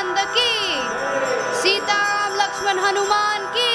नंद की, सीताराम लक्ष्मण हनुमान की।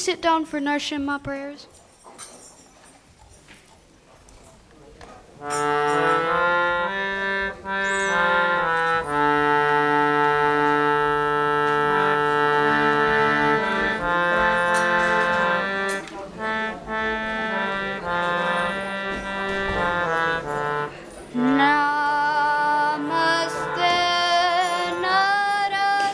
sit down for Narsimha prayers? Namaste Narasingaya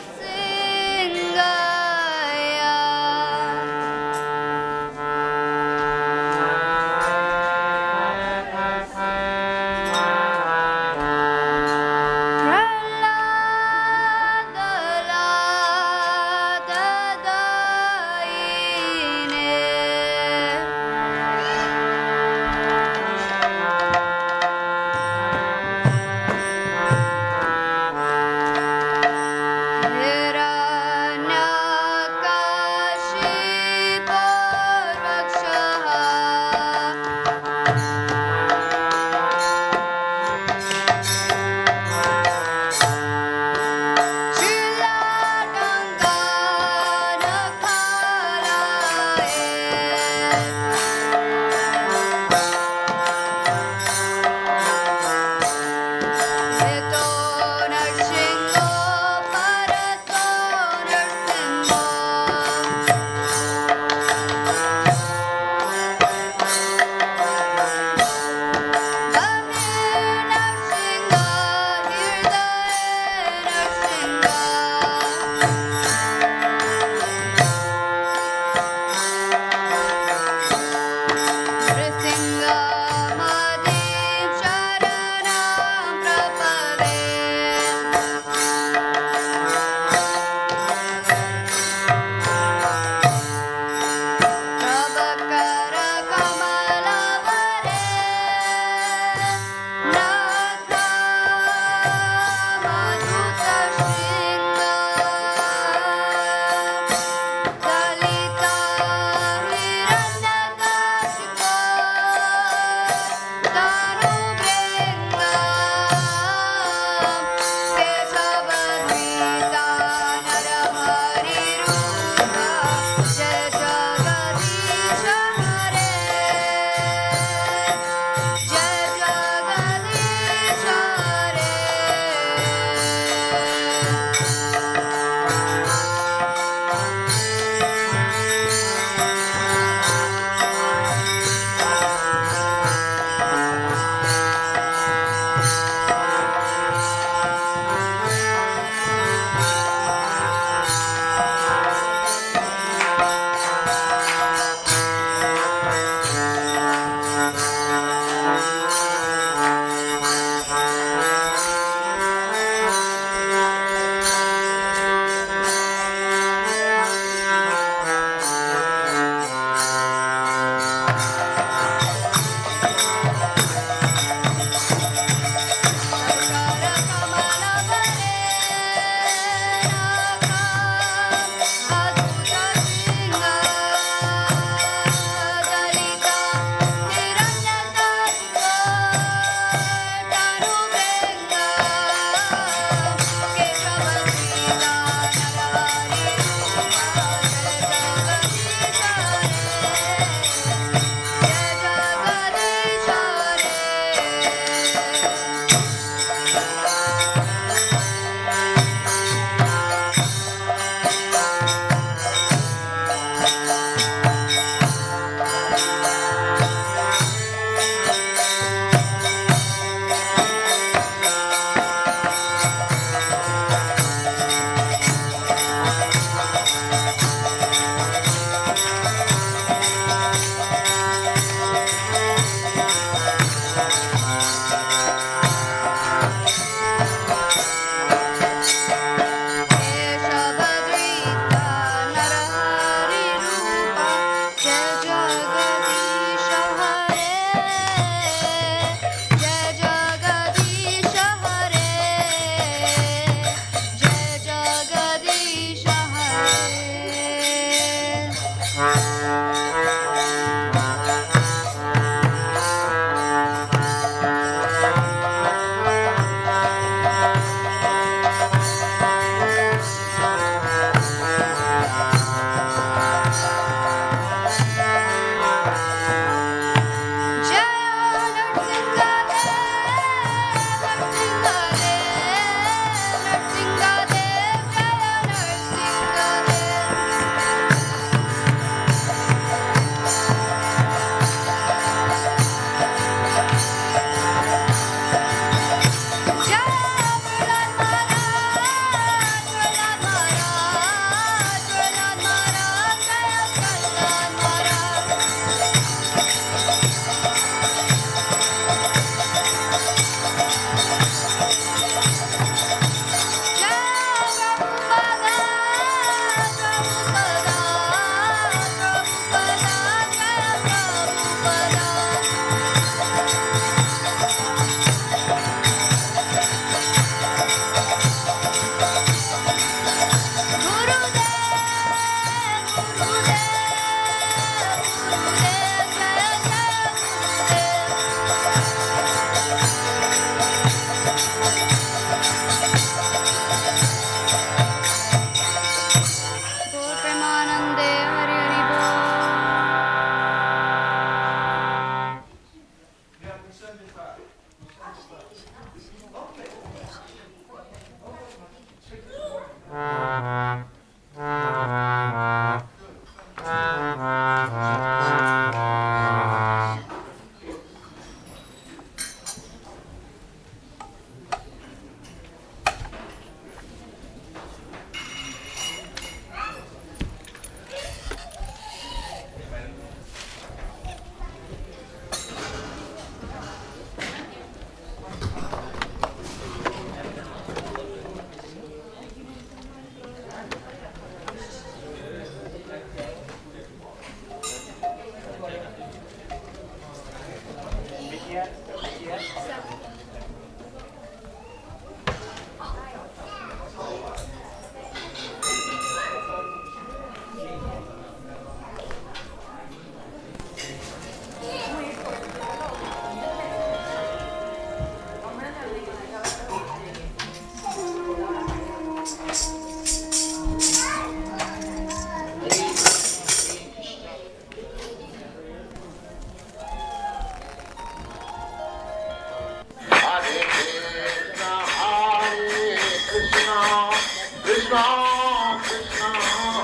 Krishna Krishna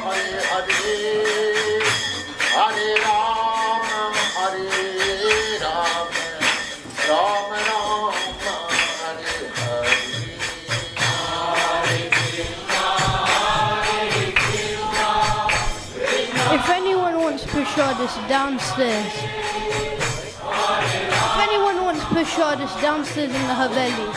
Hare Hare Hare Rama Hare Rama Rama Rama Hare Hare If anyone wants prasad downstairs. If anyone wants prasad downstairs in the Haveli.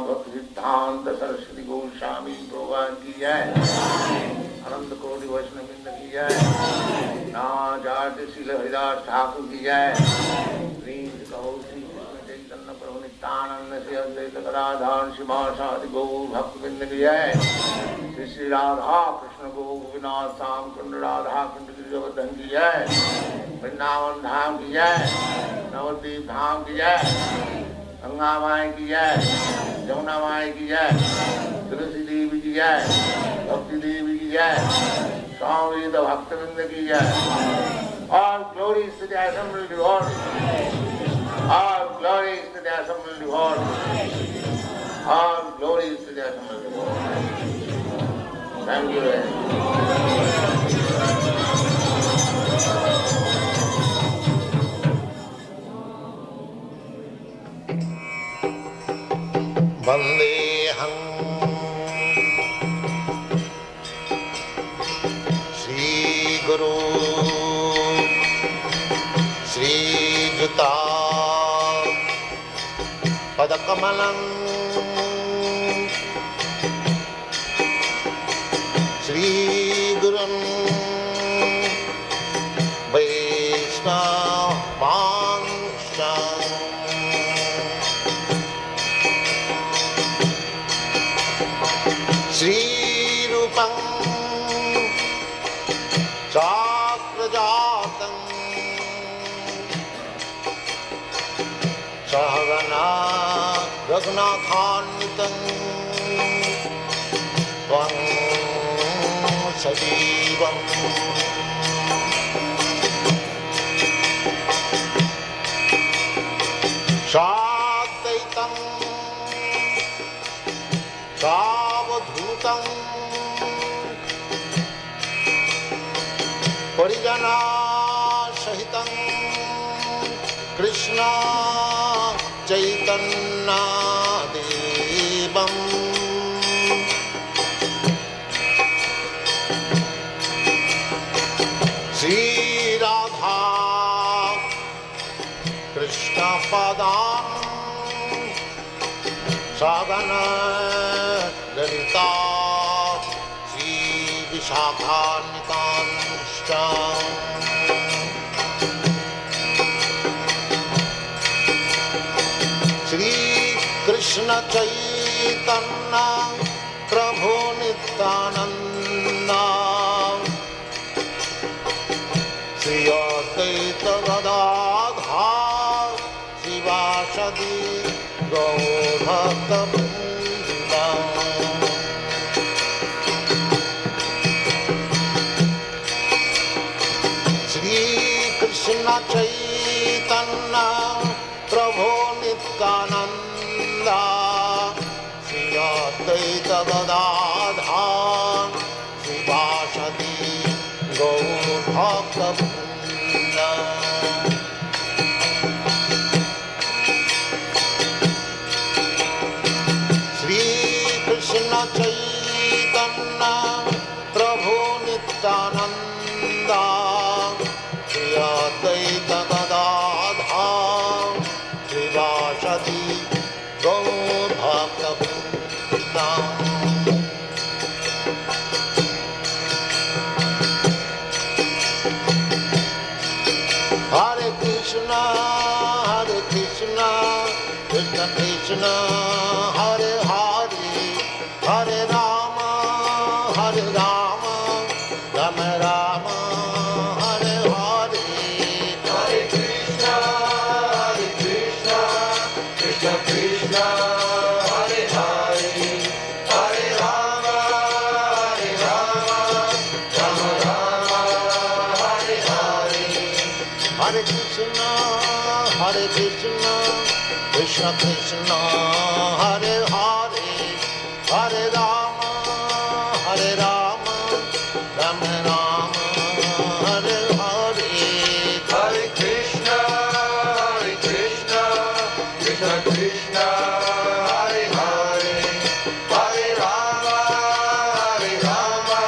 Bhaktivedanta Saraswati Goswami Prabhupada की जय। अनंत कोटि वैष्णव वृंद की जय। नाचार्य श्रील हरिदास ठाकुर की जय। श्री कृष्ण चैतन्य प्रभु नित्यानंद श्री अद्वैत गदाधर शिवासादि गौ भक्तवृंद की जय। श्री श्री राधा कृष्ण गौ गोपीनाथ श्याम कुंड राधा कुंड गिरिवर्धन की जय। वृंदावन धाम की जय। नवद्वीप धाम की जय। गंगा माई की जय। यमुना माई की जय। तुलसी देवी की जय। भक्ति देवी की jai. Swami Bhaktivedanta ki jai. All glories to the assembled devotees. All glories to the assembled devotees. All glories to the assembled devotees. Thank you very much. Vandeham Shri Guru Shri Juta Padakamalam Shri Gurun Vaishnavanshan Shri Rupam Chakrajatam Sahagana Raghunathanvitam Tvam Sajivam Shadvaitam Savadhutam Parijana Sahitam Krishna Chaitanya Devam Sri Radha Krishna Padam Sagana Lalita Sri Vishakhanitanscha Sri Krishna Chaitanya Prabhu Nityananda Sri Advaita Gadadhar Sivasadi Gaur Bhakta Sri Krishna Chaitanya Prabhu Nityananda Sri Advaita Gadadhar Sivasadi Gaur Bhakta Sri Krishna Chaitanya Prabhu Nityananda Sri Advaita Gadadhar Srivasadi Gaur Bhakta Hare Krishna, Krishna Krishna, Hare Hare, Hare Rama, Rama Rama, Hare Hare. Hare Krishna, Krishna Krishna, Hare Hare, Hare Rama, Rama Rama, Hare Hare. Hare Krishna, Krishna Krishna, Hare Hare, Hare Rama, Rama Rama, Hare Hare. Hare Krishna, Krishna Krishna, Hare Hare, Hare Rama,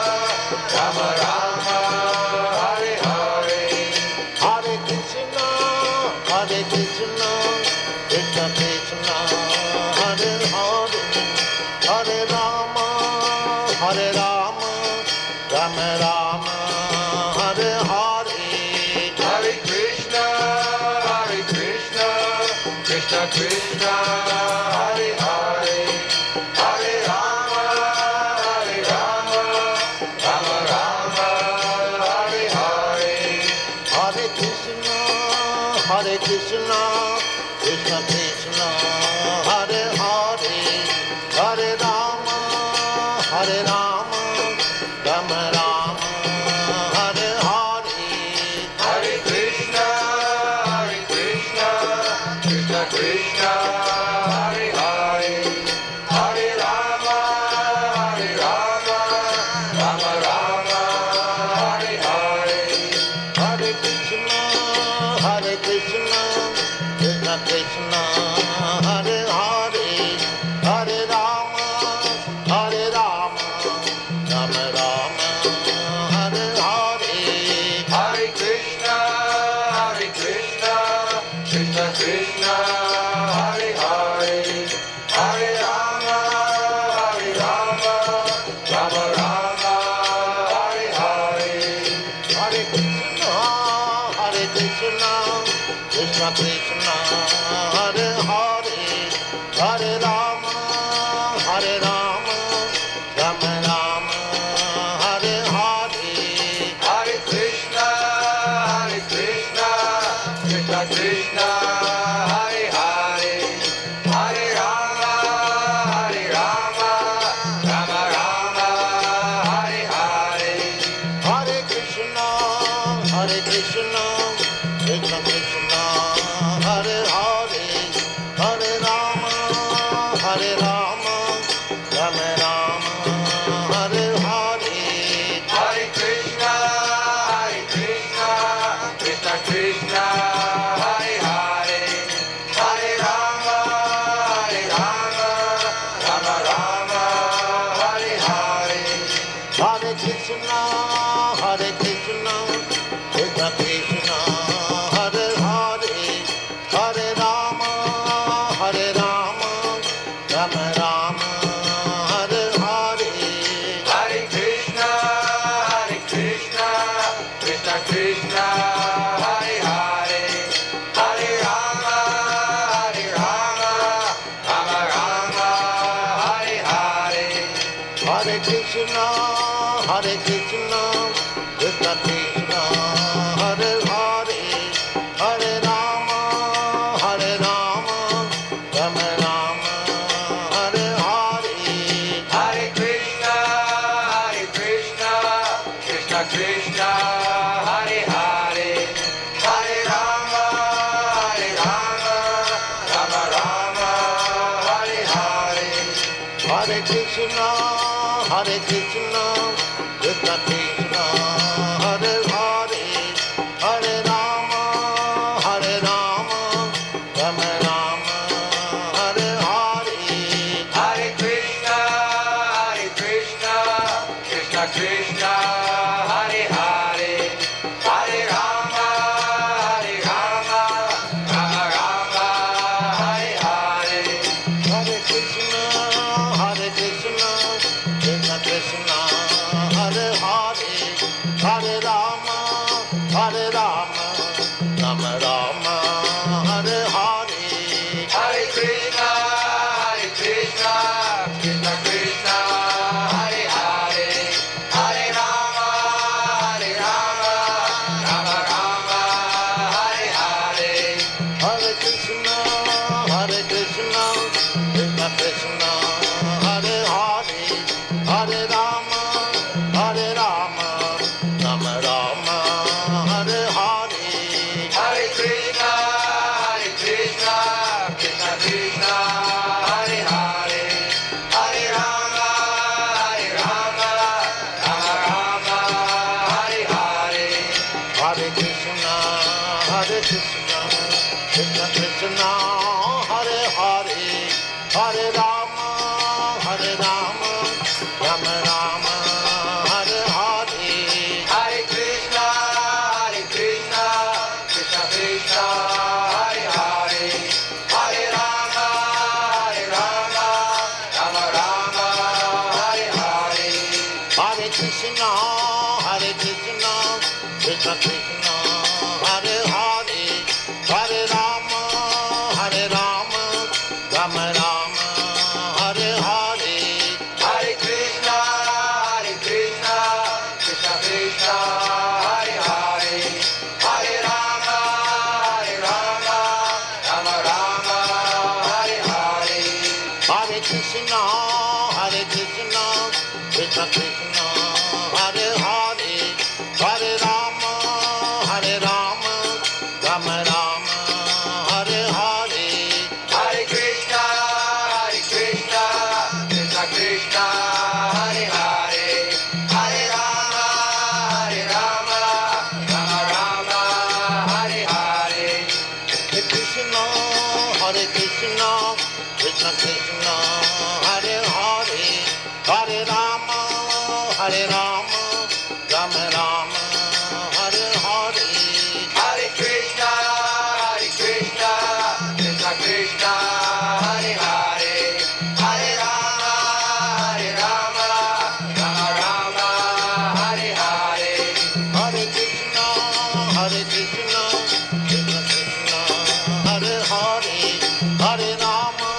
Rama Rama, Hare Hare. Hare Krishna, Krishna Krishna, Hare Hare, Hare Rama, Rama Rama, Hare Hare. Hare Krishna, Krishna Krishna, Hare Hare, Hare Rama, Rama Rama, Hare Hare. Hare Krishna, Krishna Krishna, Hare Hare, Hare Rama, Rama Rama Rama, Hare Hare, Hare Krishna, Krishna Krishna, Hare Hare, Hare Rama, Rama Rama, Hare Hare, Hare Krishna, Krishna Krishna, Hare Hare, Hare Rama, Rama Rama, Hare Hare, Hare Krishna, Krishna Krishna, Hare Hare, Hare Rama, Rama Rama, Hare Hare, Hare Krishna, Krishna Krishna, Hare Hare, Hare Rama, Rama Rama, Hare Hare, Hare Krishna, Krishna Krishna, Hare Hare, Hare Rama, Rama Rama, Hare Hare, Hare Krishna, Krishna Krishna, Hare Hare, Hare Rama, Rama Rama, Hare Hare, Hare Krishna, Krishna Krishna, Hare Hare, Hare Rama, Rama Rama, Hare Hare, Hare Krishna, Krishna Krishna, Hare Hare, Hare Rama, Rama Rama, Hare Hare, Hare Krishna, Krishna Krishna, Hare Hare, Hare Rama, Rama Rama, Hare Hare, Hare Krishna, Krishna Krishna, Hare Hare, Hare Rama, Rama Rama, Hare Hare, Hare Krishna, Krishna Krishna, Hare Hare, Hare Rama, Rama Rama, Hare Hare, Hare Krishna, Krishna Krishna, Hare Hare, Hare Rama, Rama Rama, Hare Hare, Hare Krishna, Krishna Krishna, Hare Hare, Hare Rama, Rama Rama, Hare Hare, Hare Krishna, Krishna Krishna, Hare Hare, Hare Rama, Rama Rama, Hare Hare, Hare Krishna, Krishna Krishna, Hare Hare, Hare Rama, Rama Rama, Hare Hare, Hare Krishna, Krishna Krishna, Hare Hare, Hare Rama, Rama Rama, Hare Hare, Hare Krishna, Krishna Krishna, Hare Hare, Hare Rama, Rama Rama, Hare Hare, Hare Krishna, Krishna Krishna, Hare Hare, Hare Rama, Rama Rama, Hare Hare, Hare Krishna, Krishna Krishna, Hare Hare, Hare Rama, Rama Rama, Hare Hare, Hare Krishna, Krishna Krishna, Hare Hare, Hare Rama, Rama Rama, Hare Hare, Hare Krishna, Krishna Krishna, Hare Hare, Hare Rama, Rama Rama, Hare Hare, Hare Krishna, Krishna Krishna, Hare Krishna, Hare Hare, Hare Rama, Rama Rama, Hare Hare. Hare Krishna, Krishna Krishna, Hare Hare, Hare Rama, Rama Rama, Hare Hare. Hare Krishna, Krishna Krishna, Hare Hare, Hare Rama,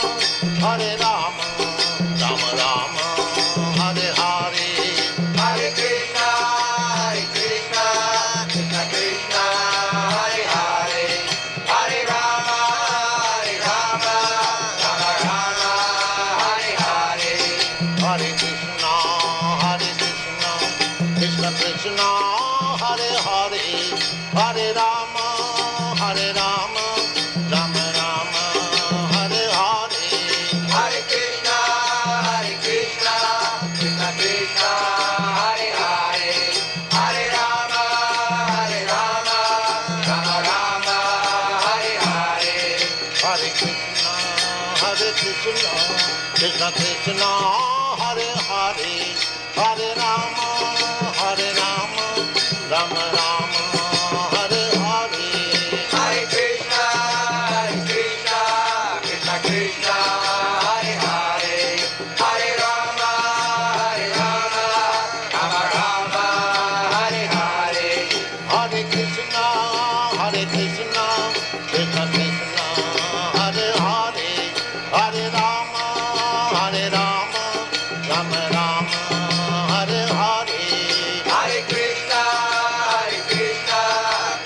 Rama Rama, Hare Hare. Hare Krishna, Krishna Krishna, Hare Hare, Hare Rama, Rama Rama, Hare Hare. Hare Krishna, Krishna Krishna, Hare Hare, Hare Rama, Rama Rama, Hare Hare. Hare Krishna, Krishna Krishna, Hare Hare, Hare Rama, Rama Rama, Hare Hare. Hare Krishna, Krishna Krishna, Hare Hare, Hare Rama, Rama Rama, Hare Hare. Hare Krishna, Krishna Krishna, Hare Hare, Hare Rama, Rama Rama, Hare Hare. Hare Krishna, Krishna Krishna, Hare Hare, Hare Rama, Rama Rama, Hare Hare. Hare Krishna, Krishna Krishna, Hare Hare, Hare Rama, Rama Rama, Hare Hare. Hare Krishna,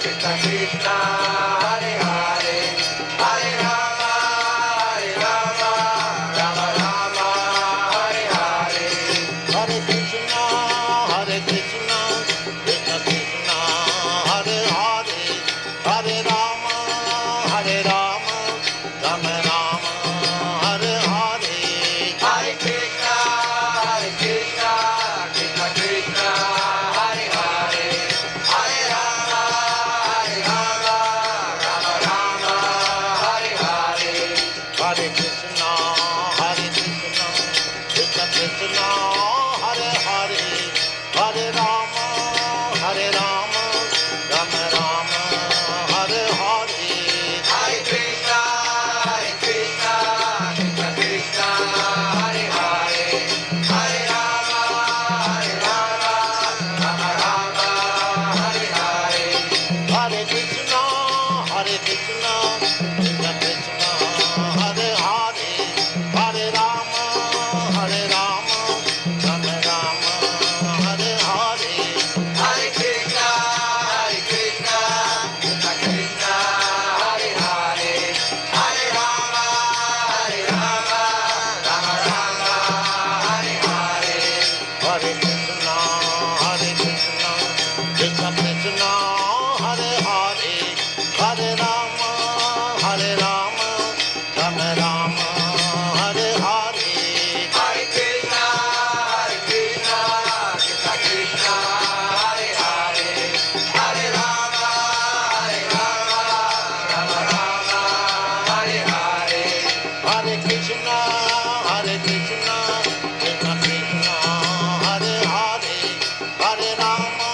Krishna Krishna, Hare Hare, Hare Rama, Rama Rama, Hare Hare. Hare Krishna, Krishna Krishna, Hare Hare, Hare Rama, Rama Rama, Hare Hare. Hare Krishna, Krishna Krishna, Hare Hare, Hare Rama, Rama Rama, Hare Hare. Hare Krishna, Krishna Krishna, Hare Hare, Hare Rama, Rama Rama, Hare Hare. Hare Krishna, Krishna Krishna, Hare Hare, Hare Rama, Rama Rama, Hare Hare. Hare Krishna, Krishna Krishna, Hare Hare, Hare Rama, Rama Rama, Hare Hare. Hare Krishna, Krishna Krishna, Hare Hare, Hare Rama, Rama Rama, Hare Hare. Hare Krishna, Krishna Krishna, Hare Hare, Hare Rama, Rama Rama, Hare Hare. Hare Krishna, Krishna Krishna, Hare Hare, Hare Rama,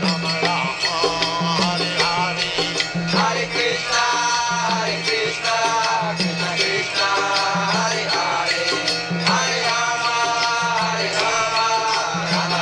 Rama Rama, Hare Hare. Hare Krishna, Krishna Krishna, Hare Hare, Hare Rama, Rama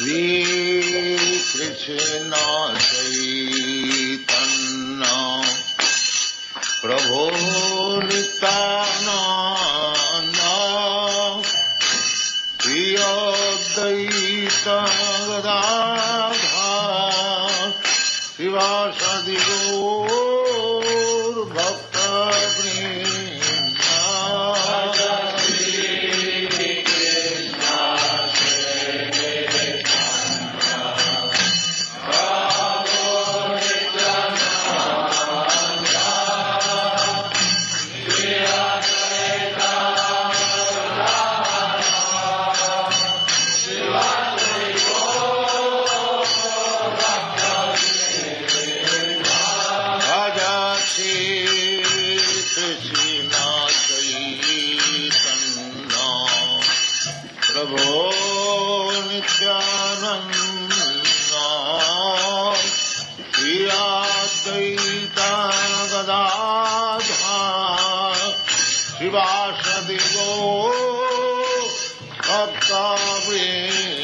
Krishna Chaitanya Prabhu Nityananda Shri Advaita Gadadhar Srivasadi Gaur Bhakta Vrinda Shivasadi Gaur Bhakta Vrinda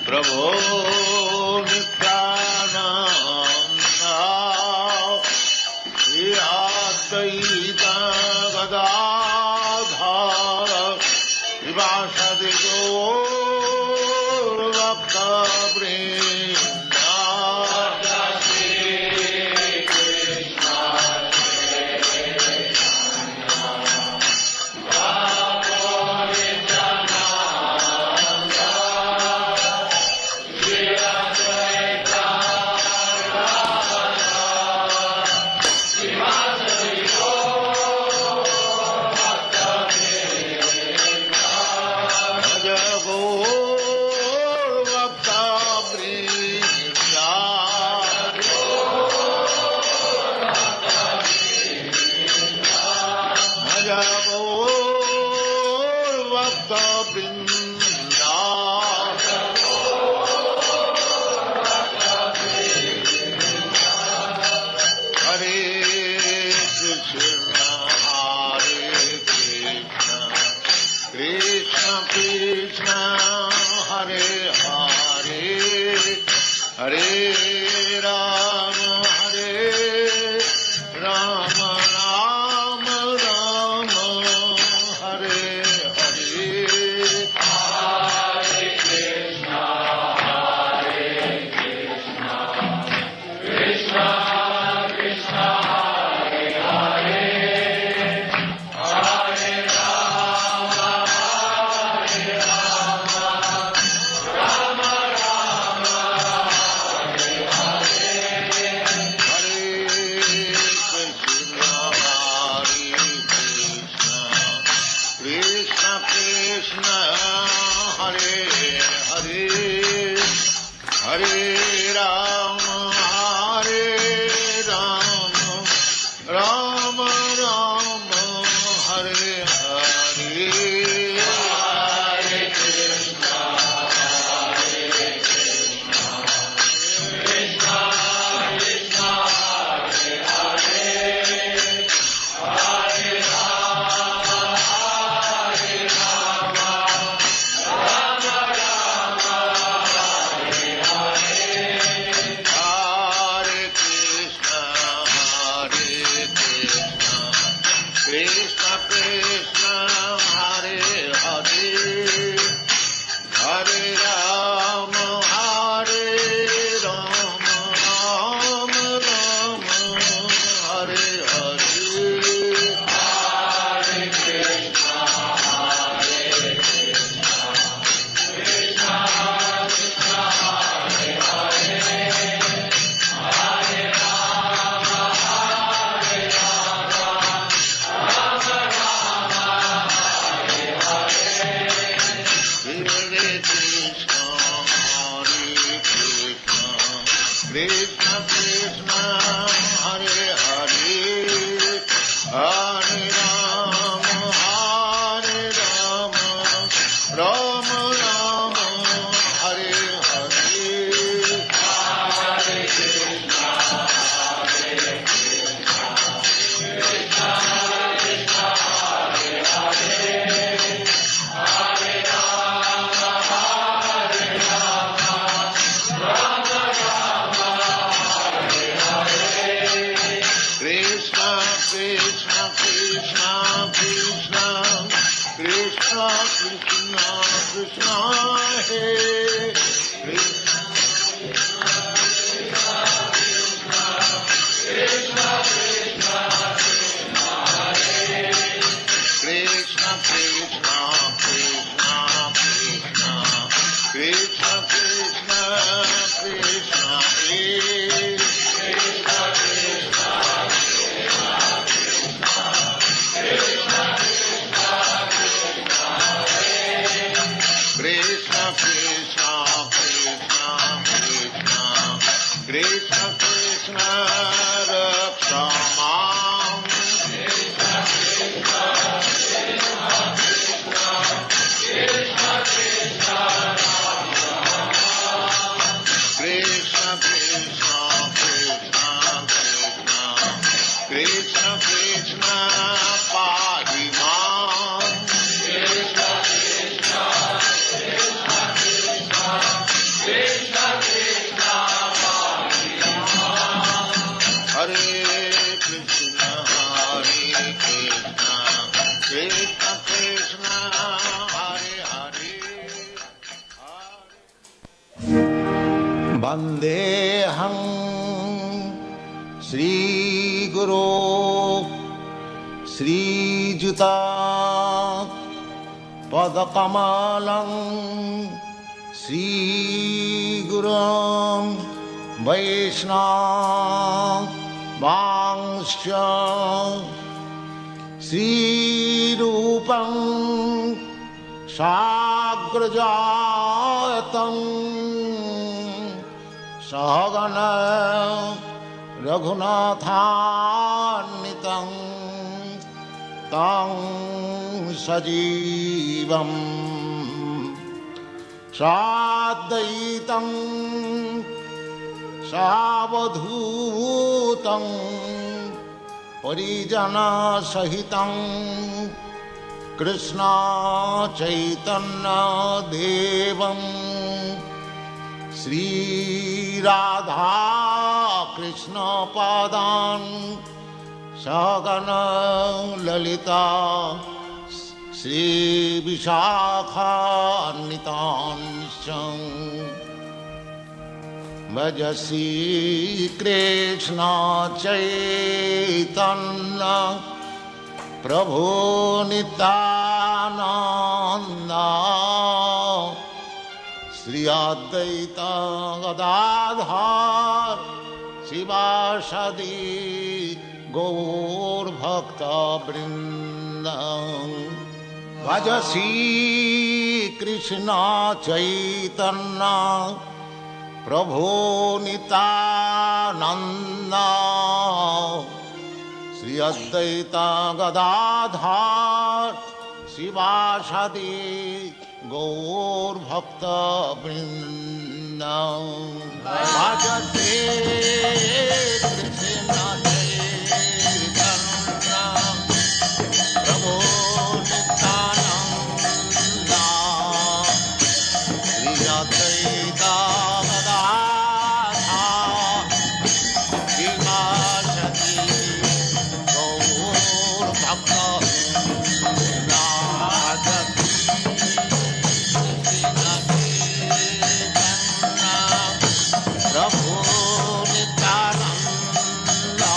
Prabhu Nityananda Shri Advaita Gadadhar Srivasadi Gaur Bhakta Vrinda Krishna Krishna Hare Krishna Krishna Krishna Krishna Krishna Krishna Krishna Hare Krishna Krishna Krishna Krishna Krishna Krishna Raksha Mam Krishna Krishna Krishna Krishna Krishna Krishna Pahi Mam Hare Krishna Hare Krishna Krishna Krishna Hare Hare Vandeham Shri Guru Shri Juta Padakamalam Shri Gurum Vaishnava Vangsha Shri Rupam Sagrajatam Sahagana Raghunathannitam Tang Sajivam Sadaitam Savadhutam Parijana Sahitam Krishna Chaitanya Devam Sri Radha Krishna Padan Sagana Lalita Sri Vishakha Nitansham Bhajasi Krishna Chaitanya Prabhu Nityananda Sri Advaita Gadadhar Sivasadi Gaur Bhakta Vrinda Bhajasi Krishna Chaitanya Prabhu Nityananda Sri Advaita Gadadhar Sivasadi Gaur Bhakta Vrinda Bhajate Krishna Chaitanya Prabhu Nityananda Sri Advaita Gadadhar Sivasadi Gaur Bhakta Vrinda Prabhu Nityananda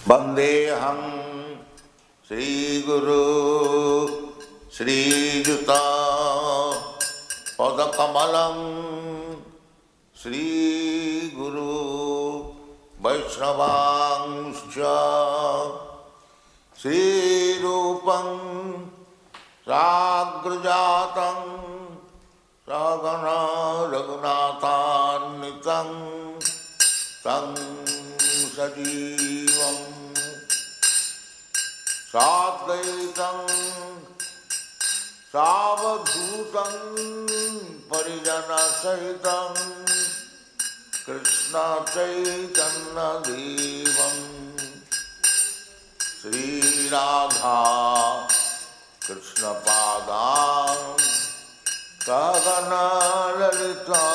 Vandeham Sri Guru Sri Juta Padakamalam Sri Guru Vaishnavangscha Sri Rupam Sagrajatam Sagana Raghunathannitam Tam Sajivam Sadvaitam Savadhutam Parijana Sahitam Krishna Chaitanya Devam Sri Radha Krishna Padam Sagana Lalita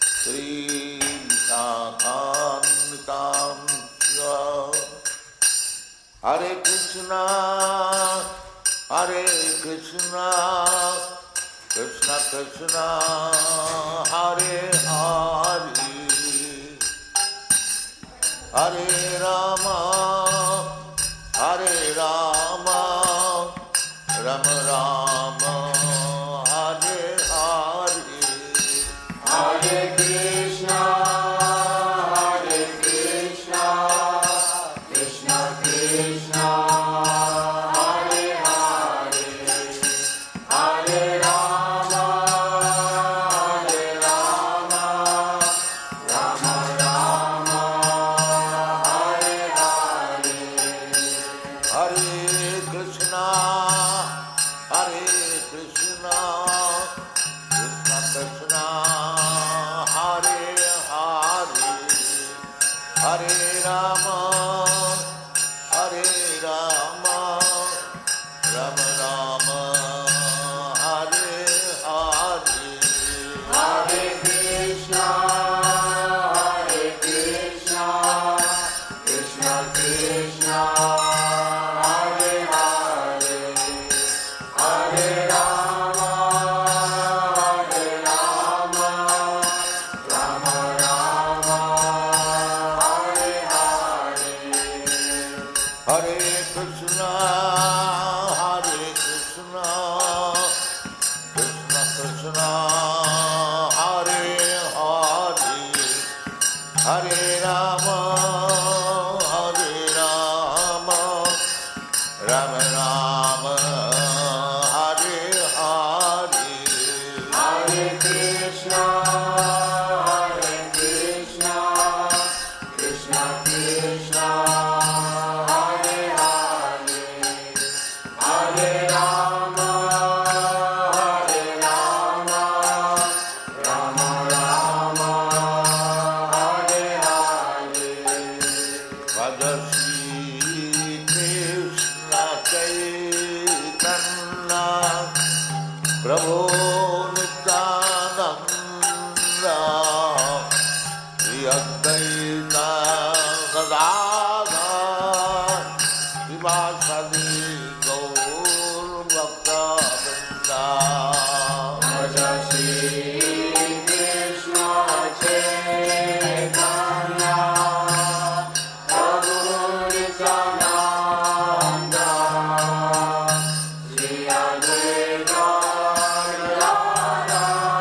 Sri Sakanitam Hare Krishna Krishna Krishna Hare Hare Hare Rama Rama Rama Hare Hare Hare Krishna, Krishna Krishna, Hare Hare, Hare Rama, Rama Rama, Hare Hare. Hare Krishna, Krishna Krishna, Hare Hare, Hare Rama, Rama Rama, Hare Hare. Hare Krishna, Krishna Krishna, Hare Hare, Hare Rama, Rama Rama, Hare Hare. Hare Krishna, Krishna Krishna, Hare Hare, Hare Rama, Rama Rama, Hare Hare. Hare Krishna, Krishna Krishna, Hare Hare, Hare Rama, Rama Rama, Hare Hare. Bhaja Shri Krishna Chaitanya Prabhu Nityananda Shri Advaita Gadadhar Srivasadi Gaur Bhaktivedanta Bhaja Shri Krishna Chaitanya, Prabhu Nityananda, Shri Advaita Gadadhar,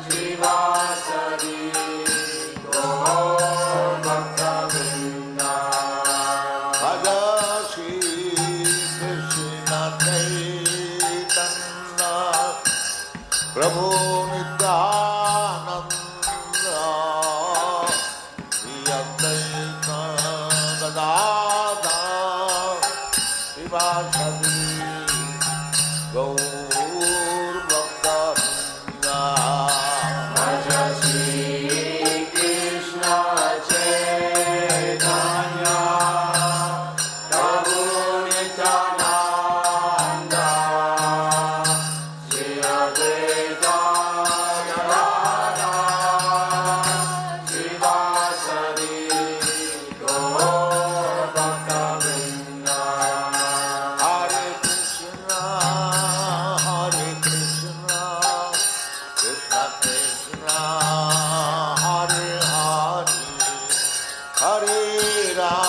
Srivasadi Gaur Bhaktivedanta. Bhaja Shri Krishna Chaitanya Prabhu Nityananda Shri Advaita Gadadhar Srivasadi Gaur Bhaktivedanta Bhaja Shri Krishna Chaitanya, Prabhu Nityananda, Shri Advaita Gadadhar, Srivasadi Gaur Bhaktivedanta. Hare Krishna, Krishna Krishna, Hare Hare, Hare Rama.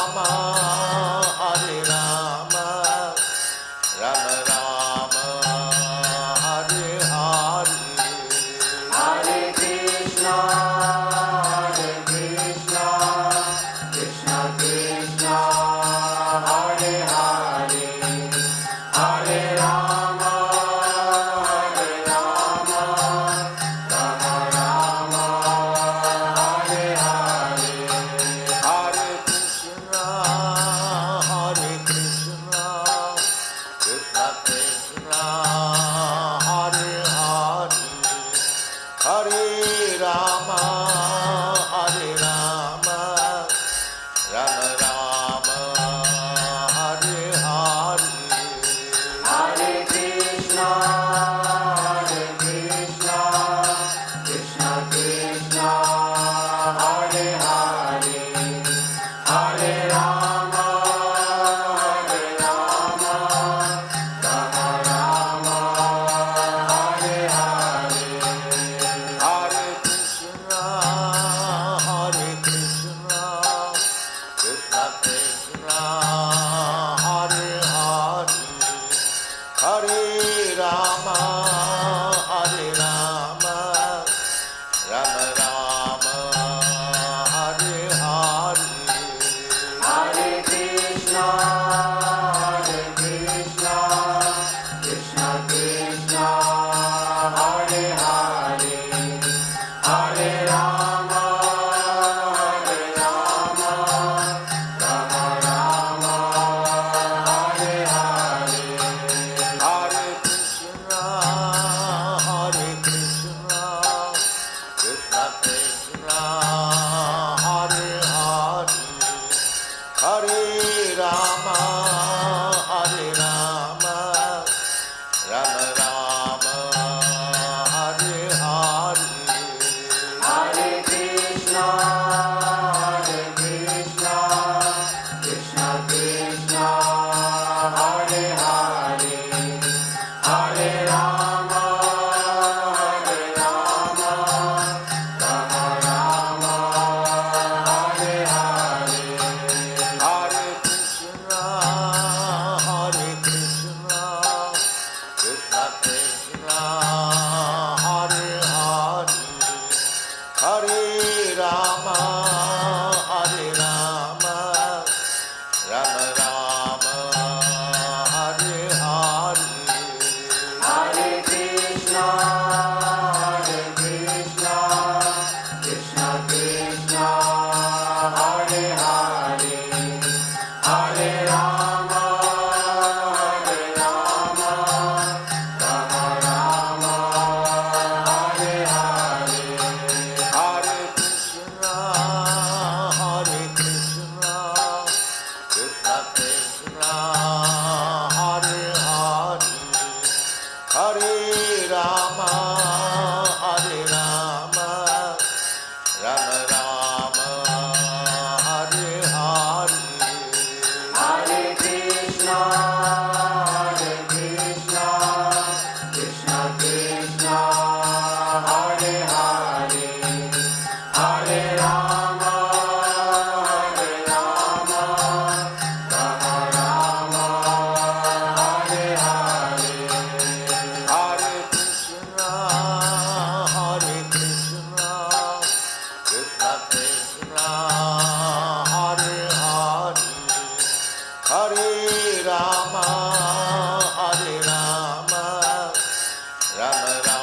Rama, Hare Rama, Rama Rama, Hare Hare. Hare Krishna, Krishna Krishna, Hare Hare, Hare Rama, Rama Rama, Hare Hare. Hare Krishna, Krishna Krishna, Hare Hare, Hare Rama, Rama Rama,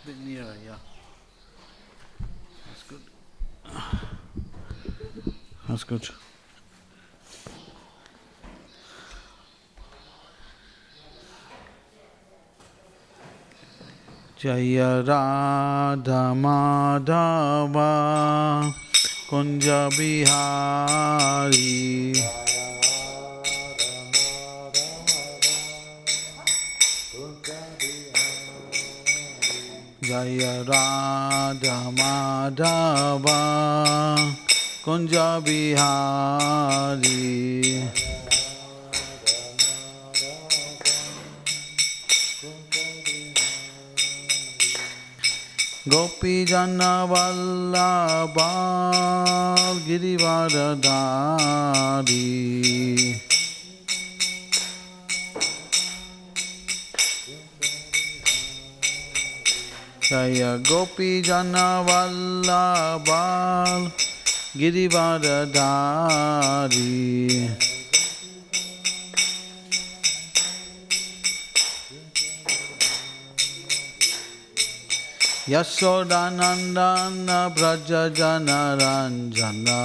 bit nearer, yeah. That's good. That's good. Jaya Radha Madhava Kunja Bihari Jaya Radha Madhava Kunja Bihari Gopi Jana Vallabha Girivaradari Jaya Gopi Jana Vallabha Girivaradari Yashodanandana Braja Jana Ranjana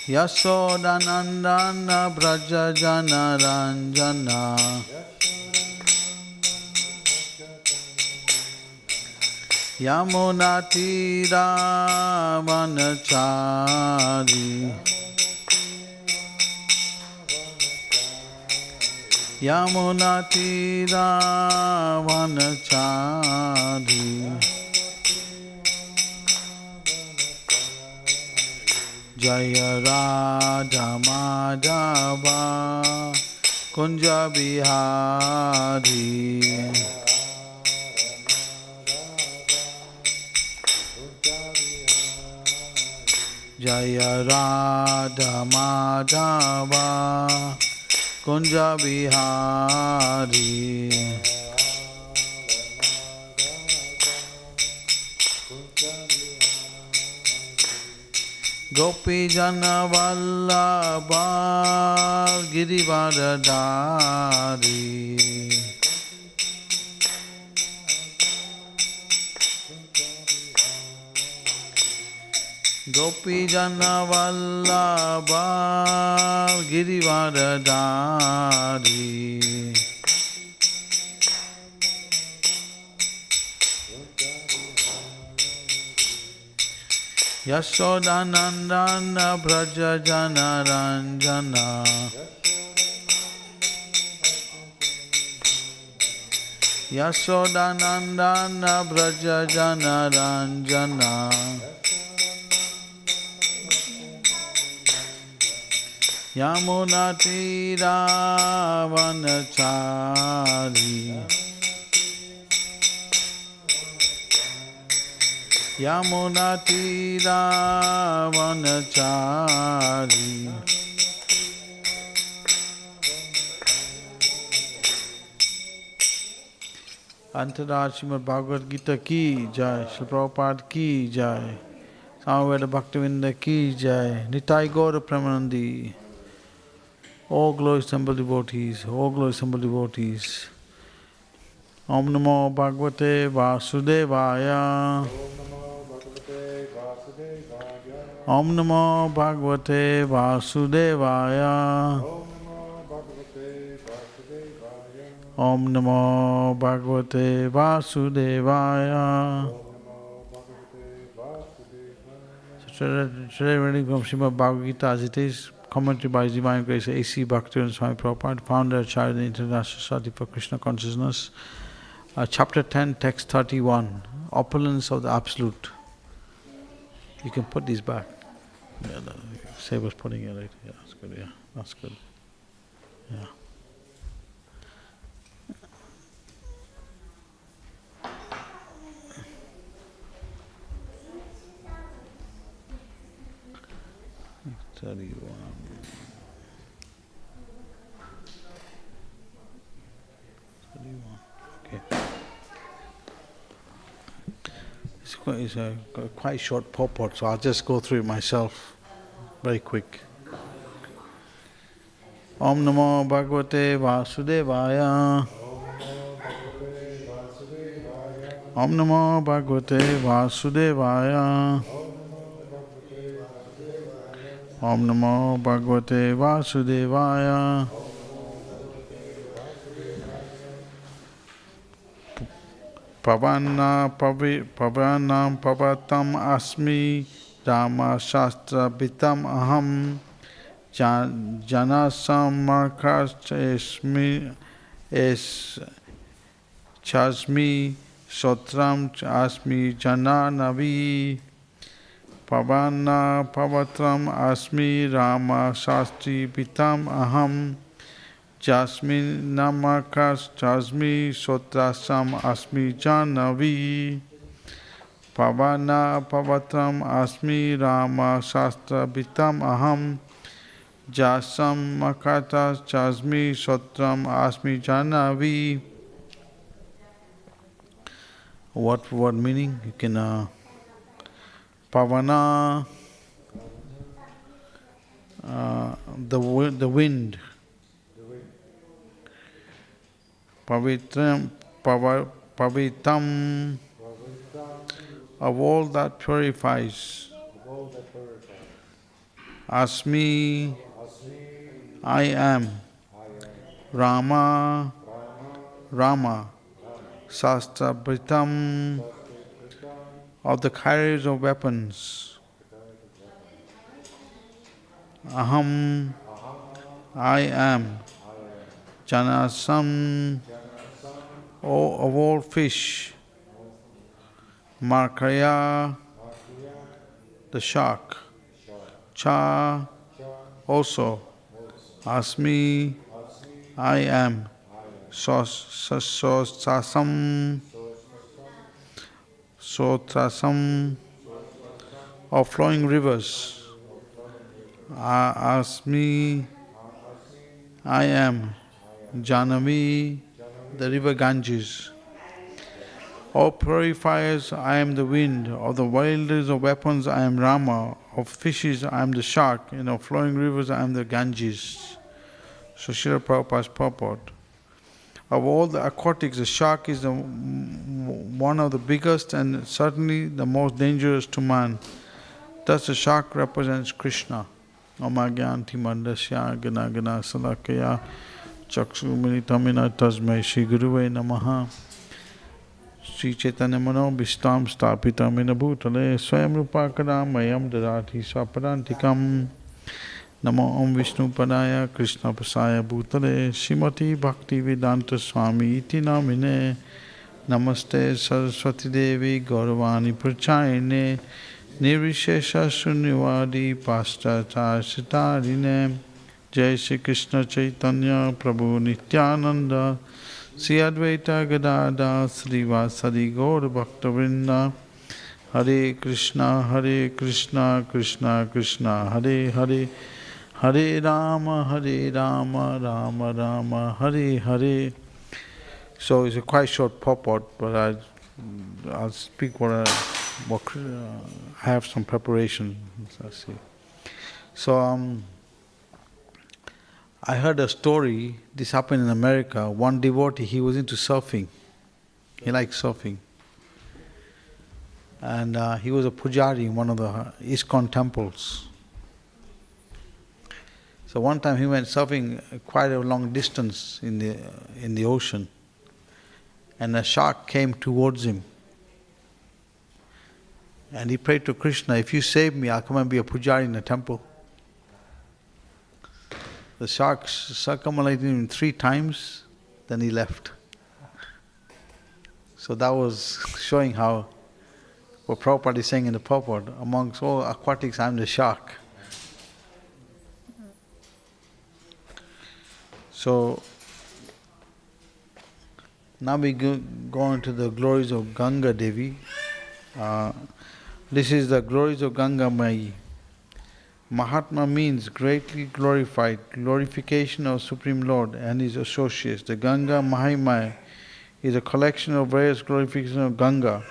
Yashodanandana Braja Jana Ranjana Yamunatira Vanachari Yamunatira Vanachari Jaya Radha Madhava Kunja Bihari Jaya Radha Madhava Kunja Bihari Gopi Jana Vallabha Girivaradari Gopi Jana Vallabha Girivaradari Yashodanandana Braja Jana Ranjana Yashodanandana Braja Jana Ranjana Yamunatira Vanachari Yamunatira Vanachari Antara Srimad Bhagavad Gita ki jai, Srila Prabhupada ki jai, Samaveda Bhaktivedanta ki jai, Nitai Gaura Premanandi. All glories temple devotees, all glories temple devotees. Om Namo Bhagavate Vasudevaya. Om Namo Bhagavate Vasudevaya. Om Namo Bhagavate Vasudevaya. So today reading from Srimad Bhagavad Gita as it is, commentary by His Divine Grace A.C. Bhaktivedanta Swami Prabhupada, founder Acharya of the International Society for Krishna Consciousness. Chapter 10, text 31, Opulence of the Absolute. You can put these back. Yeah, Save was putting it right. Yeah, that's good. Yeah, that's good. Yeah. Okay. It's a quite short purport, so I'll just go through it myself very quick. Om Namo Bhagavate Vasudevaya. Om Namo Bhagavate Vasudevaya. Om Namo Bhagavate Vasudevaya. Pavanam Pavatam Asmi Rama Shastra Bitam Aham Janasam Markas Chasmi Sotram Asmi Jananavi Pavana Pavatram Asmi Rama Shastri Bitam Aham Jasmin Namakas Jasmi Sotrasam Asmi Janavi Pavana Pavatram Asmi Rama Shastra Bitam Aham Jasam Makatas Jasmi Sotram Asmi Janavi. What meaning? You can Pavana, the wind. Pavitram, pavitam, of all that purifies. Asmi, I am. Rama, Shastra Britam, of the carriers of weapons. Aham, I am. Janasam, of all fish. Markaya, the shark. Cha, also. Asmi, I am. Sotrasam, of flowing rivers. Asmi, I am. Janavi, the river Ganges. Of purifiers, I am the wind. Of the wilders of weapons, I am Rama. Of fishes, I am the shark. And of flowing rivers, I am the Ganges. So Srila Prabhupada's purport. Of all the aquatics, the shark is one of the biggest and certainly the most dangerous to man. Thus the shark represents Krishna. Omagyanti mandasya gana gana salakaya Chaksumilitamina tasmai Shri Guruve Namaha Sri Chaitanya Mano Vistam Stapitamina Bhutale Swayam Rupa Kadamayam Dadati Swapadantikam Namo Om Vishnu Padaya Krishna Pasaya Bhutale Srimati Bhaktivedanta Swami Iti Namine Namaste Saraswati Devi Gauravani Prachayane Nirvishesha Sunyavadi Paschatya Sitarine Jai Shri Krishna Chaitanya Prabhu Nityananda Sri Advaita Gadada Sri Vasadi Gaur Bhaktivinoda Hare Krishna Krishna Krishna Hare Hare Hare Rama Rama Rama Hare Hare. So it's a quite short purport, but I'll speak I have some preparation. Let's see. So I heard a story, this happened in America. One devotee, he was into surfing. He liked surfing. And he was a pujari in one of the ISKCON temples. So one time he went surfing quite a long distance in the ocean. And a shark came towards him. And he prayed to Krishna, if you save me, I'll come and be a pujari in the temple. The shark circumambulated him 3 times, then he left. So that was showing how, what Prabhupada is saying in the purport, amongst all aquatics, I'm the shark. So, now we go into the glories of Ganga Devi. This is the glories of Ganga Mai. Mahatma means greatly glorified, glorification of Supreme Lord and His associates. The Ganga Mahimaya is a collection of various glorifications of Ganga.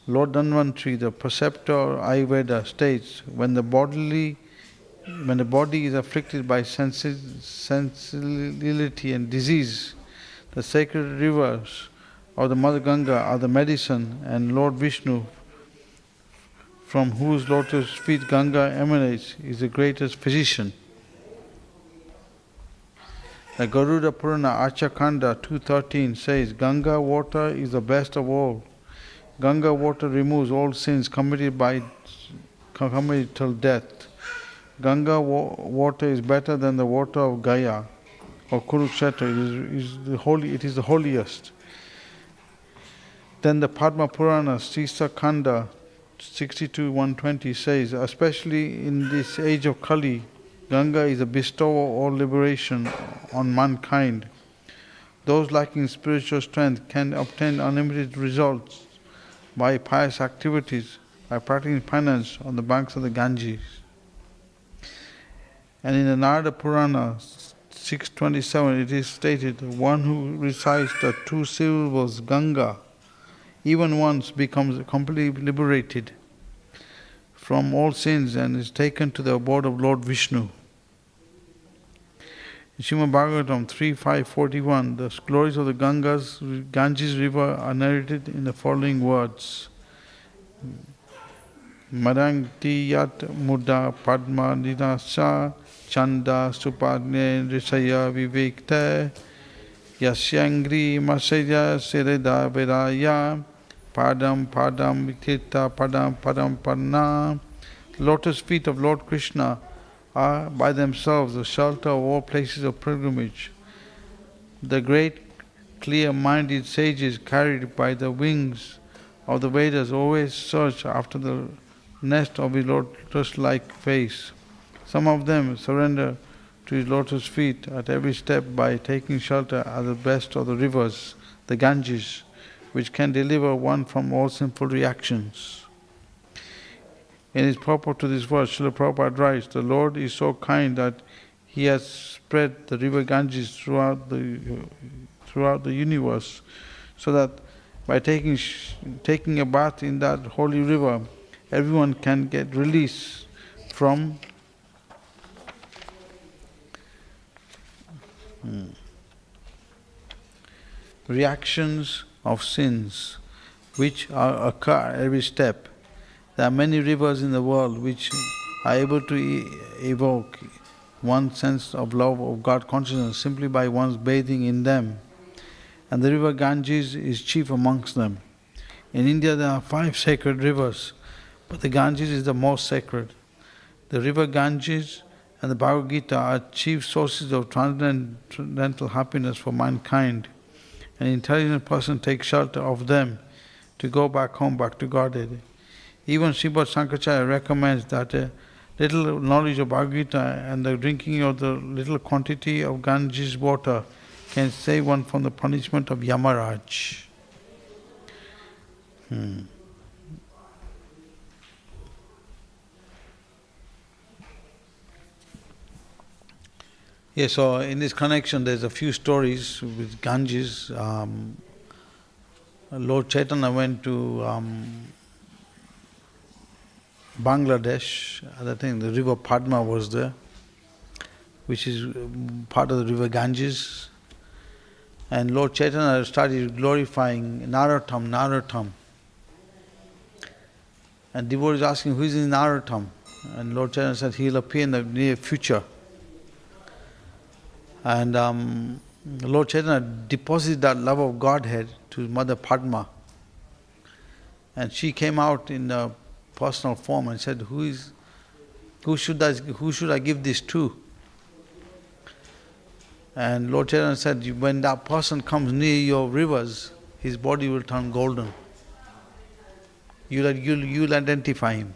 Lord Dhanvantri, the preceptor of Ayurveda, states, when the bodily when the body is afflicted by sensibility and disease, the sacred rivers of the Mother Ganga are the medicine, and Lord Vishnu, from whose lotus feet Ganga emanates, is the greatest physician. The Garuda Purana Achakanda 2.13 says, Ganga water is the best of all. Ganga water removes all sins committed till death. Ganga water is better than the water of Gaya or Kurukshetra. It is the holiest. Then the Padma Purana Sisa Kanda 62.120 says, especially in this age of Kali, Ganga is a bestower of all liberation on mankind. Those lacking spiritual strength can obtain unlimited results by pious activities, by practicing penance on the banks of the Ganges. And in the Narada Purana 6.27 it is stated, one who recites the two syllables Ganga even once becomes completely liberated from all sins and is taken to the abode of Lord Vishnu. In Srimad Bhagavatam 3.5.41, the glories of the Ganges river are narrated in the following words. Marangti yat muda padma nidasa chanda supadne risaya vivekta yasyangri masaya sereda vedaya padam tirtha padam parna. The lotus feet of Lord Krishna are by themselves the shelter of all places of pilgrimage. The great clear-minded sages carried by the wings of the Vedas always search after the nest of his lotus-like face. Some of them surrender to his lotus feet at every step by taking shelter at the best of the rivers, the Ganges, which can deliver one from all sinful reactions. In his purport to this verse, Srila Prabhupada writes, the Lord is so kind that He has spread the river Ganges throughout the universe, so that by taking a bath in that holy river, everyone can get release from reactions of sins which occur at every step. There are many rivers in the world which are able to evoke one's sense of love of God consciousness simply by one's bathing in them. And the river Ganges is chief amongst them. In India there are 5 sacred rivers, but the Ganges is the most sacred. The river Ganges and the Bhagavad Gita are chief sources of transcendental happiness for mankind. An intelligent person takes shelter of them to go back home, back to Godhead. Even Srimad Sankaracharya recommends that a little knowledge of Bhagavad Gita and the drinking of the little quantity of Ganges water can save one from the punishment of Yamaraj. Yes, so in this connection there's a few stories with Ganges. Lord Chaitanya went to Bangladesh. I think the river Padma was there, which is part of the river Ganges. And Lord Chaitanya started glorifying Narottam. And devotees asking, who is in Narottam? And Lord Chaitanya said, he will appear in the near future. And Lord Chaitanya deposited that love of Godhead to Mother Padma. And she came out in a personal form and said, who should I give this to? And Lord Chaitanya said, when that person comes near your rivers, his body will turn golden. You'll identify him.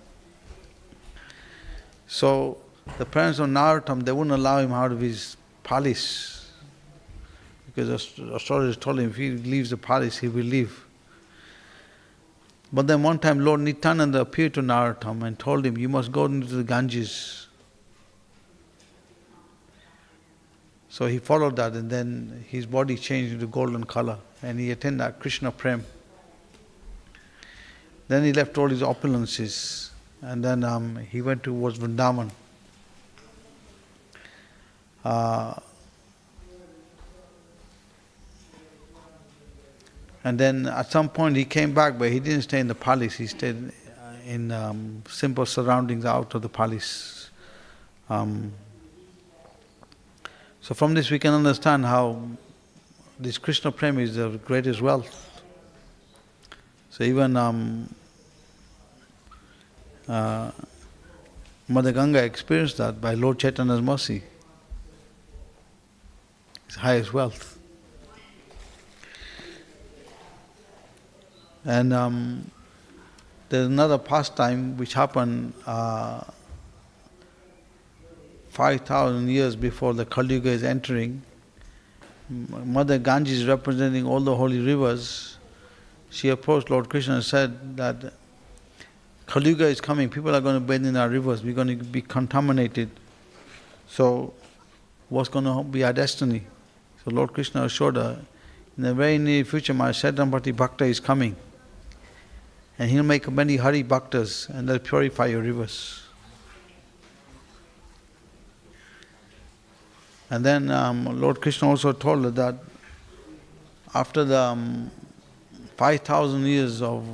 So the parents of Narottam, they wouldn't allow him out of his palace, because the astrologers told him if he leaves the palace, he will leave. But then one time Lord Nityananda appeared to Narottam and told him, you must go into the Ganges. So he followed that, and then his body changed into golden color and he attained that Krishna Prem. Then he left all his opulences and then he went towards Vrindavan. And then at some point he came back, but he didn't stay in the palace. He stayed in simple surroundings out of the palace. So from this we can understand how this Krishna Prema is the greatest wealth. So even Mother Ganga experienced that by Lord Chaitanya's mercy. His highest wealth. And there's another pastime which happened 5,000 years before the Kali Yuga is entering. Mother Ganges, representing all the holy rivers, she approached Lord Krishna and said that Kali Yuga is coming, people are going to bathe in our rivers, we're going to be contaminated. So what's going to be our destiny? So Lord Krishna assured her, in the very near future my Shaitanpati Bhakta is coming. And he'll make many Hari Bhaktas and they'll purify your rivers. And then Lord Krishna also told her that after the 5,000 years of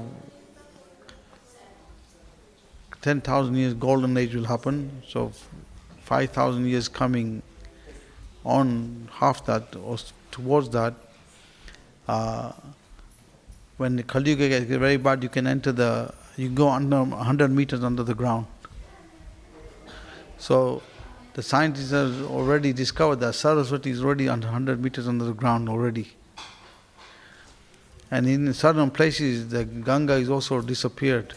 10,000 years golden age will happen, so 5,000 years coming on, half that or towards that, when the Kali Yuga gets very bad, you can you go under 100 meters under the ground. So the scientists have already discovered that Saraswati is already under 100 meters under the ground already. And in certain places, the Ganga is also disappeared.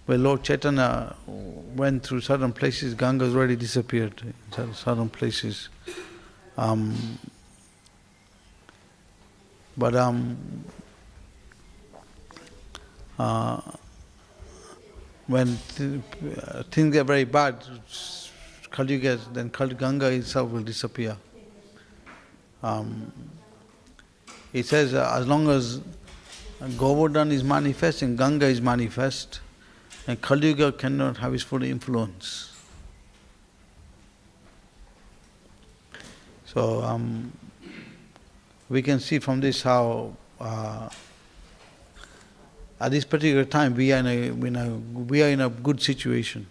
Where Lord Chaitanya went through certain places, Ganga has already disappeared in certain places. When things get very bad, Kali Yuga, then Ganga itself will disappear. It says as long as Govardhan is manifesting, Ganga is manifest, and Kali Yuga cannot have its full influence. So we can see from this how at this particular time we are in a good situation.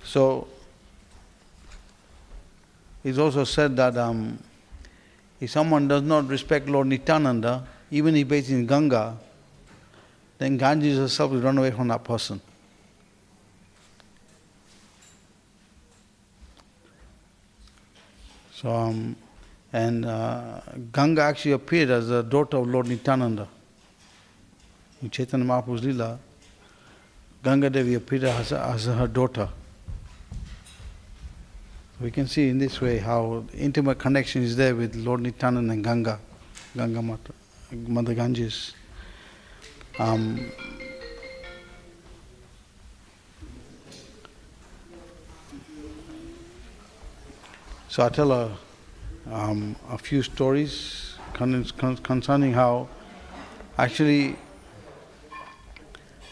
So it's also said that if someone does not respect Lord Nityananda, even if he bathes in Ganga, then Ganges herself will run away from that person. So, Ganga actually appeared as the daughter of Lord Nityananda. In Chaitanya Mahaprabhu's Srila, Ganga Devi appeared as her daughter. We can see in this way how intimate connection is there with Lord Nityananda and Ganga Mata, Mother Ganges. So I tell a few stories concerning how actually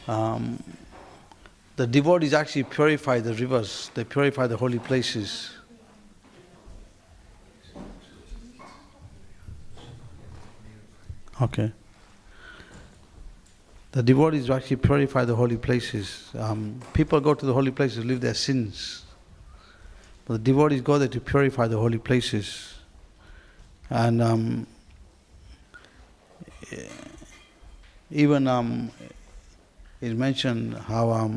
the devotees actually purify the rivers, they purify the holy places. Okay. The devotees actually purify the holy places. People go to the holy places to leave their sins. But the devotees go there to purify the holy places. And even it's mentioned how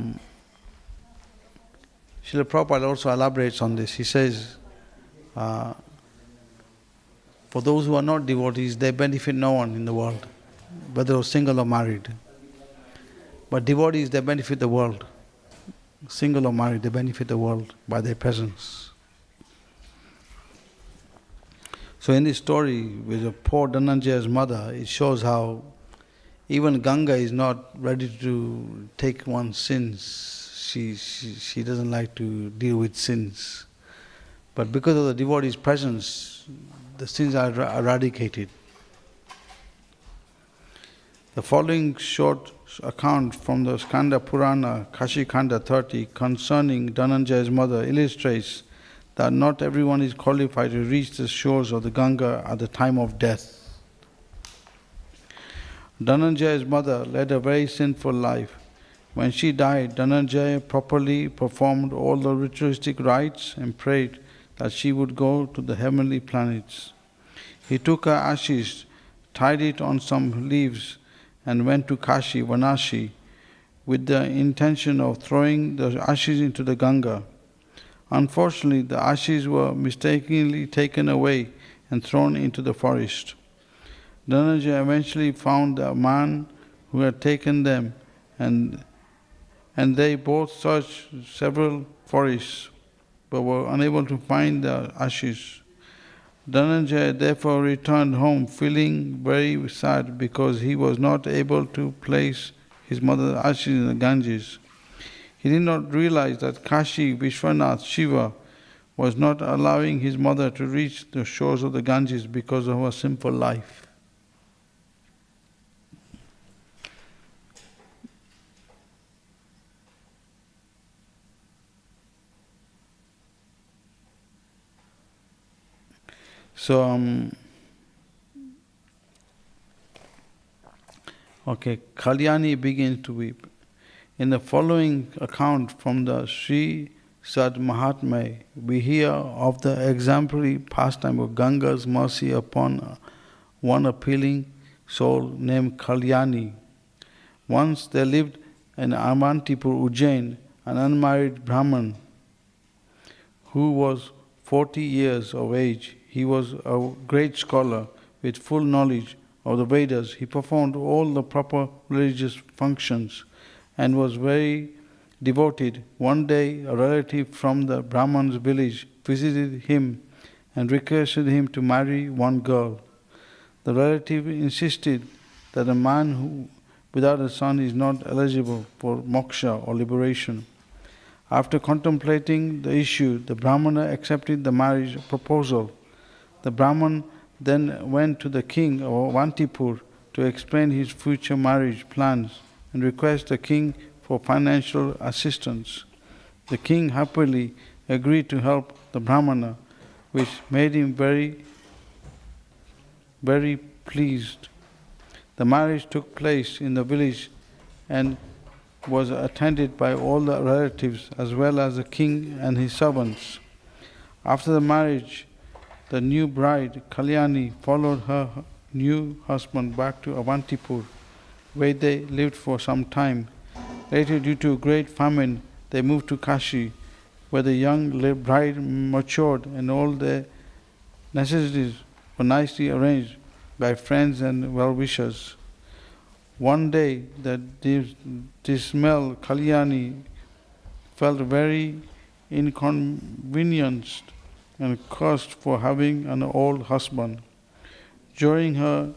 Srila Prabhupada also elaborates on this. He says, for those who are not devotees, they benefit no one in the world, whether single or married. But devotees, they benefit the world. Single or married, they benefit the world by their presence. So in this story with the poor Dhananjaya's mother, it shows how even Ganga is not ready to take one's sins. She doesn't like to deal with sins. But because of the devotee's presence, the sins are eradicated. The following short account from the Skanda Purana, Kashi Khanda 30, concerning Dhananjaya's mother illustrates that not everyone is qualified to reach the shores of the Ganga at the time of death. Dhananjaya's mother led a very sinful life. When she died, Dhananjaya properly performed all the ritualistic rites and prayed that she would go to the heavenly planets. He took her ashes, tied it on some leaves, and went to Kashi, Vanashi, with the intention of throwing the ashes into the Ganga. Unfortunately, the ashes were mistakenly taken away and thrown into the forest. Dhananjaya eventually found the man who had taken them, and they both searched several forests but were unable to find the ashes. Dhananjaya therefore returned home feeling very sad because he was not able to place his mother's ashes in the Ganges. He did not realize that Kashi Vishwanath Shiva was not allowing his mother to reach the shores of the Ganges because of her sinful life. So, Kalyani begins to weep. In the following account from the Sri Sad Mahatmya, we hear of the exemplary pastime of Ganga's mercy upon one appealing soul named Kalyani. Once there lived in Avantipur, Ujjain, an unmarried Brahman who was 40 years of age. He was a great scholar with full knowledge of the Vedas. He performed all the proper religious functions and was very devoted. One day, a relative from the Brahman's village visited him and requested him to marry one girl. The relative insisted that a man who without a son is not eligible for moksha or liberation. After contemplating the issue, the Brahmana accepted the marriage proposal. The Brahman then went to the king of Avantipur to explain his future marriage plans and request the king for financial assistance. The king happily agreed to help the Brahmana, which made him very, very pleased. The marriage took place in the village and was attended by all the relatives as well as the king and his servants. After the marriage, the new bride, Kalyani, followed her new husband back to Avantipur, where they lived for some time. Later, due to great famine, they moved to Kashi, where the young bride matured and all their necessities were nicely arranged by friends and well-wishers. One day, the dismal Kalyani felt very inconvenienced and cursed for having an old husband. During her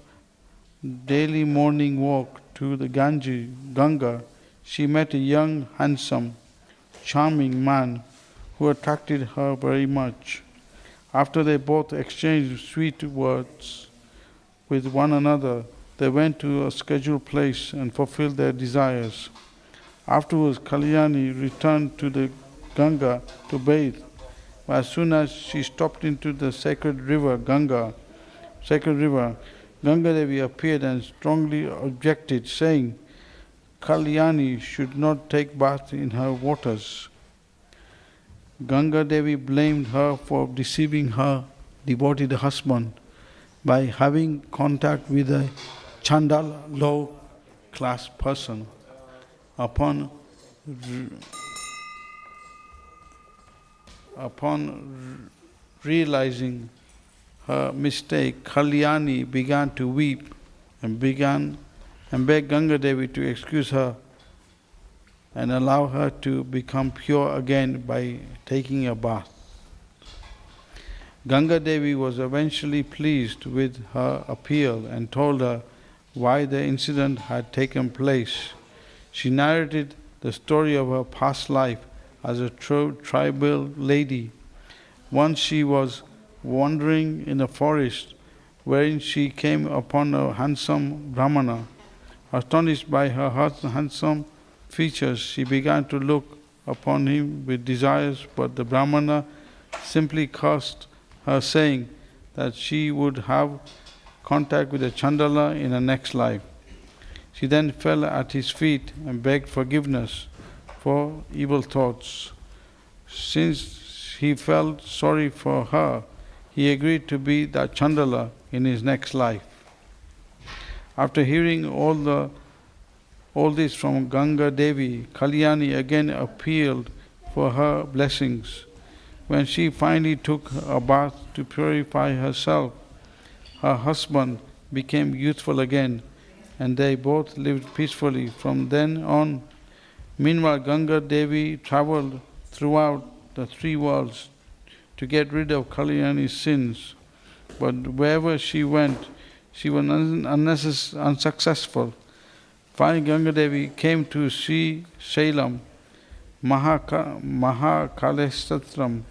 daily morning walk to the Ganga, she met a young, handsome, charming man who attracted her very much. After they both exchanged sweet words with one another, they went to a scheduled place and fulfilled their desires. Afterwards, Kalyani returned to the Ganga to bathe. As soon as she stopped into the sacred river, Ganga Devi appeared and strongly objected, saying, Kalyani should not take bath in her waters. Ganga Devi blamed her for deceiving her devoted husband by having contact with a Chandala, low-class person. Upon realizing her mistake, Kalyani began to weep and begged Ganga Devi to excuse her and allow her to become pure again by taking a bath. Ganga Devi was eventually pleased with her appeal and told her why the incident had taken place. She narrated the story of her past life as a tribal lady. Once she was wandering in a forest, wherein she came upon a handsome Brahmana. Astonished by her handsome features, she began to look upon him with desires, but the Brahmana simply cursed her, saying that she would have contact with a Chandala in her next life. She then fell at his feet and begged forgiveness for evil thoughts. Since he felt sorry for her, he agreed to be that Chandala in his next life. After hearing all this from Ganga Devi, Kalyani again appealed for her blessings. When she finally took a bath to purify herself, her husband became youthful again, and they both lived peacefully from then on. Meanwhile, Ganga Devi travelled throughout the three worlds to get rid of Kalyani's sins, but wherever she went, she was unsuccessful. Finally, Ganga Devi came to Sri Shailam, Mahakaleshastram,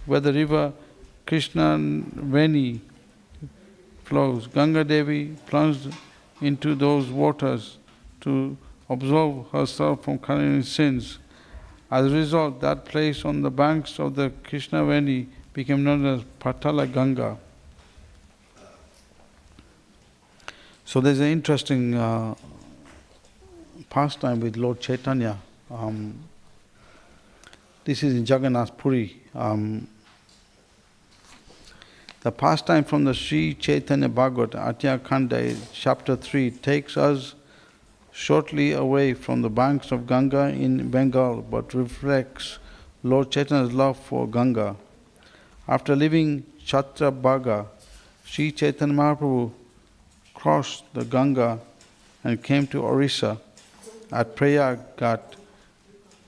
where the river Krishnaveni flows. Ganga Devi plunged into those waters to absolve herself from Kalyani's sins. As a result, that place on the banks of the Krishnaveni became known as Patala Ganga. So there's an interesting pastime with Lord Chaitanya. This is in Jagannath Puri. The pastime from the Sri Chaitanya Bhagavat, Atya Khanda, chapter 3, takes us shortly away from the banks of Ganga in Bengal, but reflects Lord Chaitanya's love for Ganga. After leaving Chhatrabhaga, Sri Chaitanya Mahaprabhu crossed the Ganga and came to Orissa at Prayag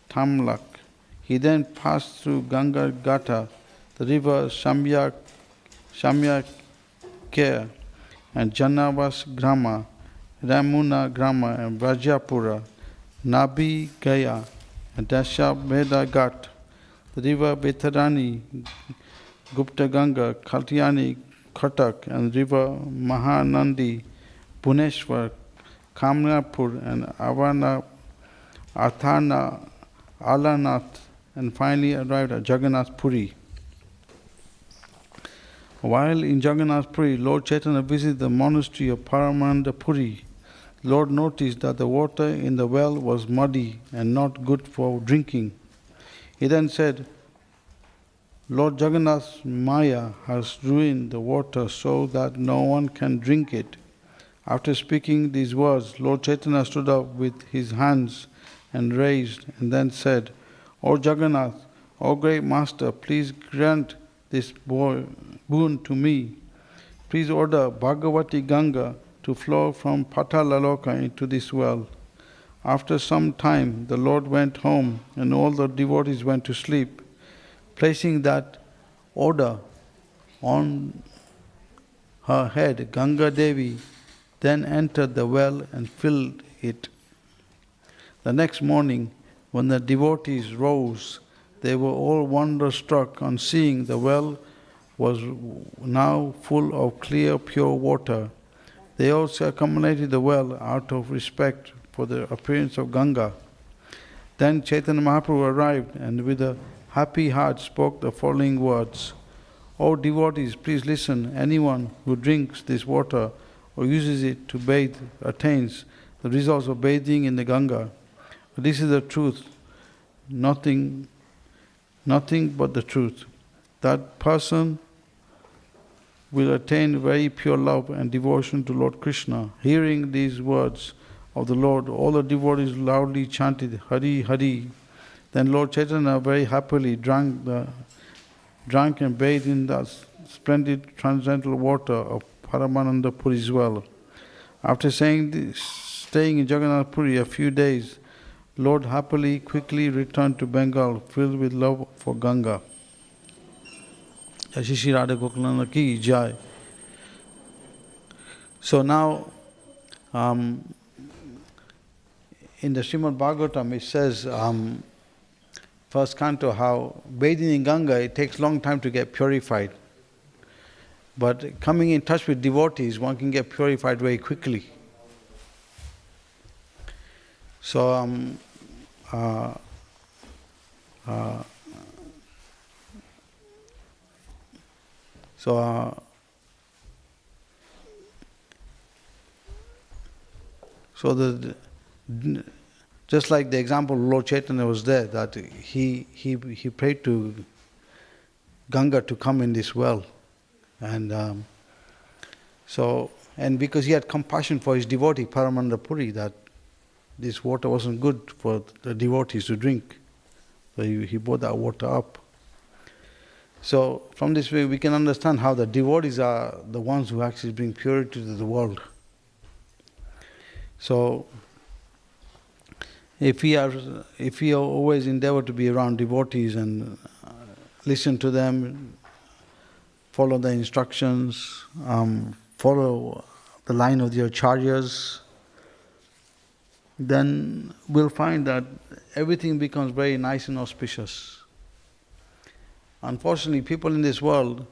Tamlak. He then passed through Ganga Gata, the river Shamyakya, and Janavas Grama, Ramuna Grama, and Vrajapura, Nabi Gaya, and Dashabheda Ghat, the river Betarani, Gupta Ganga, Kalyani Khatak, and river Mahanandi, Bhuneshwar, Kamnapur, and Alanath, and finally arrived at Jagannath Puri. While in Jagannath Puri, Lord Chaitanya visited the monastery of Paramananda Puri. Lord noticed that the water in the well was muddy and not good for drinking. He then said, Lord Jagannath's Maya has ruined the water so that no one can drink it. After speaking these words, Lord Chaitanya stood up with his hands and raised, and then said, O Jagannath, O great Master, please grant this boon to me. Please order Bhagavati Ganga to flow from Patalaloka into this well. After some time, the Lord went home, and all the devotees went to sleep. Placing that order on her head, Ganga Devi then entered the well and filled it. The next morning, when the devotees rose, they were all wonder-struck on seeing the well was now full of clear, pure water. They all circumambulated the well out of respect for the appearance of Ganga. Then Chaitanya Mahaprabhu arrived and with a happy heart spoke the following words. O devotees, please listen. Anyone who drinks this water or uses it to bathe attains the results of bathing in the Ganga. This is the truth, nothing but the truth. That person will attain very pure love and devotion to Lord Krishna. Hearing these words of the Lord, all the devotees loudly chanted Hari Hari. Then Lord Chaitanya very happily drank and bathed in the splendid transcendental water of Paramananda Puri's well. After staying in Jagannath Puri a few days, Lord happily quickly returned to Bengal, filled with love for Ganga. Shri Radha Gokulananda ki jai. So now, in the Srimad Bhagavatam, it says, first canto, how bathing in Ganga, it takes long time to get purified. But coming in touch with devotees, one can get purified very quickly. So, just like the example Lord Chaitanya was there, that he prayed to Ganga to come in this well, and and because he had compassion for his devotee Paramananda Puri, that this water wasn't good for the devotees to drink, so he brought that water up. So from this way we can understand how the devotees are the ones who actually bring purity to the world. So if we always endeavor to be around devotees and listen to them, follow the instructions, follow the line of the acharyas, then we'll find that everything becomes very nice and auspicious. Unfortunately, people in this world,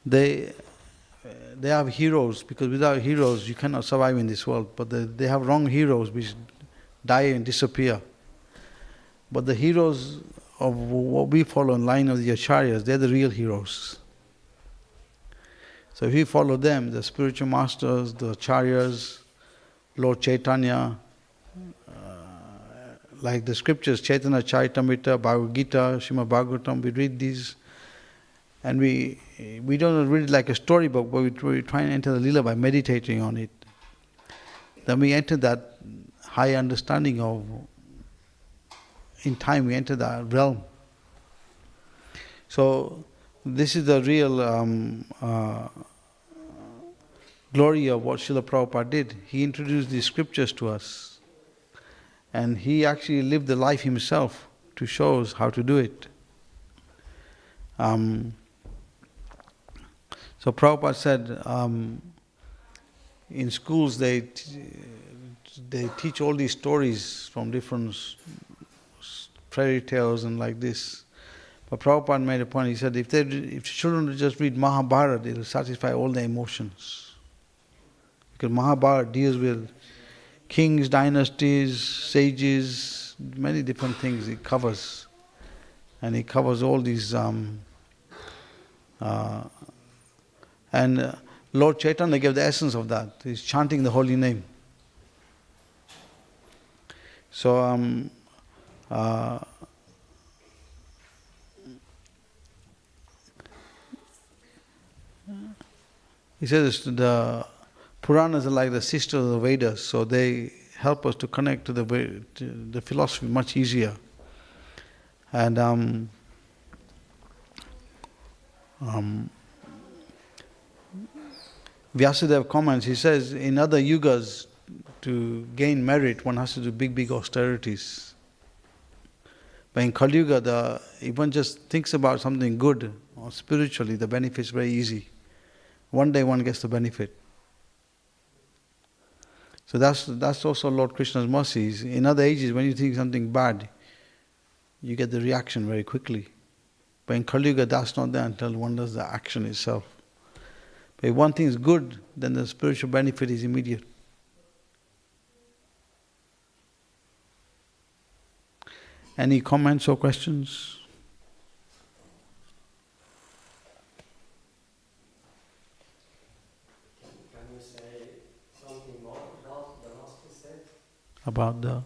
they have heroes, because without heroes you cannot survive in this world. But they have wrong heroes which die and disappear. But the heroes of what we follow in line of the acharyas, they're the real heroes. So if we follow them, the spiritual masters, the acharyas, Lord Chaitanya, like the scriptures, Chaitanya Charitamrita, Bhagavad Gita, Srimad Bhagavatam, we read these, and we don't read it like a storybook, but we try and enter the lila by meditating on it. Then we enter that high understanding of, in time we enter that realm. So this is the real glory of what Srila Prabhupada did. He introduced these scriptures to us. And he actually lived the life himself to show us how to do it. So Prabhupada said, in schools they teach all these stories from different fairy tales and like this. But Prabhupada made a point, he said, if children just read Mahabharata, it will satisfy all their emotions. Because Mahabharata deals with kings, dynasties, sages, many different things it covers. And it covers all these... Lord Chaitanya gave the essence of that. He's chanting the holy name. So, he says the Puranas are like the sisters of the Vedas, so they help us to connect to the philosophy much easier. And Vyasadeva comments, he says, in other yugas, to gain merit, one has to do big austerities. But in Kali Yuga, if one just thinks about something good or spiritually, the benefit is very easy. One day one gets the benefit. So that's also Lord Krishna's mercies. In other ages, when you think something bad, you get the reaction very quickly. But in Kali Yuga, that's not there until one does the action itself. But if one thing is good, then the spiritual benefit is immediate. Any comments or questions? Can you say something more about the last you said? About the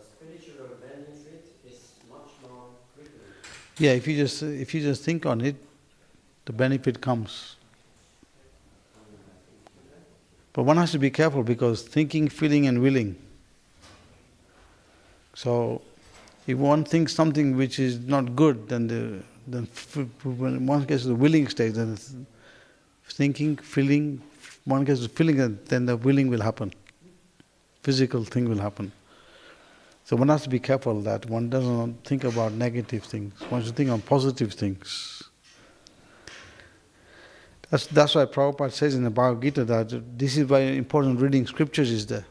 spiritual benefit is much more quickly. Yeah, if you just think on it, the benefit comes. But one has to be careful because thinking, feeling and willing. So if one thinks something which is not good, then when one gets to the willing stage, then thinking, feeling, one gets to feeling, then the willing will happen. Physical thing will happen. So one has to be careful that one doesn't think about negative things. One should think on positive things. That's why Prabhupada says in the Bhagavad Gita that this is why important reading scriptures is there.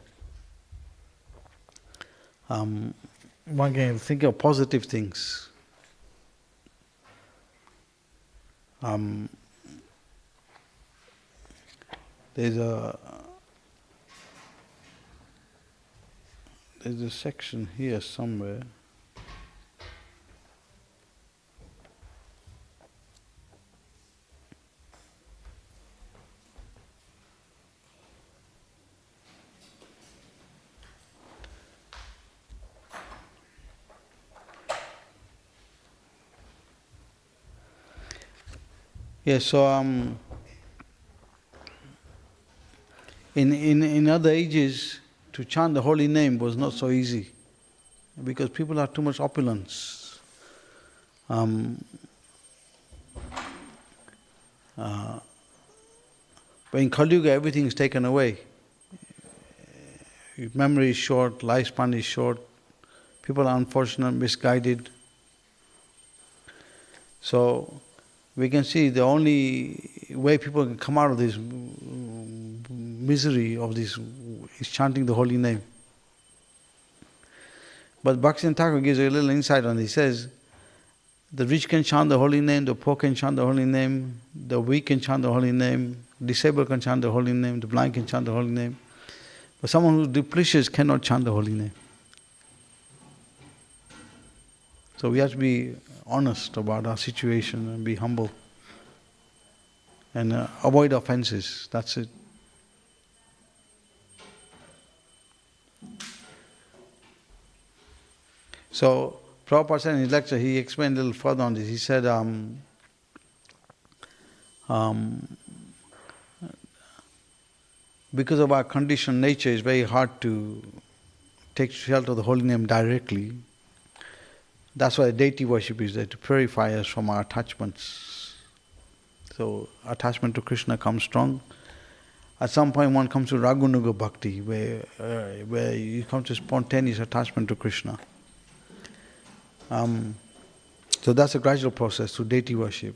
one can think of positive things. There's a section here somewhere. Yeah, so in other ages, to chant the holy name was not so easy because people have too much opulence. But in Kali Yuga, everything is taken away. Memory is short, lifespan is short, people are unfortunate, misguided. So we can see the only way people can come out of this misery of this is chanting the holy name. But Bhaktivedanta Thakur gives a little insight on it. He says, the rich can chant the holy name, the poor can chant the holy name, the weak can chant the holy name, disabled can chant the holy name, the blind can chant the holy name. But someone who's duplicious cannot chant the holy name. So we have to be honest about our situation and be humble and avoid offenses. That's it. So Prabhupada said in his lecture, he explained a little further on this. He said, because of our conditioned nature, it's very hard to take shelter of the holy name directly. That's why deity worship is there, to purify us from our attachments. So attachment to Krishna comes strong. At some point one comes to Raganuga Bhakti, where you come to spontaneous attachment to Krishna. So that's a gradual process through deity worship.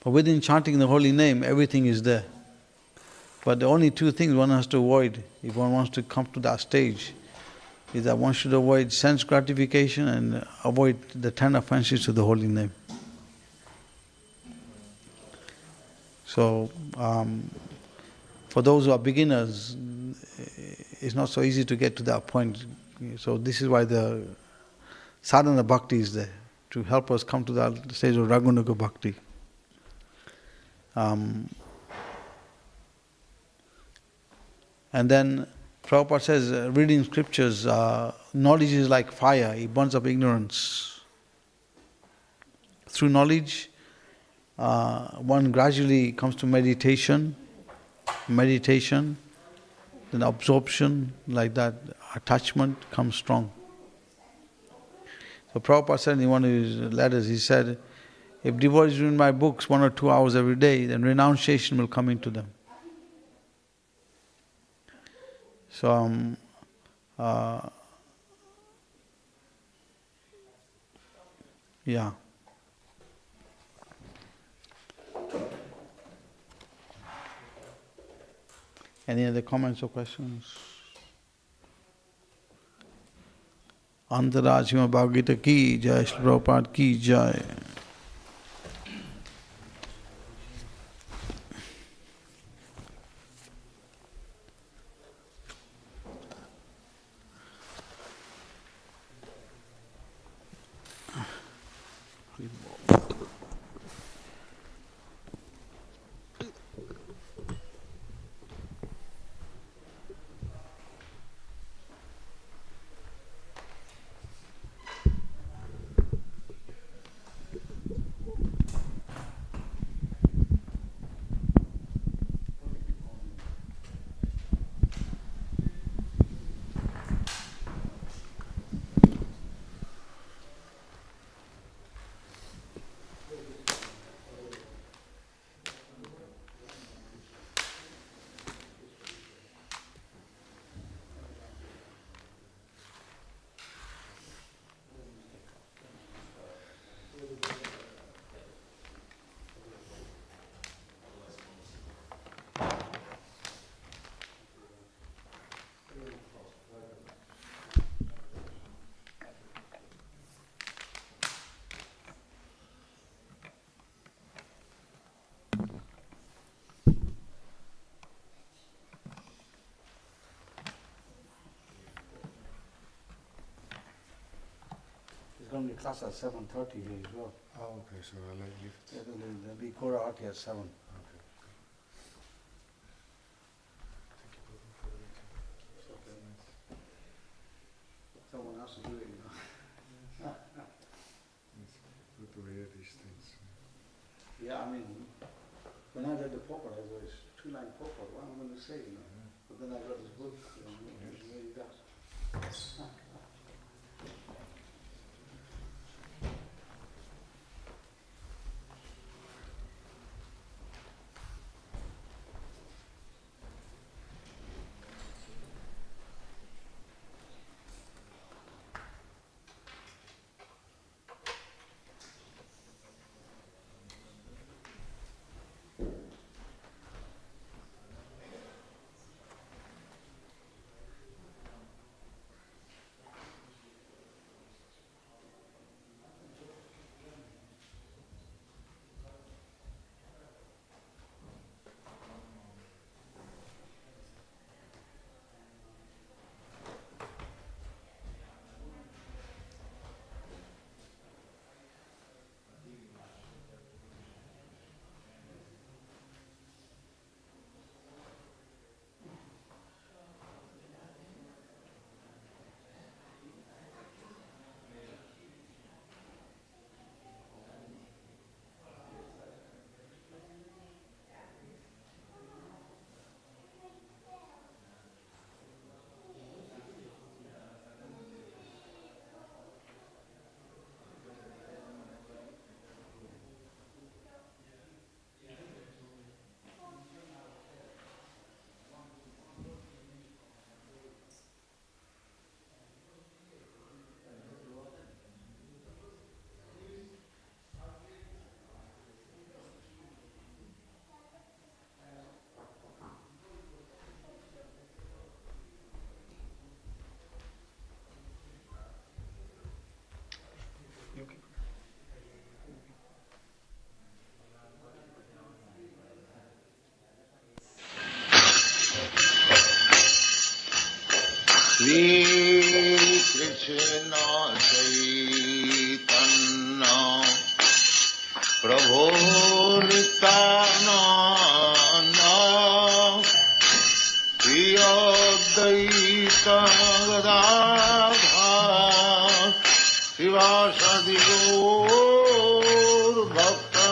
But within chanting the holy name, everything is there. But the only two things one has to avoid if one wants to come to that stage is that one should avoid sense gratification and avoid the 10 offenses to the holy name. So, for those who are beginners, it's not so easy to get to that point. So this is why the sadhana bhakti is there, to help us come to that stage of Raganuga Bhakti. And then Prabhupada says, reading scriptures, knowledge is like fire, it burns up ignorance. Through knowledge, one gradually comes to meditation, then absorption, like that, attachment comes strong. So Prabhupada said in one of his letters, he said, if devotees read my books 1 or 2 hours every day, then renunciation will come into them. So, yeah. Any other comments or questions? Antaraj Srimad Bhagavad Gita ki jai, Srila Prabhupada ki jai. normally class at 7:30 here as well. Oh, okay, so I let you. Yeah, there'll be Gora Arti at 7. Okay. Thank you, Prabhu, for the weekend. So, okay. Nice. Someone else to do it, you know. It's good to hear these things. Yeah, I mean, when I read the Prabhupada, I was 2-line Prabhupada, what am I going to say, you know? But then I got this book, you know, which really does. Shri Krishna Chaitanya Prabhu Nityananda Shri Advaita Gadadhar Sivasadi Gaur Bhakta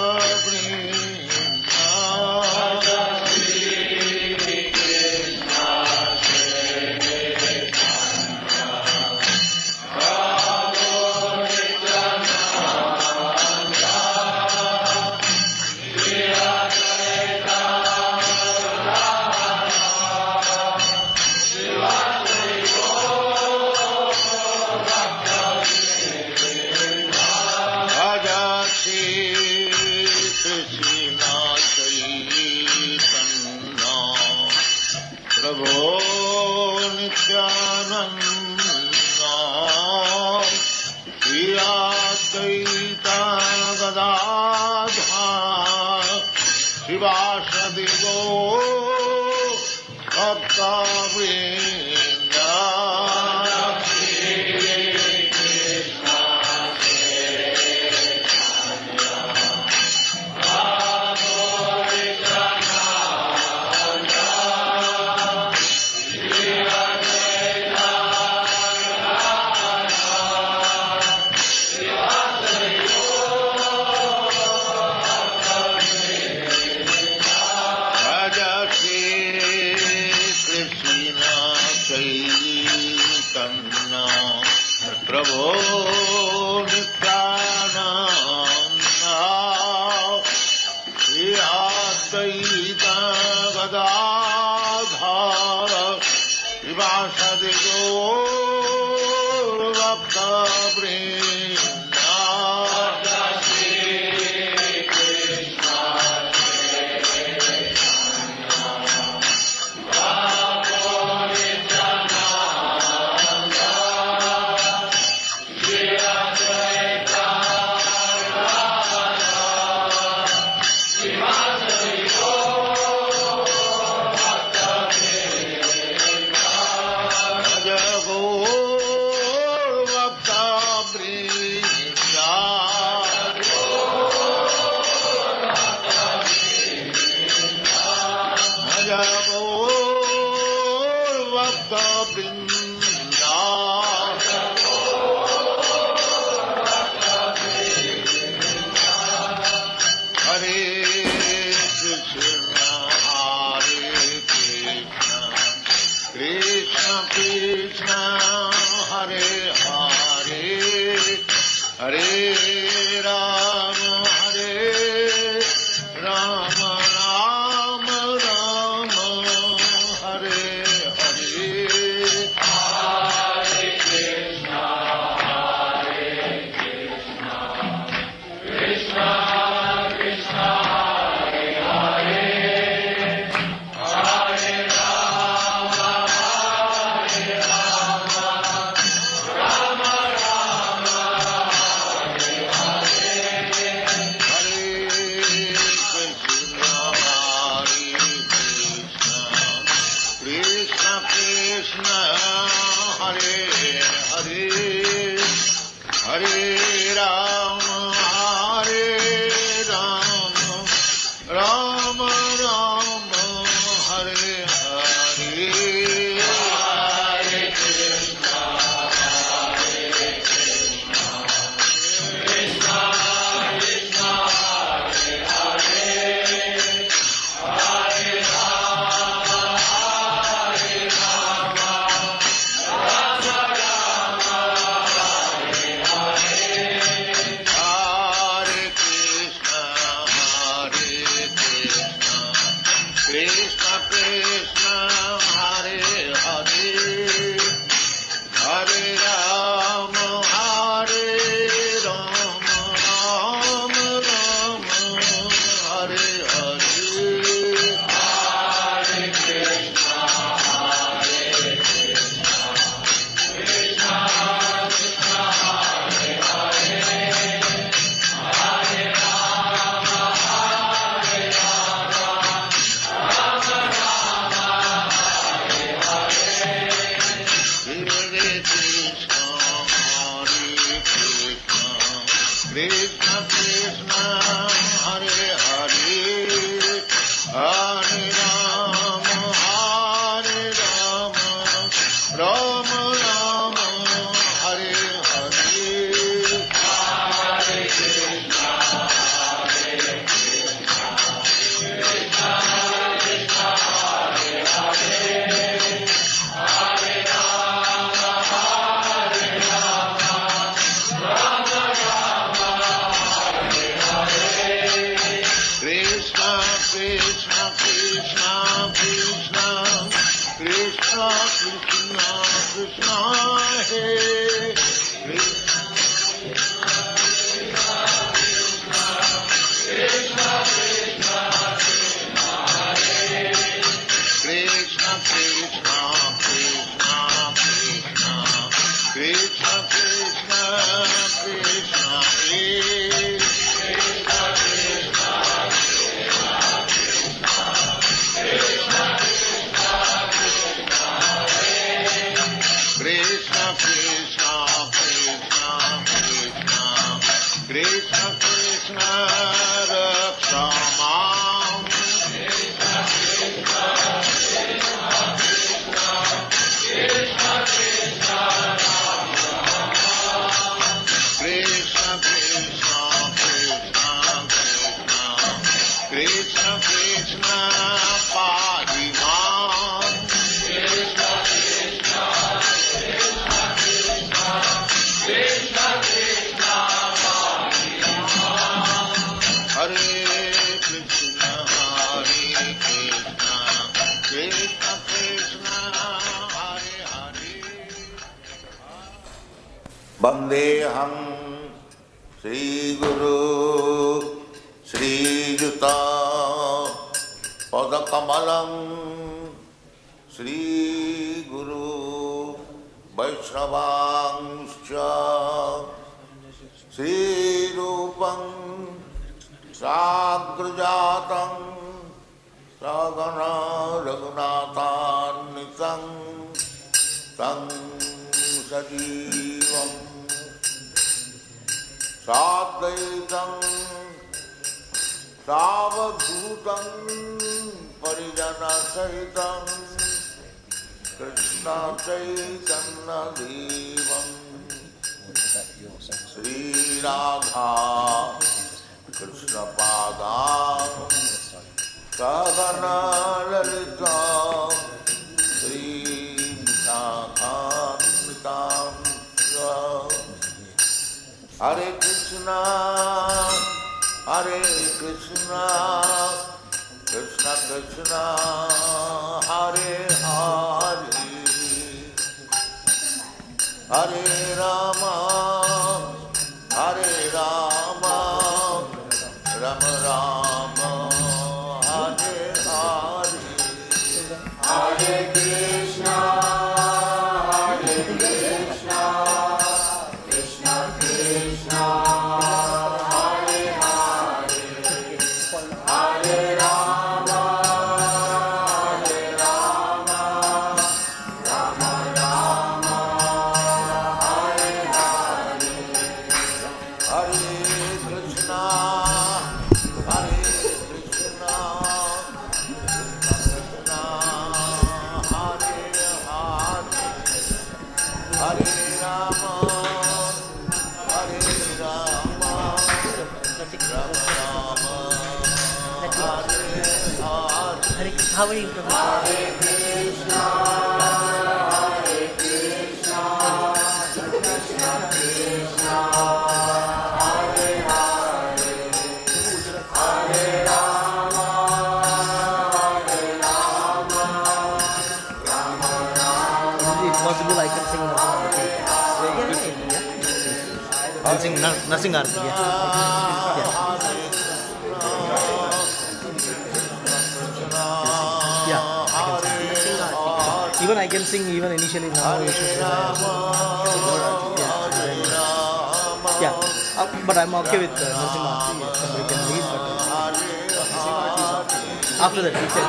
Shivasadi Gaur Bhakta Vrinda Prabhu Nityananda Shri Advaita Gadadhar Sivasadi Gaur Bhakta Vrinda Gaur Bhakta Vrinda Krishna Krishna Hare Hare Hare Rama Hare Rama Rama Rama Hare Hare Hare Krishna Hare Krishna Krishna Krishna Hare Hare Hare Rama Hare Rama Rama Rama Hare Hare Hare Krishna Hare Krishna Krishna Krishna Hare Hare Hare Rama Hare Rama Rama Rama Hare Hare Hare Krishna Hare Krishna Krishna Krishna Hare Hare Hare Rama Hare Rama Rama Rama Hare Hare Krishna Krishna Krishna Krishna Krishna Krishna Krishna Hare Krishna Krishna Krishna Krishna Hare Krishna Krishna Krishna Krishna Krishna Krishna Krishna Hare Krishna Krishna Krishna Krishna Krishna Krishna Krishna Hare Krishna Krishna Krishna Krishna Krishna Krishna Raksha Mam Krishna Krishna Krishna Krishna Krishna Krishna Rama Rama Krishna Krishna Krishna Krishna Krishna Krishna Pahi Mam Krishna Krishna Krishna Krishna Krishna Krishna Pahi Mam Hare Krishna Hare Krishna Krishna Krishna Hare Hare Vandeham Sri Guru Sri Yuta Padakamalam Sri Guru Vaishnavangscha Sri Rupam Sagrajatam Sagana Raghunathan Tang Sajivam Sadvaitam Savadhutam Parijana Sahitam Krishna Chaitanya Devam Sri Radha Krishna Pada Sagana Lalita Sri Vikakamitam Hare Krishna Krishna Krishna Hare Hare Hare Rama Rama Rama Hare Hare Hare Krishna Krishna Krishna Hare Hare Hare Rama Rama Rama Hare Hare Hare Krishna Krishna Krishna Hare Hare Hare Rama How are you, Prabhupada? Hare Krishna Krishna Krishna Hare Hare Hare Rama nursing arti. Yeah, I can sing even initially now. Yeah, but I'm okay with nursing arti. Somebody can lead, but after that, he said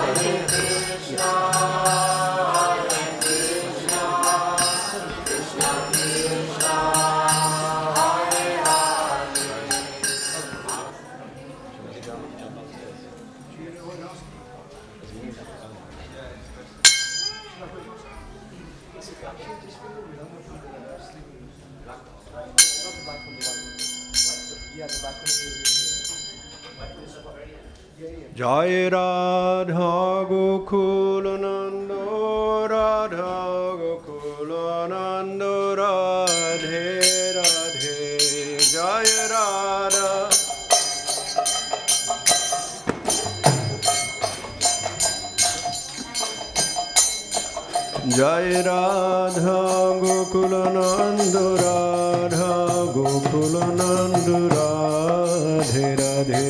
Jai Radha Gokulananda Radha Gokulananda Radhe Radhe Jai Radha Jai Radha Gokulananda Radha Gokulananda Radhe Radhe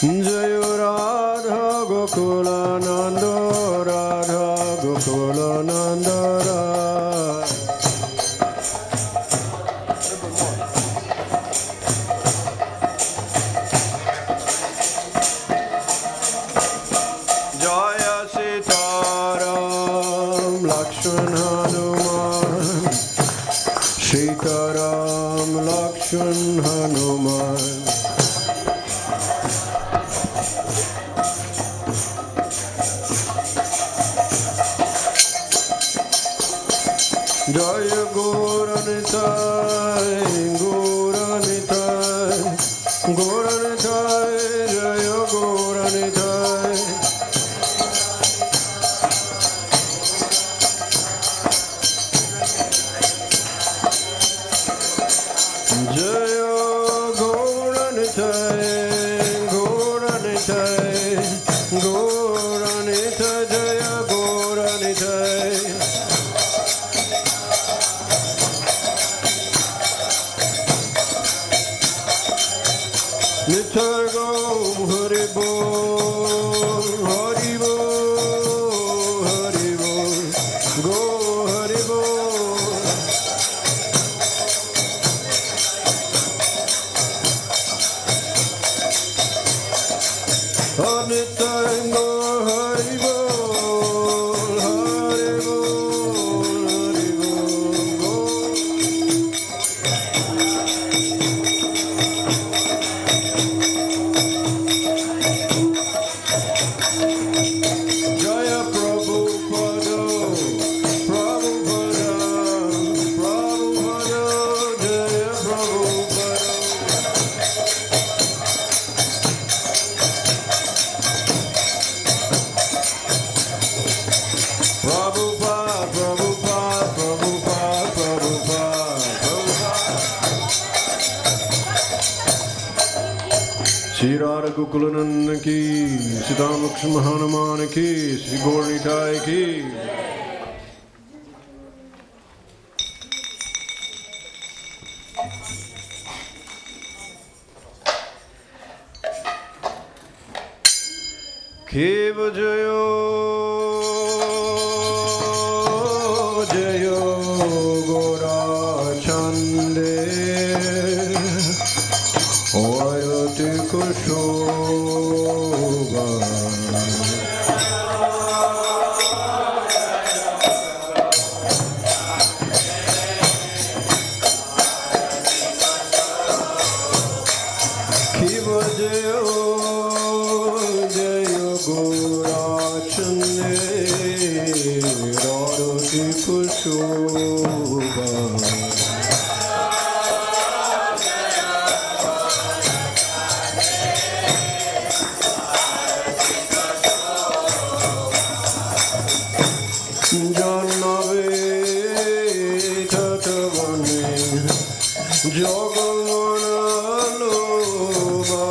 Jai Radha Gokulananda Radha Gokulananda Radha Jaya Sitaram Lakshman Hanuman Sitaram Lakshman Hanuman Jaya Gauranitai, Gauranitai, Gauranitai, Jaya Gauranitai. Jaya Gauranitai, Gauranitai, Gauranitai, Jaya Gauranitai. Nitar go Hari Bol, Hari Bol, Hari Bol, go Hari Bol. Nitar go Hari Bol, Hari Bol, Hari Bol, go. Jaya Prabhupada, Prabhupada, Prabhupada, Jaya Prabhupada. Prabhupada, Prabhupada, Prabhupada, Prabhupada, Prabhupada. Shri Radha Gokulananda ki, Sita Lakshman Hanuman ki, Shri Gauranitai ki. Keva Jayo, Jayo Gora Chande, Oyate Kushoba. Keva Jayo, Jayo Gora Chande, Oyate Kushoba. Janave Tatavane Jogavana Loba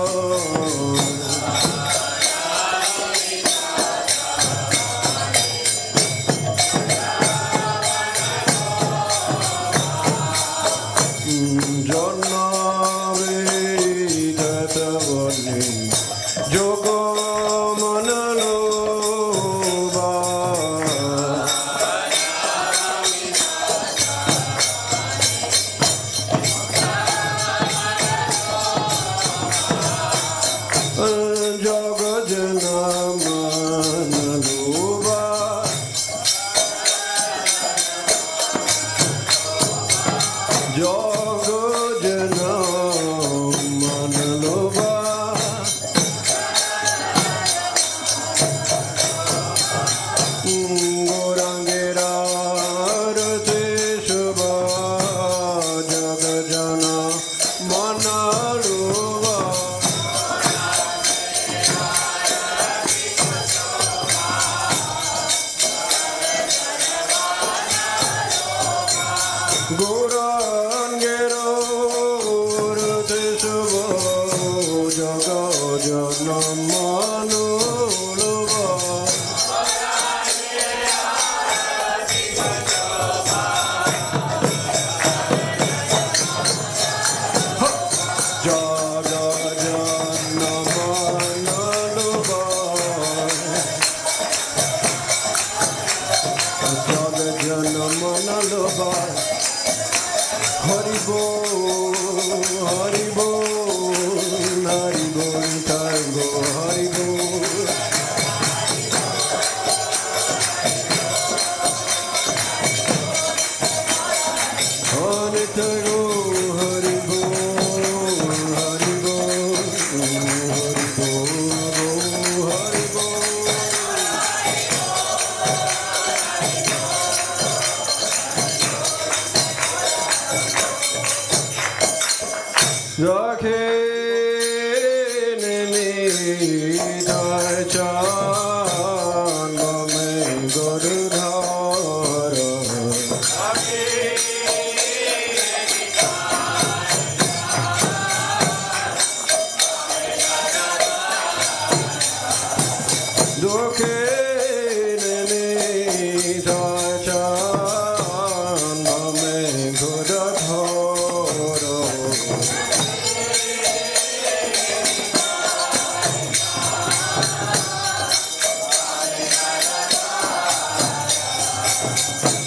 Jagajana Manalova Gorangera Rate Shubha Jagajana Manalova Gorangero Rate Shubha Jagajana Manalova Jagajana Manalova Jagajana Manalova Hari Bol, Hari Bol, Hari Bol, Tango, Hari Bol. Hari Tango, Hari Bol, Hari Bol, Hari Bol, Hari Bol. Rakhe nini darchan game gurudhara Dokhe nini darchan game gurudhara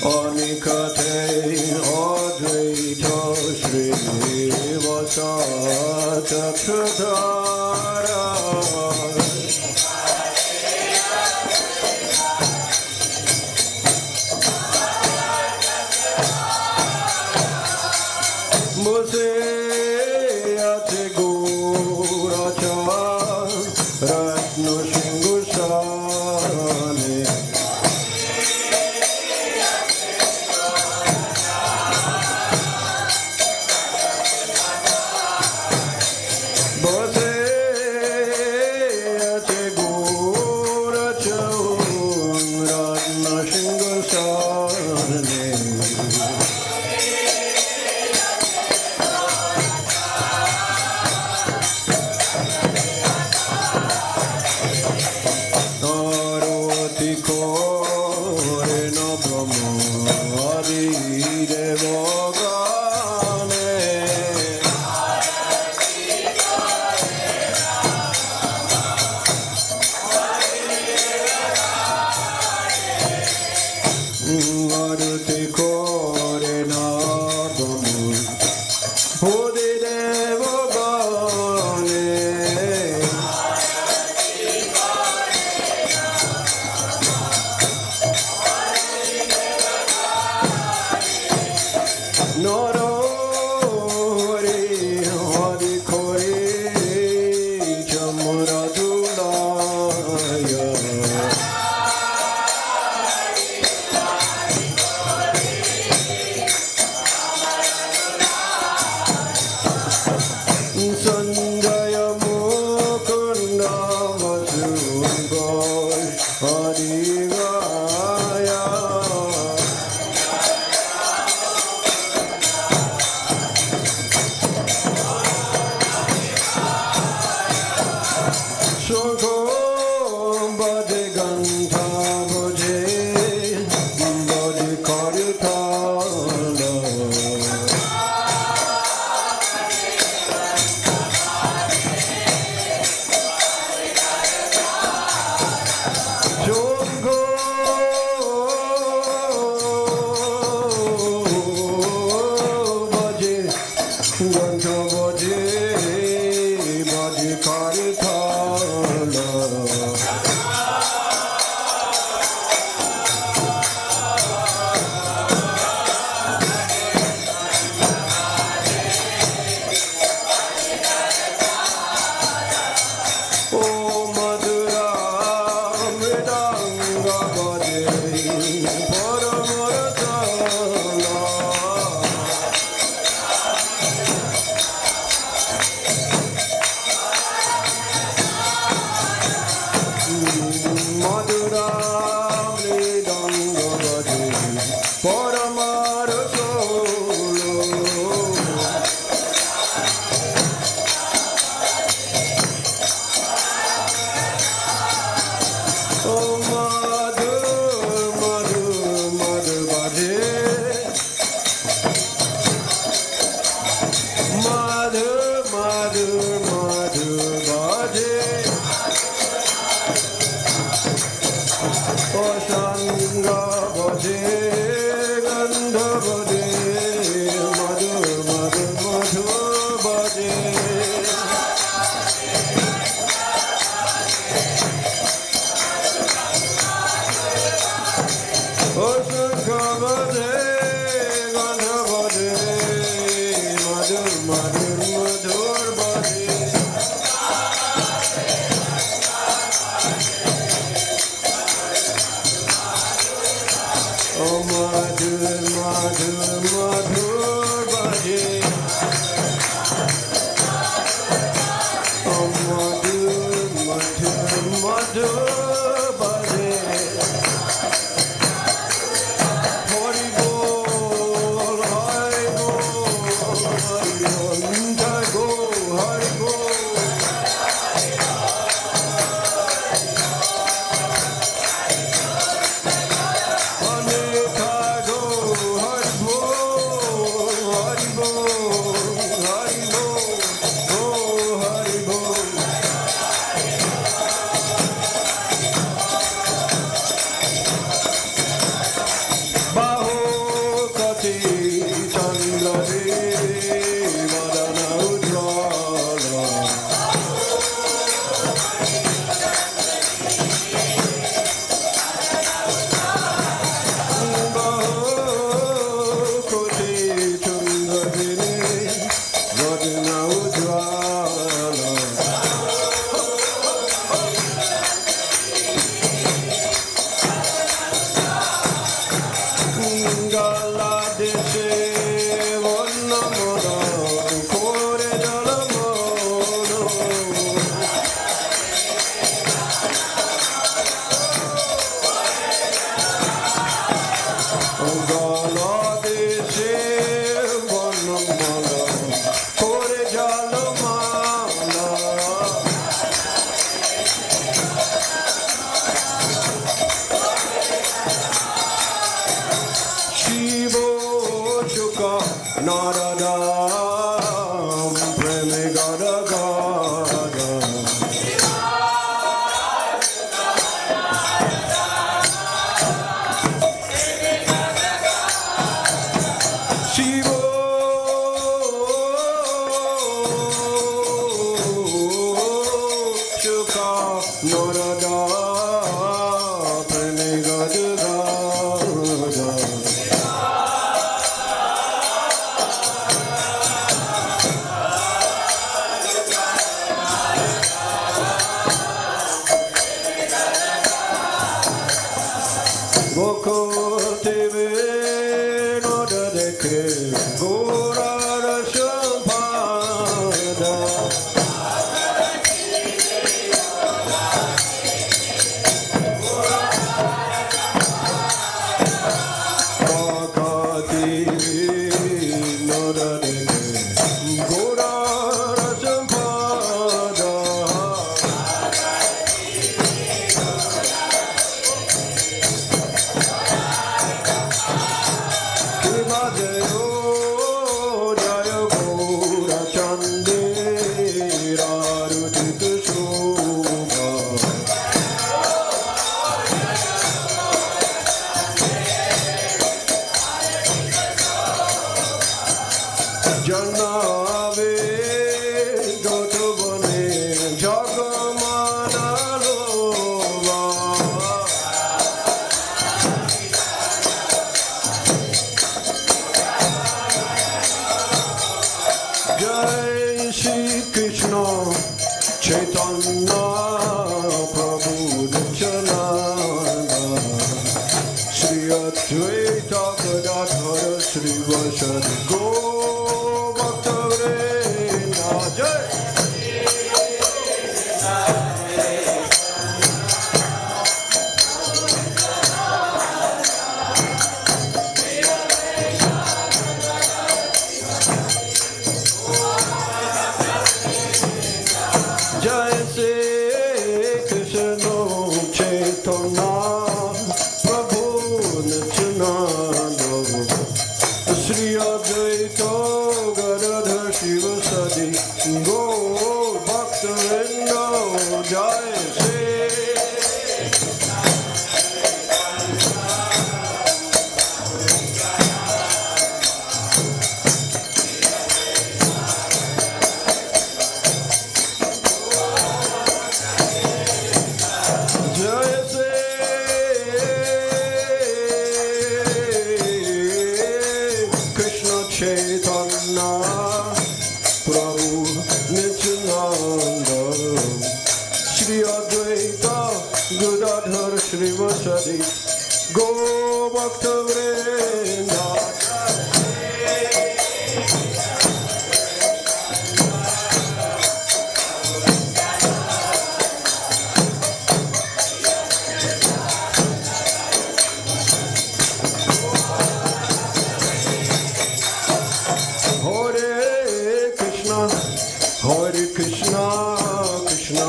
Anikate Advaita Srivasa Chatradhara Muse Ate Goracha Ratno Shingusane Bose Ate Goracha Ratno Shingusane madhu madhu madhu bhaje O Sangha bhaje gandha bhaje madhu madhu madhu bhaje O Sangha bhaje gandha bhaje madhu madhu madhu bhaje Oh madhu madhu madhu bhaje Oh madhu madhu madhu bhaje Hari bol Hari bol Hari bol Jai go Hari bol Prabhu Nityananda Shri Advaita Gadadhar Srivasadi Go Bhaktivedanta Hare Krishna, Krishna,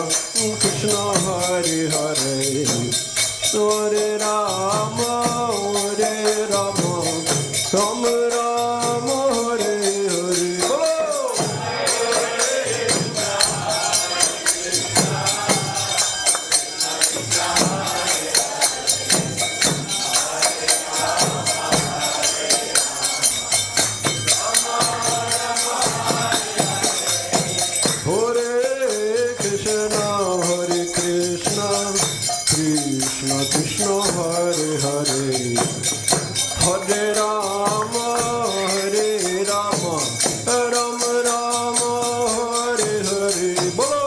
Krishna, Hare Hare, Hare Rama, Hare Rama, Rama Rama, Hare Hare. Krishna Krishna Hare Hare Hare Rama Hare Rama Rama Rama Hare Hare Bolo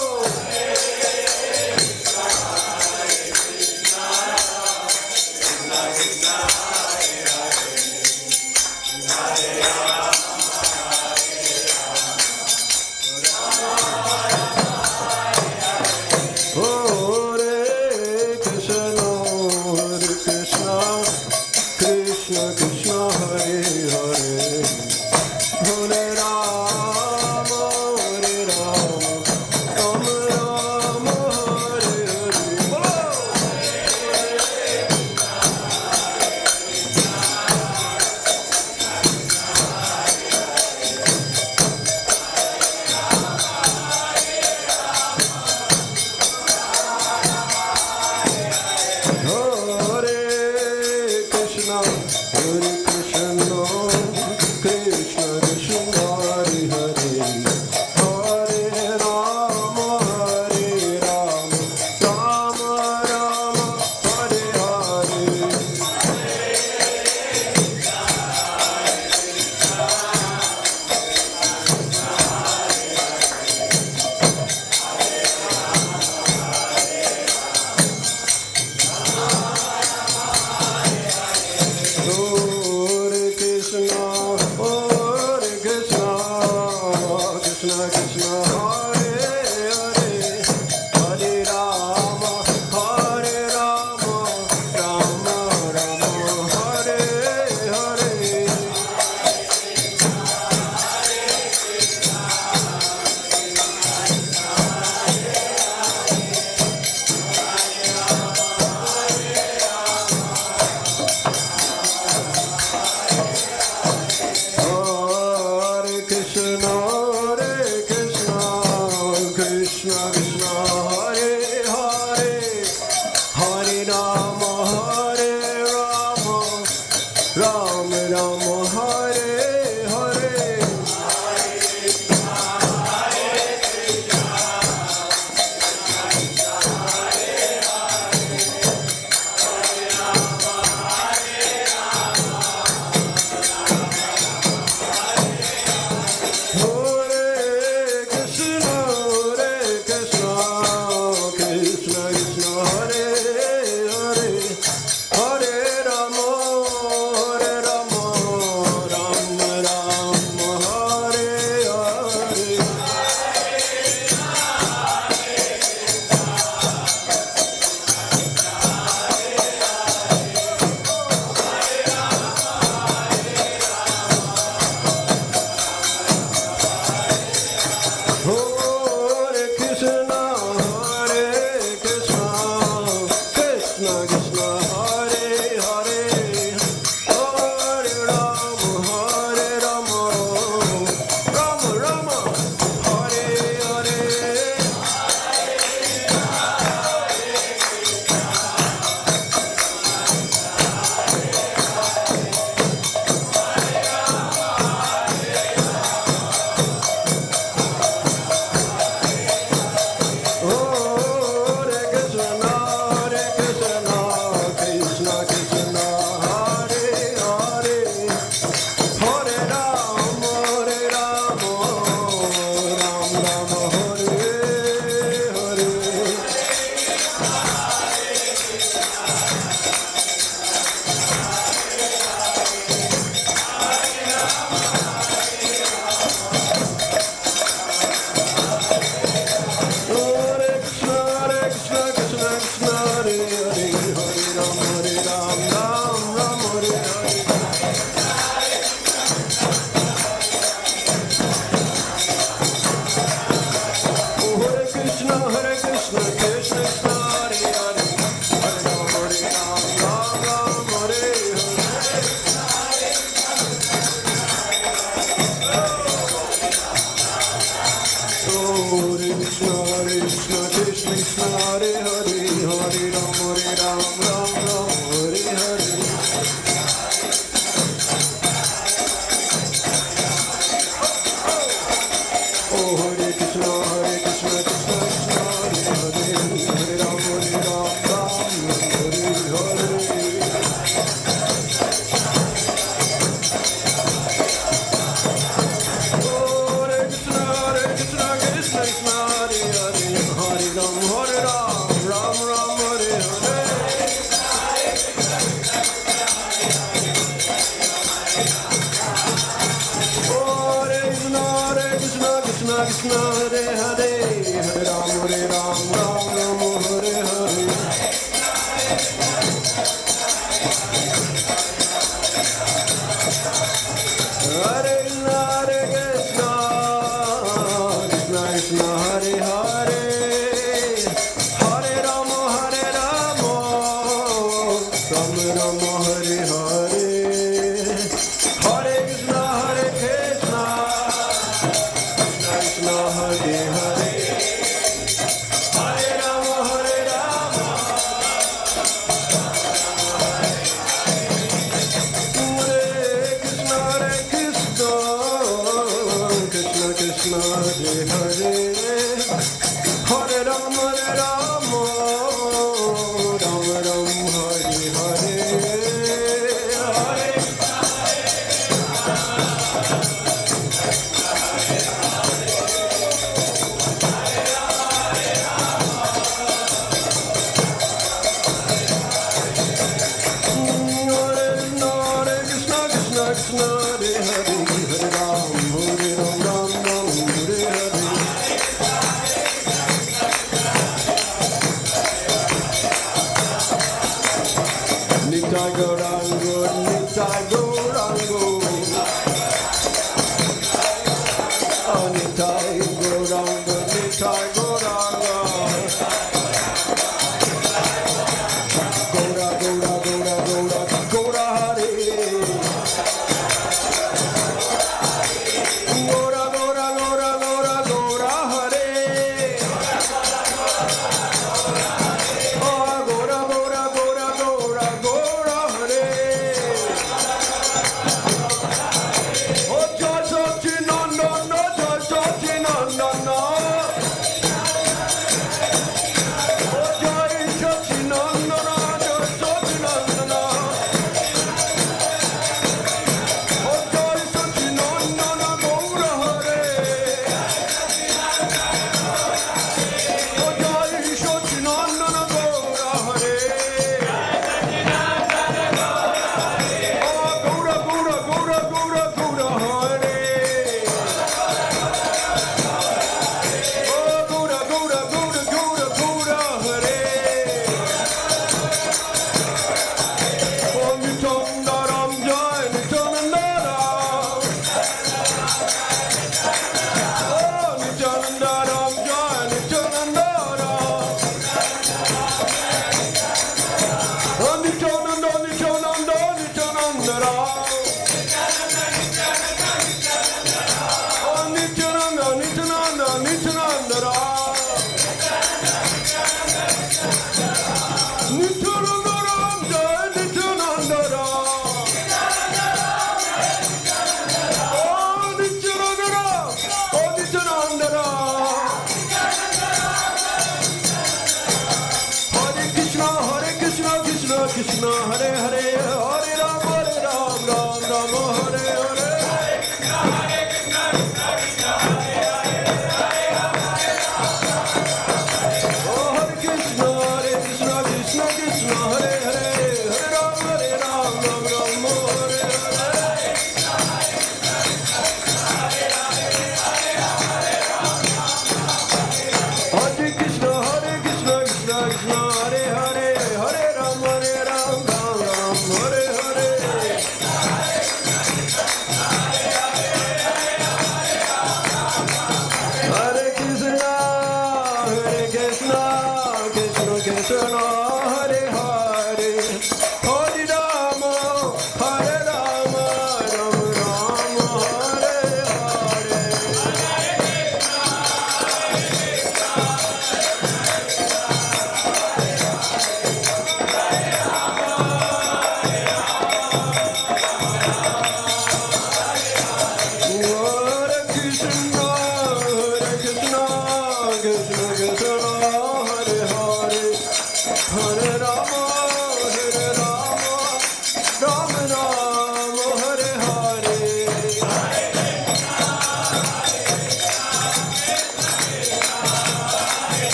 Krishna Krishna Hare Hare Hare Rama Hare Rama Rama Rama Hare Hare Hare Krishna Hare Krishna Krishna Krishna Hare Hare Hare Rama Hare Rama Rama Rama Hare Hare Hare Krishna, Krishna Krishna, Hare Hare, Hare Rama, Hare Rama, Rama Rama, Hare Hare. Hare Krishna, Krishna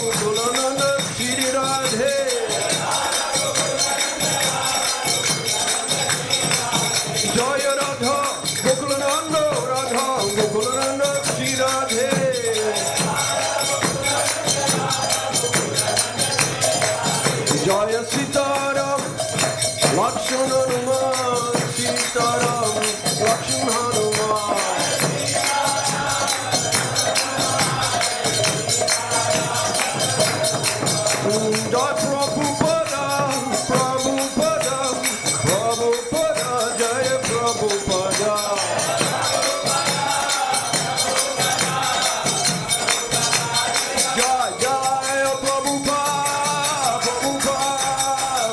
Gokulananda Shri Radhe. Jaya Radha Gokulananda Radha Gokulananda Shri Radhe. Jaya Sitaram Lakshman Hanuman Sitaram Lakshman Hanuman. Jai Prabhupada Prabhupada Prabhupada Jaya Prabhupada. Jai Jaya Prabhupada Prabhupada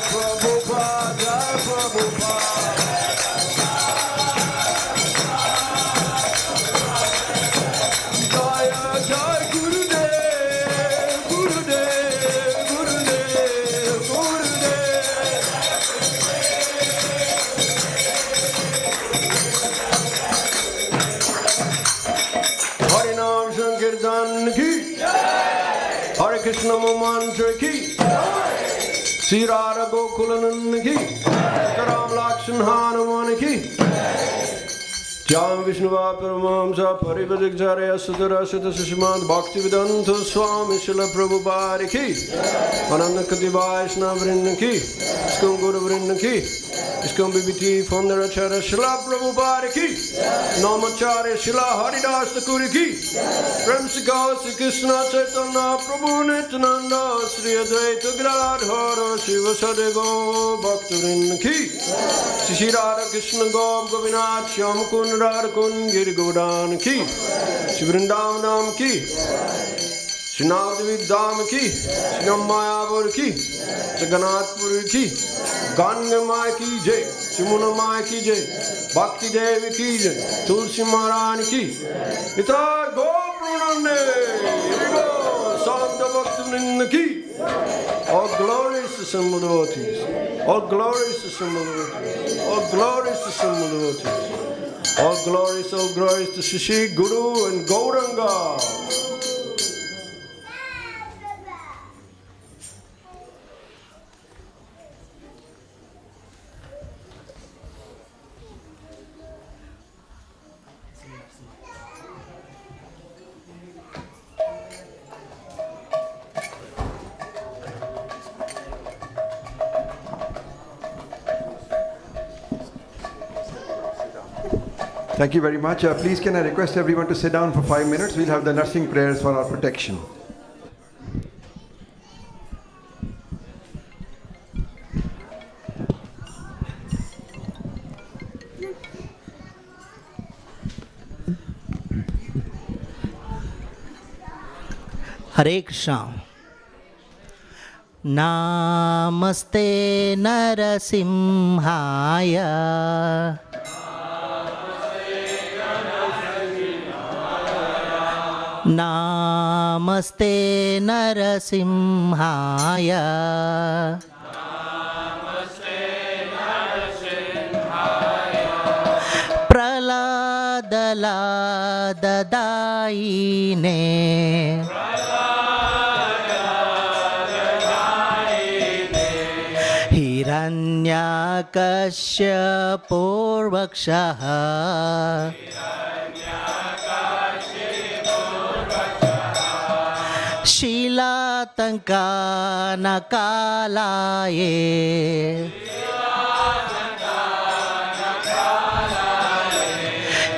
Prabhupada Jaya Prabhupada. Jaya Jai Gurudev Gurudev Gurudev Gurudev. Harinam Sankirtan ki Hare Krishna Mantra ki Sri Radha Gokulananda ki Ram Lakshman Hanuman ki Jam Vishnava Paramamsa Parivadikjare Asudara Sita Sushimad Bhaktivedanta Swami Srila Prabhupada ki Ananda Kati Vaishnava Vrinda ki Iskam Guru Vrinda ki Iskam BBT Founder Acharya Srila Prabhupada ki Namacharya Srila Haridas Thakuri ki Prem Se Gausi Krishna Chaitanya Prabhu Nityananda Sri Advaita Gadadhara Shiva Sadego Bhaktivinoda ki Shri Radha Krishna Gop Govinath Shyam Kun Radha Kun Giri Govardhan ki Shri Vrindavanam ki Shri Navadvip Dham ki Shri Mayapur ki Jagannathpur ki Ganga Mai ki Jai Shri Muna Mai ki Jai Bhakti Devi ki Jai Tulsi Maharani ki Itra Go Prunande Santa Bhaktivinoda ki. All glories to assembled devotees. All glories to assembled devotees. All glories to assembled devotees. All glories to Shishi, Guru and Gauranga. Thank you very much. Please can I request everyone to sit down for 5 minutes. We'll have the nursing prayers for our protection. Hare Krishna. Namaste Narasimhaya. Namaste Narasimhaya. Praladadadaine. Hiranyakashyapurvakshaha. Shilatankanakalaye.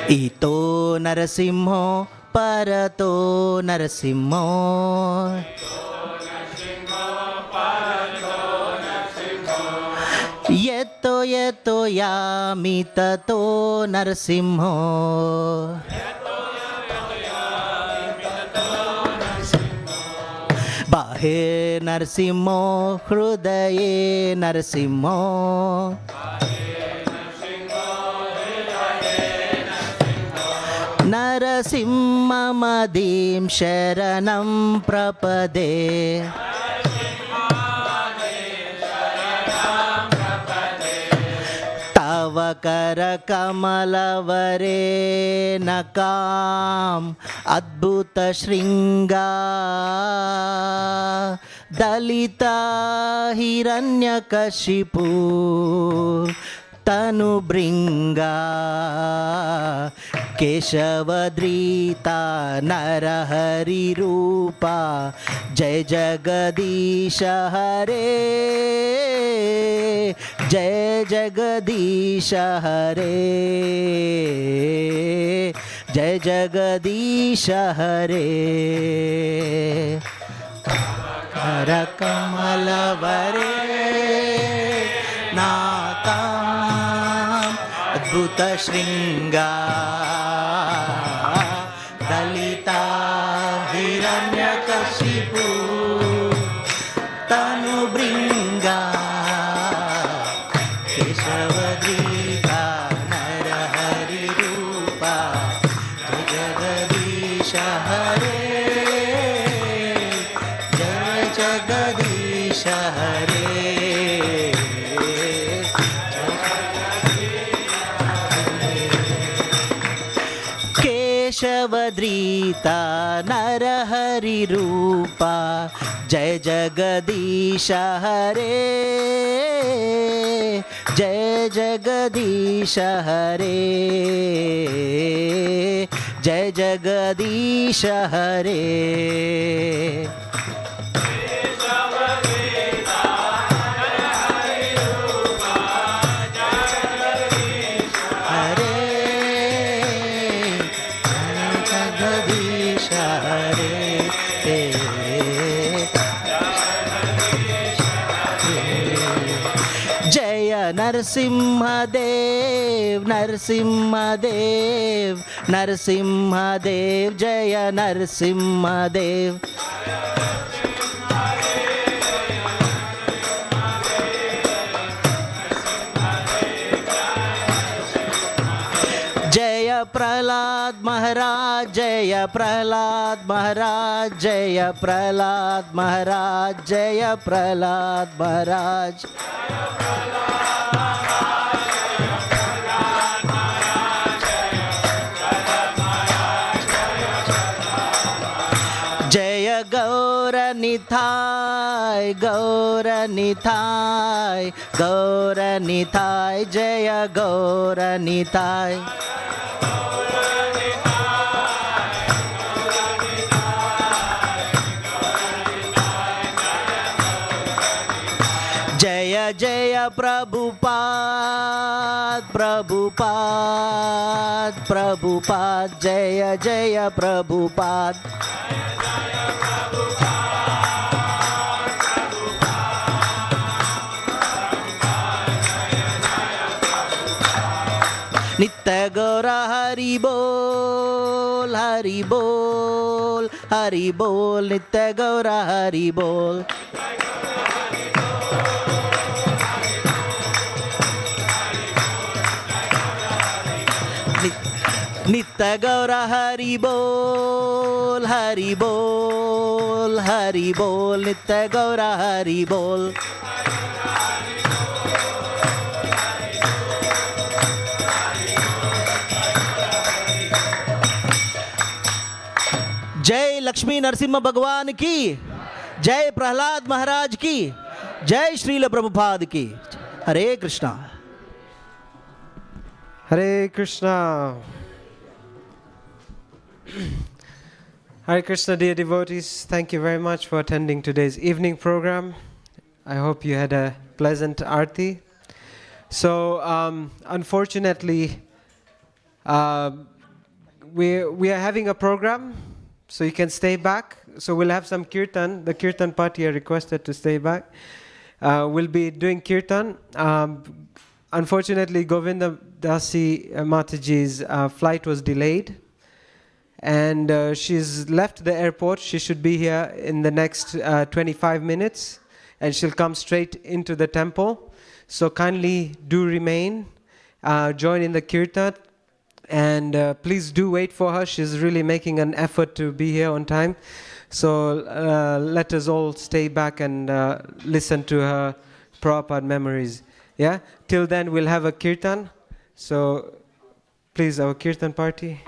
Ito Narasimho Parato Narasimho. Yeto yeto yamitato Narasimho. Bahe Narasimho Hrudaye Narasimho. Narasimhamadim Sharanam Prapade. Tava Kara Kamalavare Nakam adbhuta shringa dalita hiranyakashipu tanu bringa keshavadrita narahari rupa jai jagadisha hare jai jagadisha hare jai jagadisha hare hara kamalavare natam adbhuta shringa dalita hiranyakashipu tanu bringa keshavadrita narahari rupa jagadisha hare jai jagadisha hare keshavadrita narahari rupa jai jagadisha hare jai jagadisha hare jai jagadisha hare Narsimhadev, Narsimhadev, Narsimhadev, Jaya Narsimhadev. Jaya Prahlad Maharaj, Jaya Prahlad Maharaj, Jaya Prahlad Maharaj, Jaya Prahlad Maharaj. Jaya Gaura Nithai, Gaura Nithai, Gaura Nithai, Jaya Gaura Nithai. Jaya Jaya Prabhupada, Prabhupada, Prabhupada, Jaya Jaya Prabhupada. Nitya Gaura Hari Bol, Hari Bol, Hari Bol, Nitya Gaura Hari Bol. Nitya Gaura Hari Bol, Hari Bol, Hari Bol, Nitya Gaura Hari Bol. जय लक्ष्मी नरसिम्हा भगवान की, जय प्रहलाद महाराज की, जय श्रील प्रभुपाद की। हरे Krishna. Hare Krishna. Hare Krishna, dear devotees. Thank you very much for attending today's evening program. I hope you had a pleasant arti. So, unfortunately, we are having a program, so you can stay back. So we'll have some kirtan. The kirtan party are requested to stay back. We'll be doing kirtan. Unfortunately, Govinda Dasi Mataji's flight was delayed, and she's left the airport. She should be here in the next 25 minutes, and she'll come straight into the temple. So kindly do remain, join in the kirtan, and please do wait for her. She's really making an effort to be here on time. So let us all stay back and listen to her Prabhupada memories. Yeah? Till then, we'll have a kirtan. So please, our kirtan party.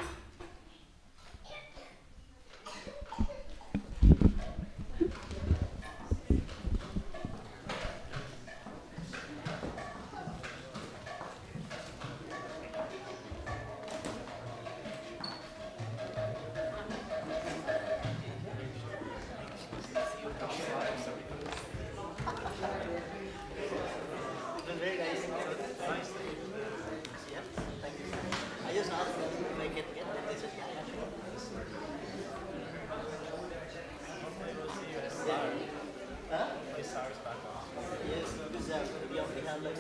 Maybe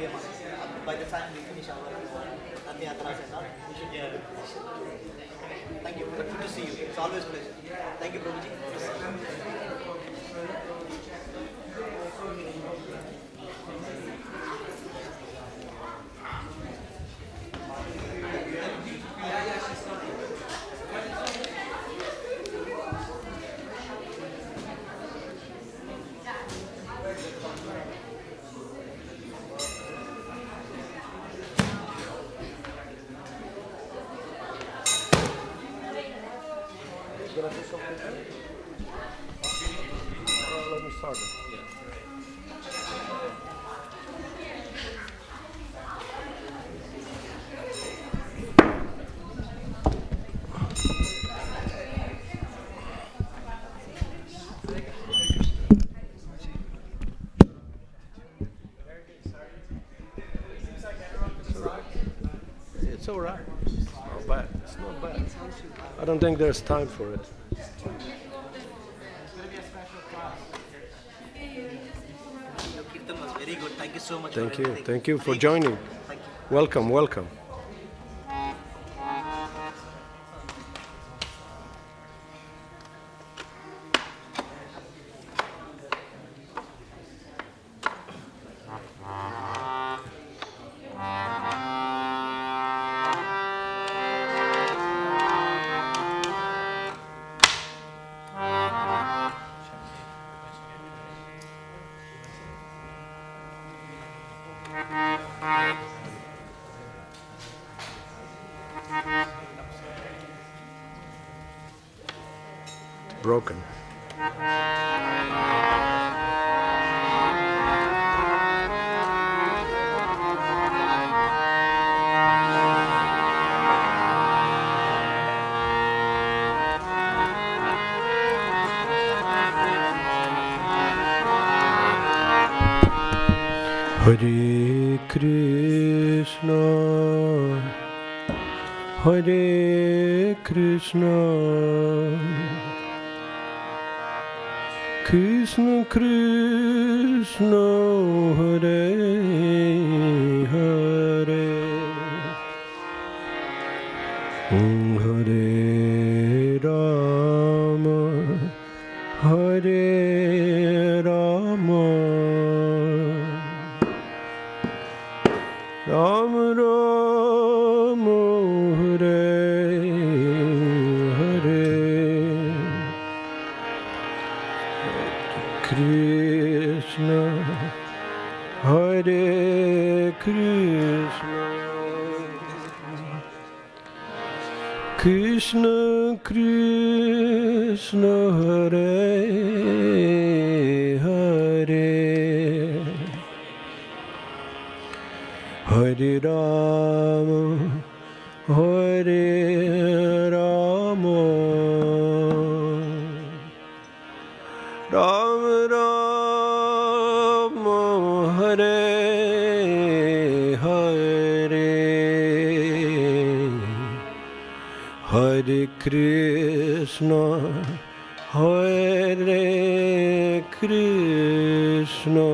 a month. By the time we finish our Antiyatra session, we should hear. Thank you. Good to see you. It's always a pleasure. Thank you, Prabhuji. Let me start it. It's all right. Not bad. It's not bad. I don't think there's time for it. Your kirtan was very good. Thank you so much. Thank for you. everything. Thank you for joining. Thank you. Welcome, welcome. Broken. Hare Krishna, Hare Krishna, Krishna Krishna, Hare Hare, Hare Rama, Hare Rama, Rama Rama, Hare Hare, Krishna, Hare Krishna, Krishna Krishna, Hare Hare, Hare Rama, Hare Rama, Rama Rama, Hare Hare, Hare Krishna, Hare Krishna,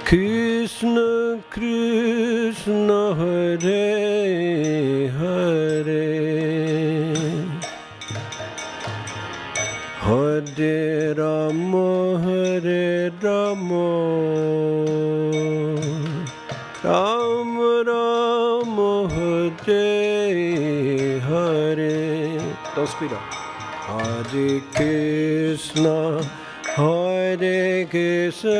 Krishna Krishna, Hare Hare, Hare Rama, Hare Rama, Rama Rama, Hare Hare. Don't speed up. Hare Krishna, Hare Krishna,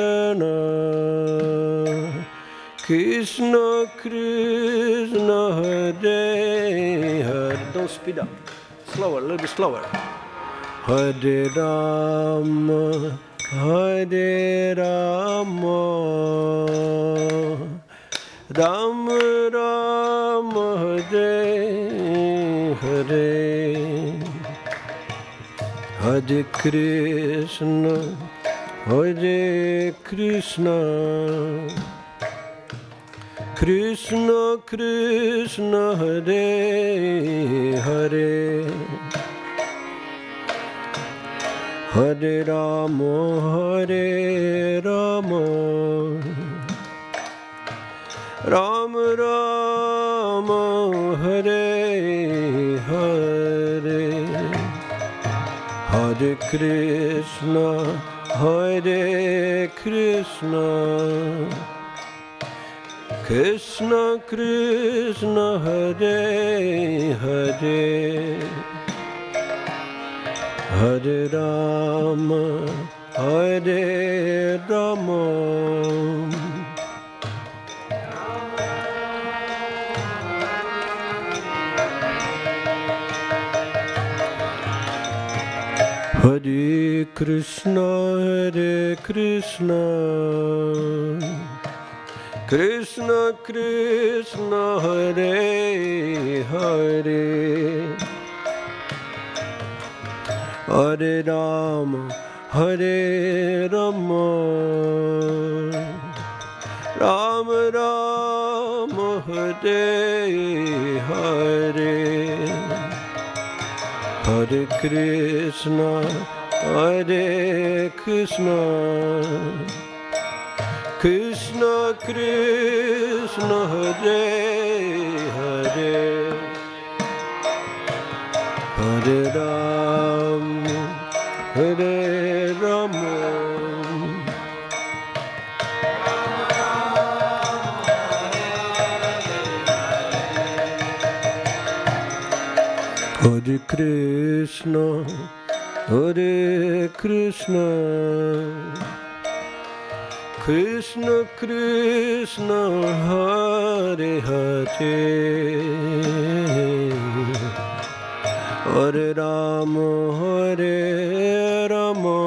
Krishna Krishna, Hare Hare. Don't speed up. Slower, a little bit slower. Hare Rama, Hare Rama, Rama Rama, Hare Hare, Hare Krishna, Hare Krishna, Krishna Krishna Hare Hare Hare Rama Hare Rama Rama Rama Hare Hare Hare Krishna Hare Krishna Krishna Krishna Hare Hare Hare Rama Hare Rama Hare Krishna Krishna Krishna Hare Hare Hare Rama Hare Rama Rama Rama Hare Hare Hare Krishna Krishna Krishna Hare Hare Hare Rama Hare Rama Hare Krishna Krishna Krishna Hare Hare Hare Rama Hare Rama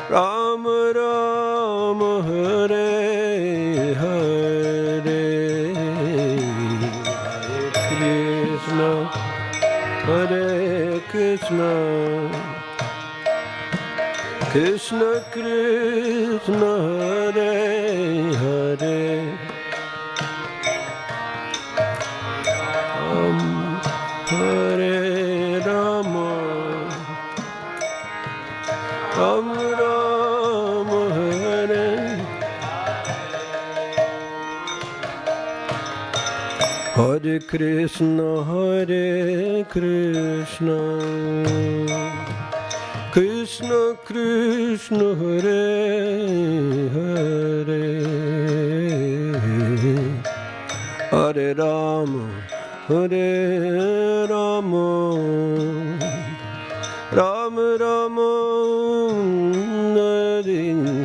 Rama Rama Hare Hare Hare Krishna Krishna Krishna Hare Hare Hare Rama Rama Rama Hare Hare Krishna Krishna Krishna Hare Hare Hare Rama Hare Rama Rama Rama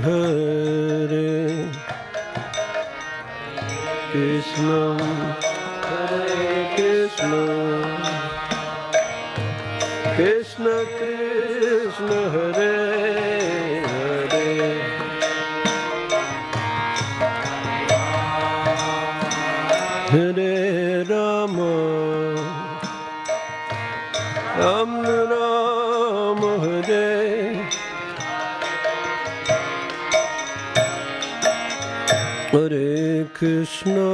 Hare Hare Krishna Hare Krishna Krishna Krishna Hare Hare Hare Rama Rama Rama Hare Hare Krishna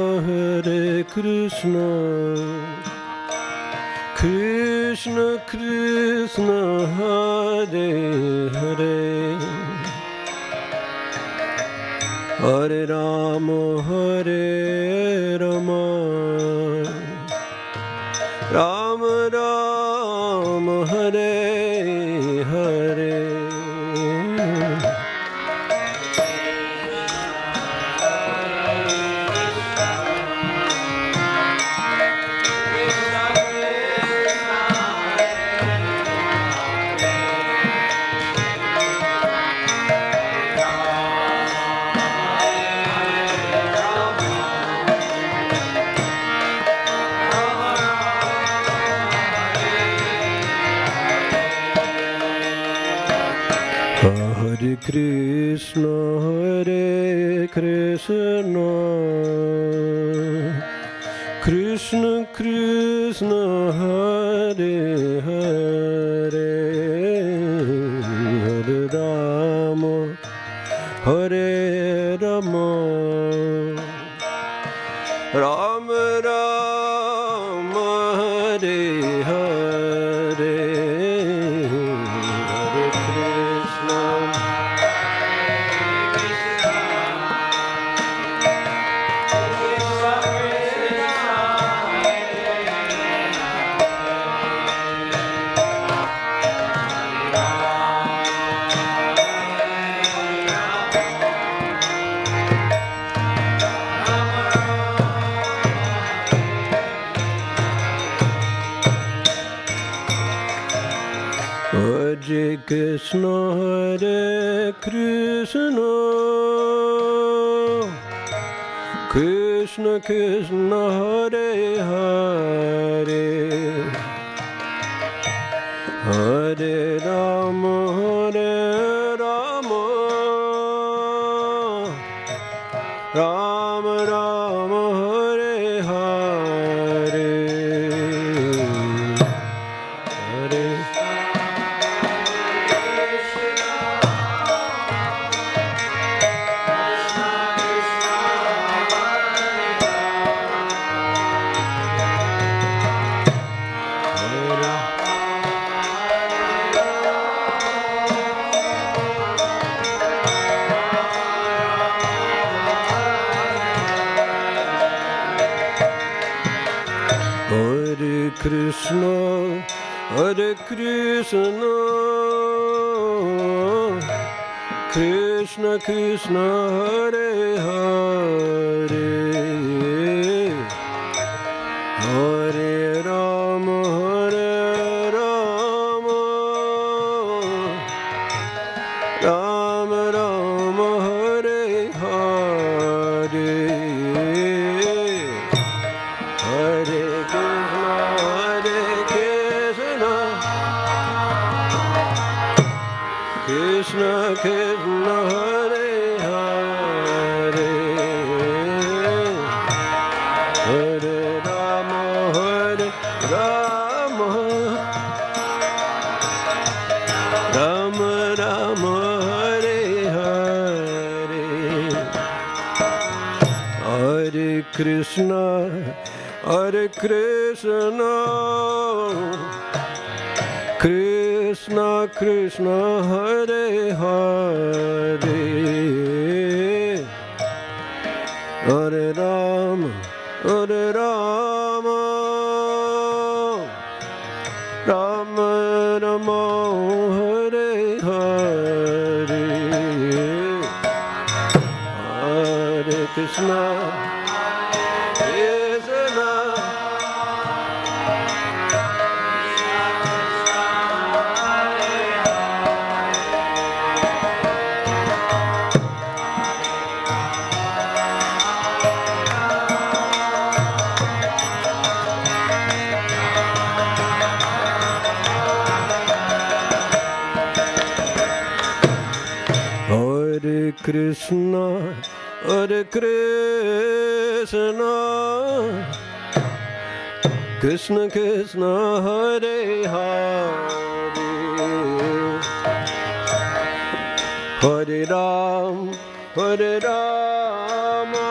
Krishna Krishna Hare Hare Hare Rama Hare Rama Rama Rama Hare Hare Hare Krishna Krishna Krishna Hare Hare Hare Rama Hare Rama, Rama Rama, Hare Hare, Hare Krishna, Hare Krishna, Hare Krishna, Krishna Krishna, Hare Hare, Hare Rama, Hare Rama, Rama Rama, Hare Hare, Hare Krishna, Hare Krishna, Krishna Krishna, Hare Hare, Hare Rama, Hare Rama, Rama Rama, Hare Hare, Hare Krishna Krishna, Hare Hare, Hare Rama, Hare Rama, Rama Rama, Hare Hare, Hare Krishna, Hare Krishna, Krishna Krishna, Hare Hare, Hare Rama, Hare Rama, Rama Rama, Hare Hare, Hare Krishna, Krishna, Hare Krishna, Hare Krishna, Krishna Krishna, Hare Hare, Hare Ram, Hare Rama,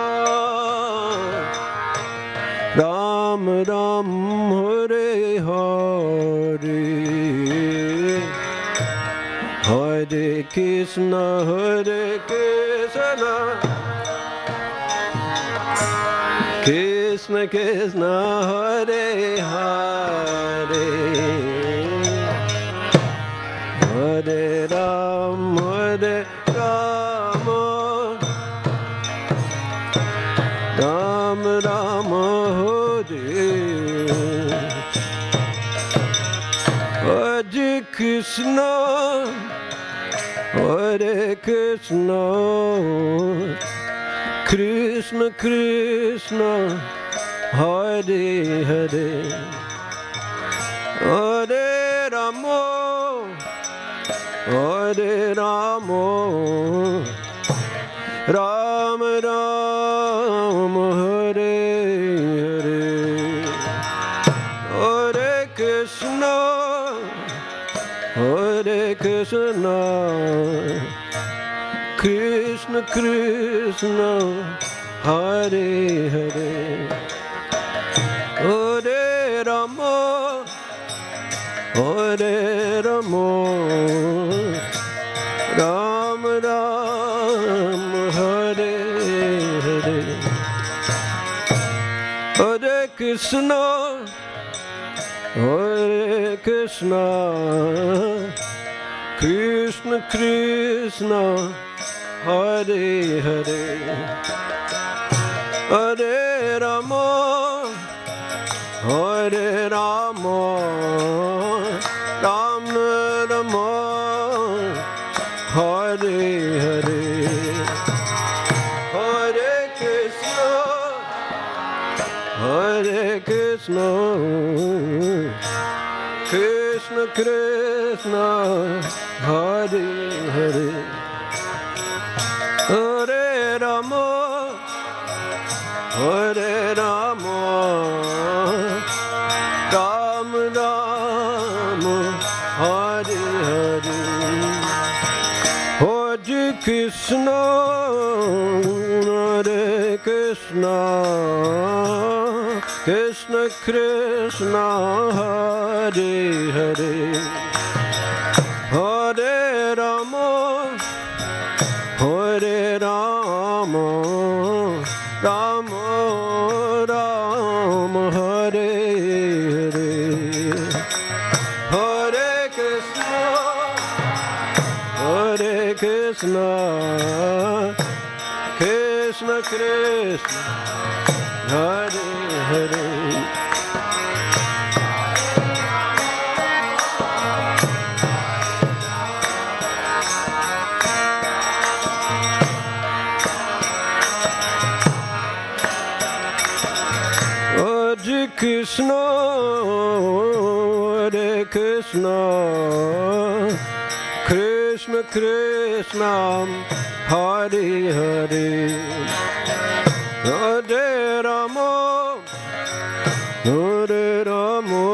Ram Ram, Hare Hare, Hare Krishna, Hare Krishna, Krishna Krishna, Hare Hare, Hare Ram, Hare Rama, Ram Ram, Hare, Hare Krishna, Hare Krishna, Krishna Krishna, Hare Hare, Hare Rama, Hare Rama, Rama Rama, Hare Hare, Hare Krishna, Hare Krishna, Krishna Krishna Krishna Hare Hare Hare Rama Hare Rama Rama Rama Hare Hare Hare Krishna Hare Krishna Krishna Krishna Hare Hare Hare Rama Hare Rama Rama Rama Hare Hare Hare Krishna Hare Krishna Krishna Krishna Hare Hare Hare Rama Hare Rama Rama Rama Hare Hare Hare Krishna Hare Krishna Krishna Krishna Hare Hare Hare Rama Hare Rama Rama Rama Hare Hare Hare Krishna Hare Krishna Krishna Krishna Hare Hare Hare Krishna Hare Krishna Krishna Krishna Hare Hare Hare Rama Hare Rama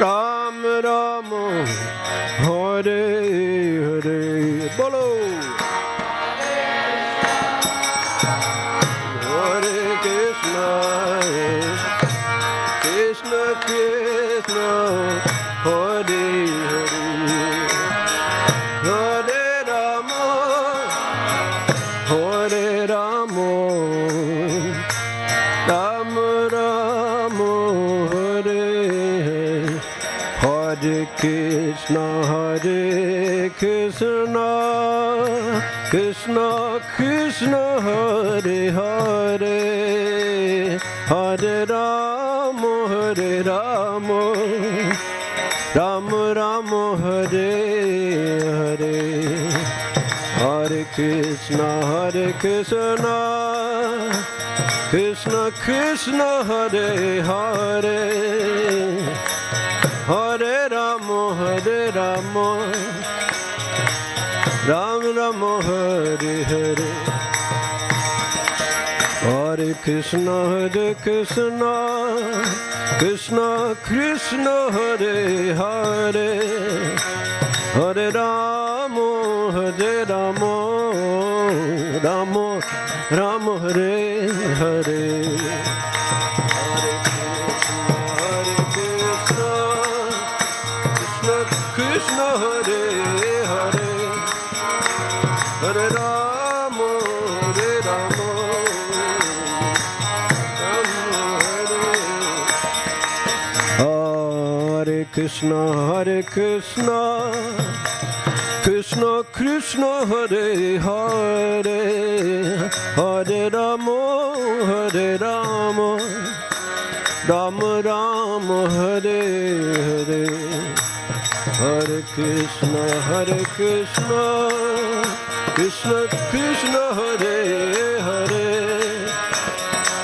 Rama Rama Hare Hare Bolo Hare Krishna Krishna Krishna Hare Hare Hare Rama Hare Rama Rama Rama Hare Hare Krishna Hare Krishna Krishna Krishna Hare Hare Hare Rama Hare Rama Rama Rama Hare Hare Hare Krishna Krishna Krishna Hare Hare Hare Rama Rama Rama Hare Hare Hare Krishna Krishna Krishna Hare Hare Hare Rama Rama Rama Hare Hare Hare Krishna Krishna Hare Hare Hare Rama Rama Hare Krishna Krishna Krishna Hare Hare Hare Rama Rama Rama Hare Hare Hare Krishna Krishna Krishna Hare Hare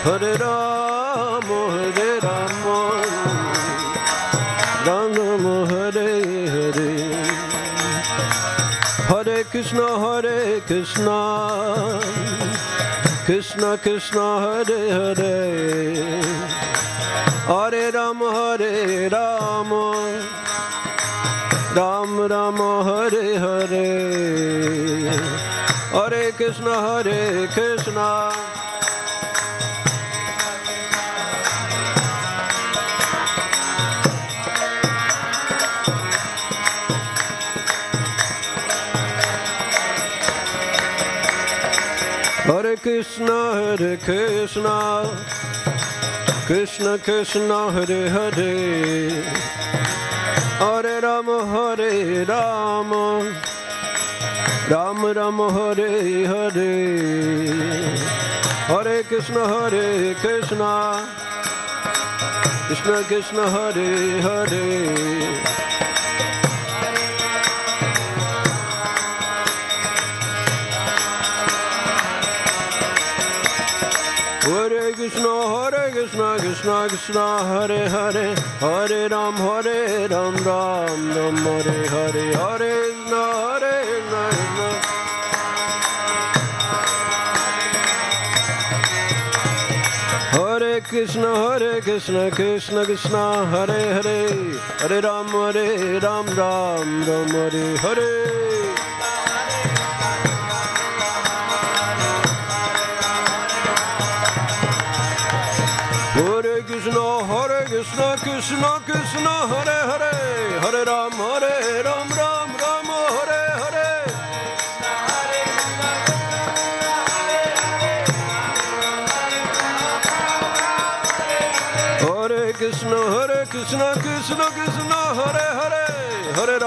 Hare Rama Rama Hare Hare Hare Krishna Krishna Krishna Hare Hare Hare Rama Ram Ram Hare Hare Hare Krishna Hare Krishna Krishna Krishna Hare Hare Hare Rama Rama Rama Hare Hare Hare Krishna Krishna Krishna Hare Hare Hare Krishna Krishna Krishna Hare Hare Hare Ram Ram Ram Hare Hare Hare Krishna Krishna Krishna Hare Hare Hare Ram Ram Ram Hare Hare Hare Krishna Krishna Krishna Hare Hare Hare Ram Ram Ram Hare Hare Hare Krishna Krishna Krishna Hare Hare Hare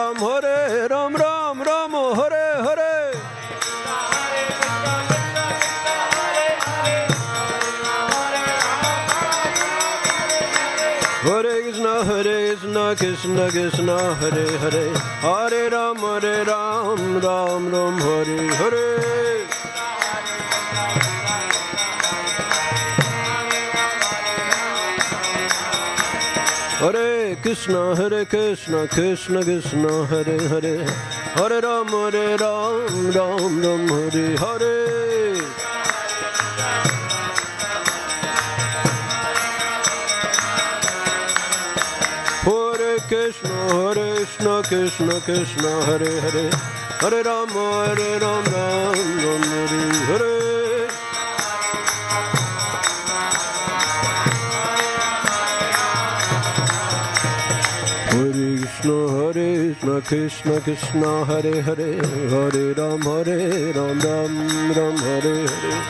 Ram Ram Hare Hare Hare Krishna Krishna Krishna Hare Hare Hare Ram Ram Hare Hare Hare Krishna Krishna Krishna Hare Hare Hare Ram Ram Hare Hare Hare Krishna Krishna Krishna Hare Hare Hare Ram Ram Hare Hare Hare Krishna Krishna Krishna Hare Hare Hare Ram Ram Hare Hare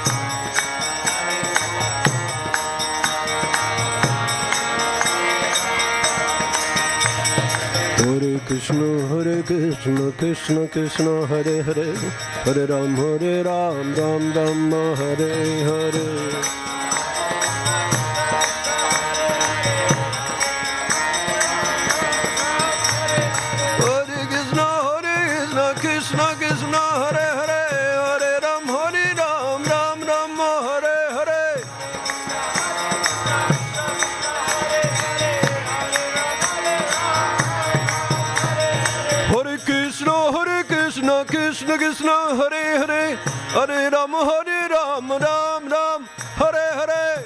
Hare Krishna Krishna Krishna Hare Hare Hare Ram Ram Hare Hare Krishna Krishna Hare Hare Hare Ram Ram Hare Hare Hare Krishna Krishna Krishna Hare Hare Hare Ram Ram Hare Hare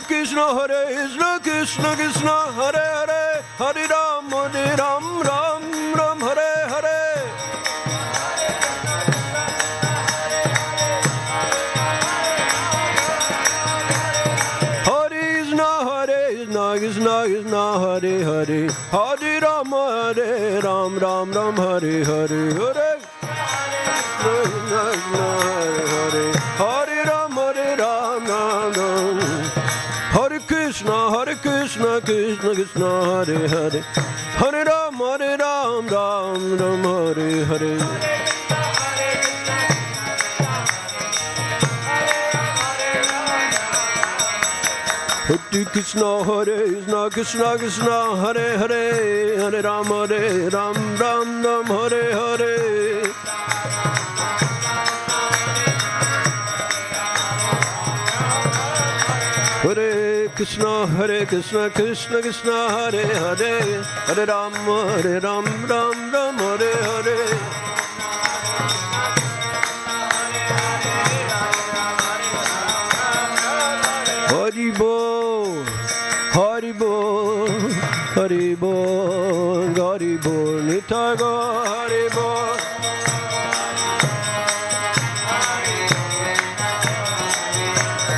Krishna Krishna Krishna Hare Hare Hare Ram Ram Hare Hare Krishna Hare Hare Hare Ram Ram Hare Hare Hare Hare Ram Hare Krishna Krishna Krishna Hare Hare Hare Ram Ram Hare Hare Hare Krishna Krishna Krishna Hare Hare Hare Ram Ram Hare Hare Hare Krishna Krishna Krishna Hare Hare Hare Ram Hare Hare Hari Bol, Hari Bol, Nitai Gaur Hari Bol.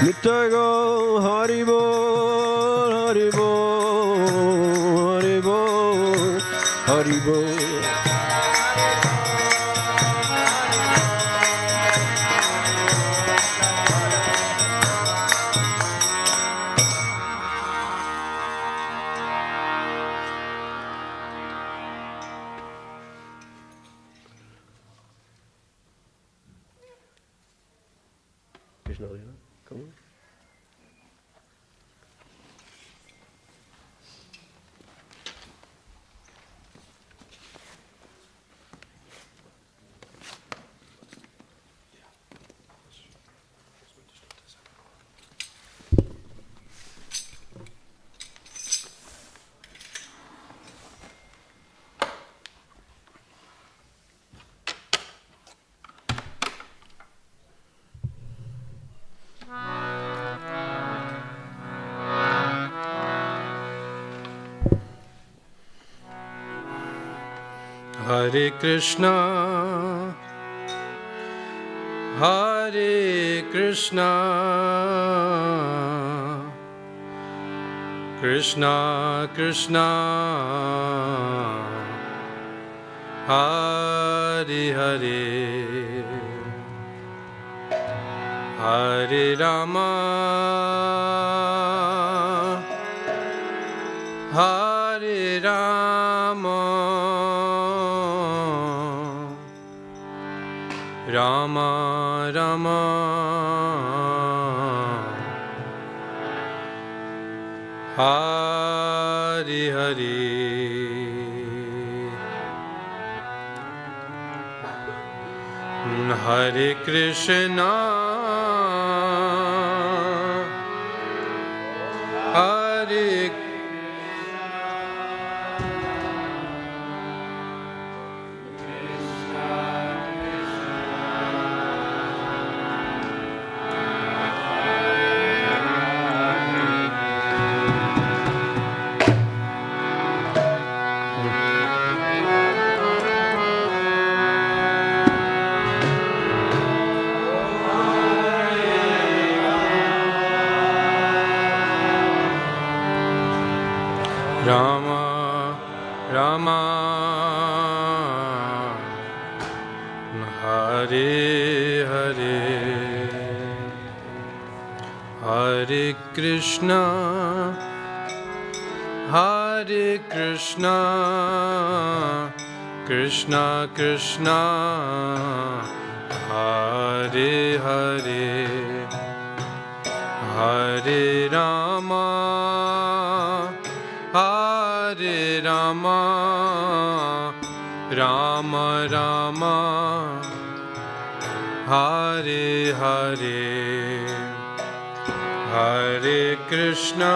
Nitai Gaur Hari Bol, Hari Bol, Hari Bol, Hari Bol. Krishna, come on. Hare Krishna, Hare Krishna, Krishna Krishna, Hare Hare, Hare Rama, Hare Rama, Rama Rama, Hare Hare, Hare Krishna, Hare Rama, Rama, Hare Hare, Hare Krishna, Hare Krishna, Krishna Krishna, Hare Hare, Hare Rama, Hare Rama, Rama Rama, Hare Hare, Hare Krishna,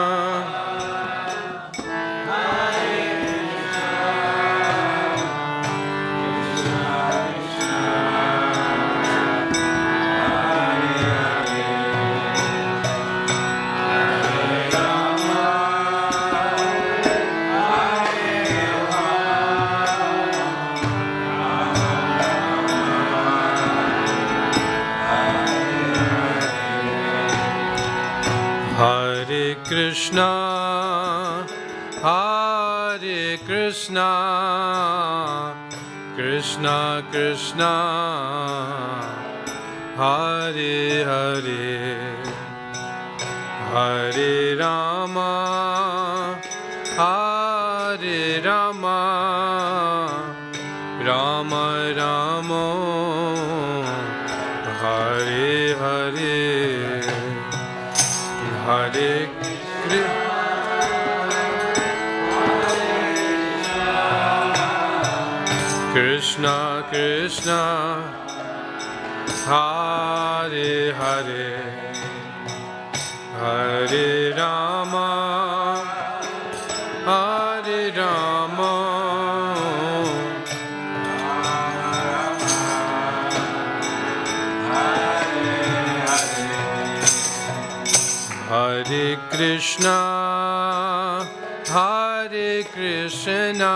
Hare Krishna, Hare Krishna, Krishna Krishna, Hare Hare, Hare Rama, Hare Rama, Rama Rama, Hare Hare, Hare Krishna Krishna, Hare Hare, Hare Rama, Hare Rama, Hare Krishna, Hare Hare Krishna,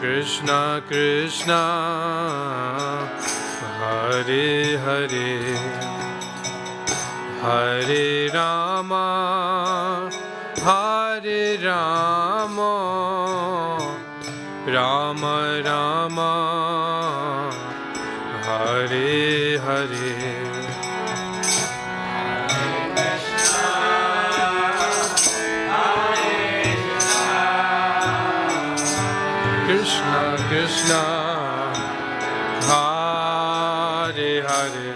Krishna Krishna, Hare Hare, Hare Rama, Hare Rama, Rama Rama, Hare Hare. Krishna Krishna, Hare Hare,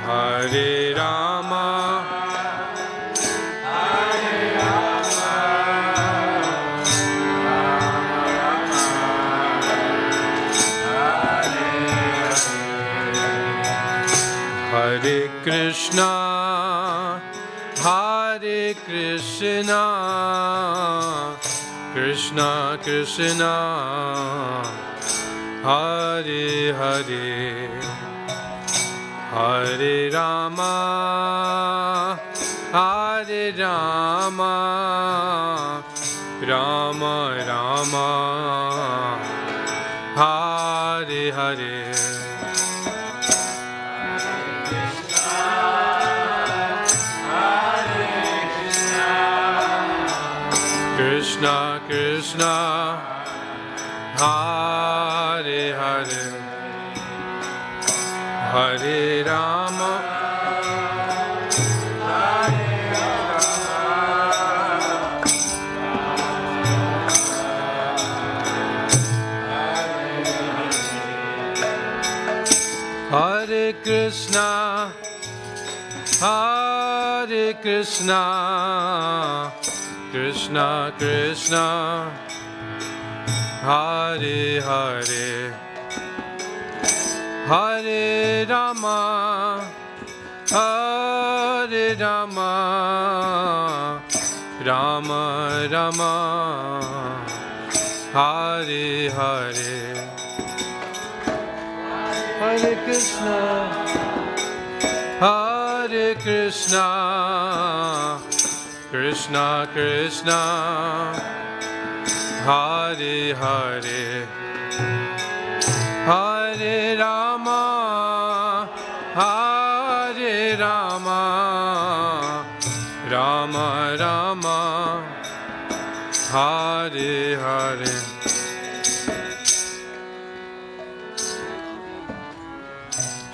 Hare Rama, Hare Rama, Hare Krishna, Hare Krishna, Krishna Krishna, Hare Hare, Hare Rama, Hare Rama, Rama Rama, Hare Hare. Krishna Krishna, Hare Hare, Hare Rama, Hare Rama, Hare Krishna, Hare Krishna, Krishna Krishna, Hare Hare, Hare Rama, Hare Rama, Rama Rama, Hare Hare, Hare Krishna, Hare Krishna, Krishna Krishna, Hare Hare, Hare Rama, Hare Rama, Rama Rama, Hare Hare.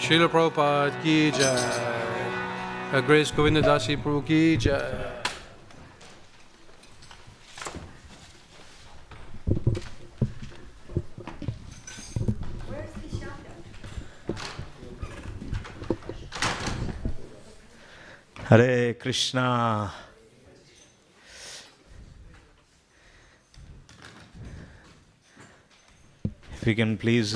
Srila Prabhupada ki jai. Her Grace Govinda Dasi Prabhu ki jai. Hare Krishna. If you can please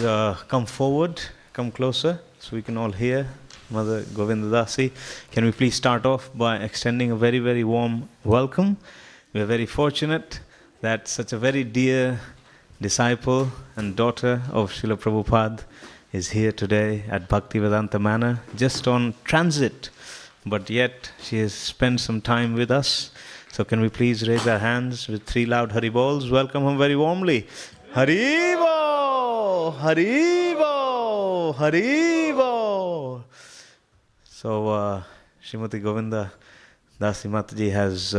come forward, come closer, so we can all hear Mother Govinda Dasi. Can we please start off by extending a very, very warm welcome. We are very fortunate that such a very dear disciple and daughter of Srila Prabhupada is here today at Bhaktivedanta Manor, just on transit. But yet she has spent some time with us. So can we please raise our hands with 3 loud Haribols? Welcome her very warmly. Haribo! Haribo! Haribo! So Srimati Govinda Dasi Mataji has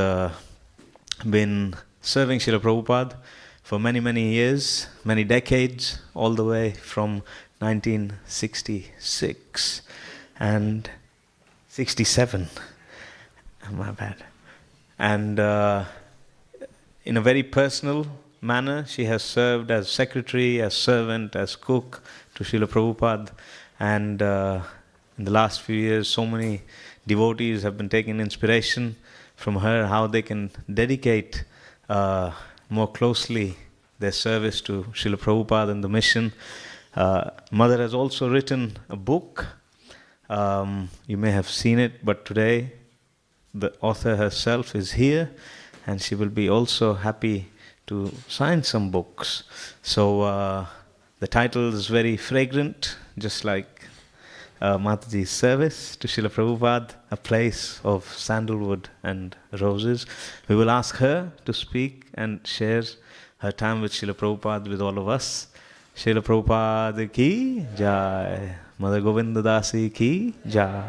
been serving Srila Prabhupada for many, many years, many decades, all the way from 1966 and 67, my bad. And in a very personal manner, she has served as secretary, as servant, as cook to Srila Prabhupada. And in the last few years, so many devotees have been taking inspiration from her, how they can dedicate more closely their service to Srila Prabhupada and the mission. Mother has also written a book. You may have seen it, but today the author herself is here, and she will be also happy to sign some books. So the title is very fragrant, just like Mataji's service to Srila Prabhupada, a place of sandalwood and roses. We will ask her to speak and share her time with Srila Prabhupada with all of us. Srila Prabhupada ki jai. Mother Govinda Dasi ki jai.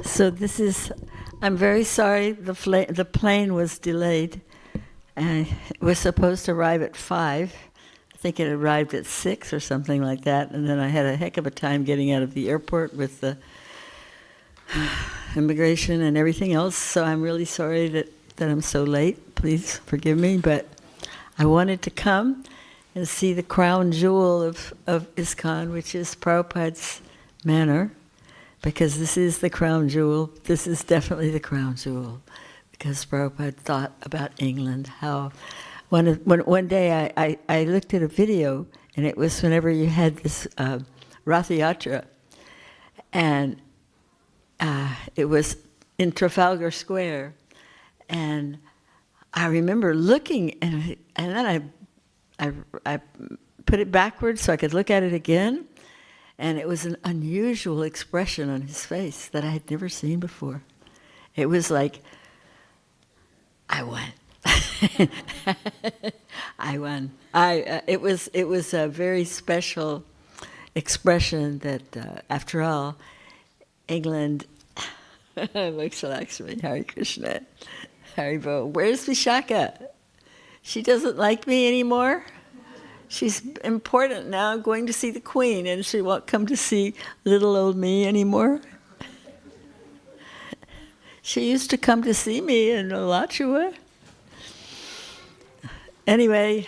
So this is, I'm very sorry the plane was delayed. It was supposed to arrive at 5. I think it arrived at 6 or something like that. And then I had a heck of a time getting out of the airport with the immigration and everything else. So I'm really sorry that I'm so late. Please forgive me. But I wanted to come and see the crown jewel of ISKCON, which is Prabhupada's manor. Because this is the crown jewel. This is definitely the crown jewel. Because Prabhupada thought about England, how one day I looked at a video, and it was whenever you had this Ratha Yatra, and it was in Trafalgar Square, and I remember looking, and then I put it backwards so I could look at it again. And it was an unusual expression on his face that I had never seen before. It was like, I won. I won. It was a very special expression that, after all, England. Lakshmi, Hare Krishna, Haribo. Where's Vishaka? She doesn't like me anymore. She's important now, going to see the Queen, and she won't come to see little old me anymore. She used to come to see me in Alachua. Anyway,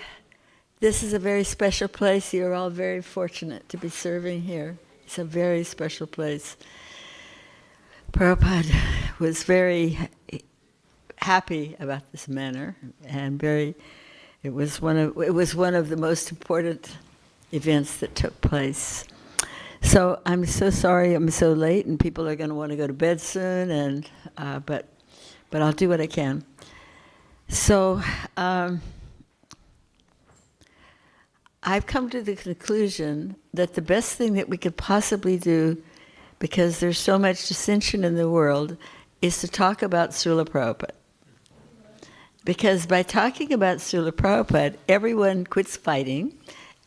this is a very special place. You're all very fortunate to be serving here. It's a very special place. Prabhupada was very happy about this manor, and it was one of the most important events that took place. So I'm so sorry I'm so late, and people are going to want to go to bed soon. And but I'll do what I can. So I've come to the conclusion that the best thing that we could possibly do, because there's so much dissension in the world, is to talk about Srila Prabhupada. Because by talking about Srila Prabhupada, everyone quits fighting,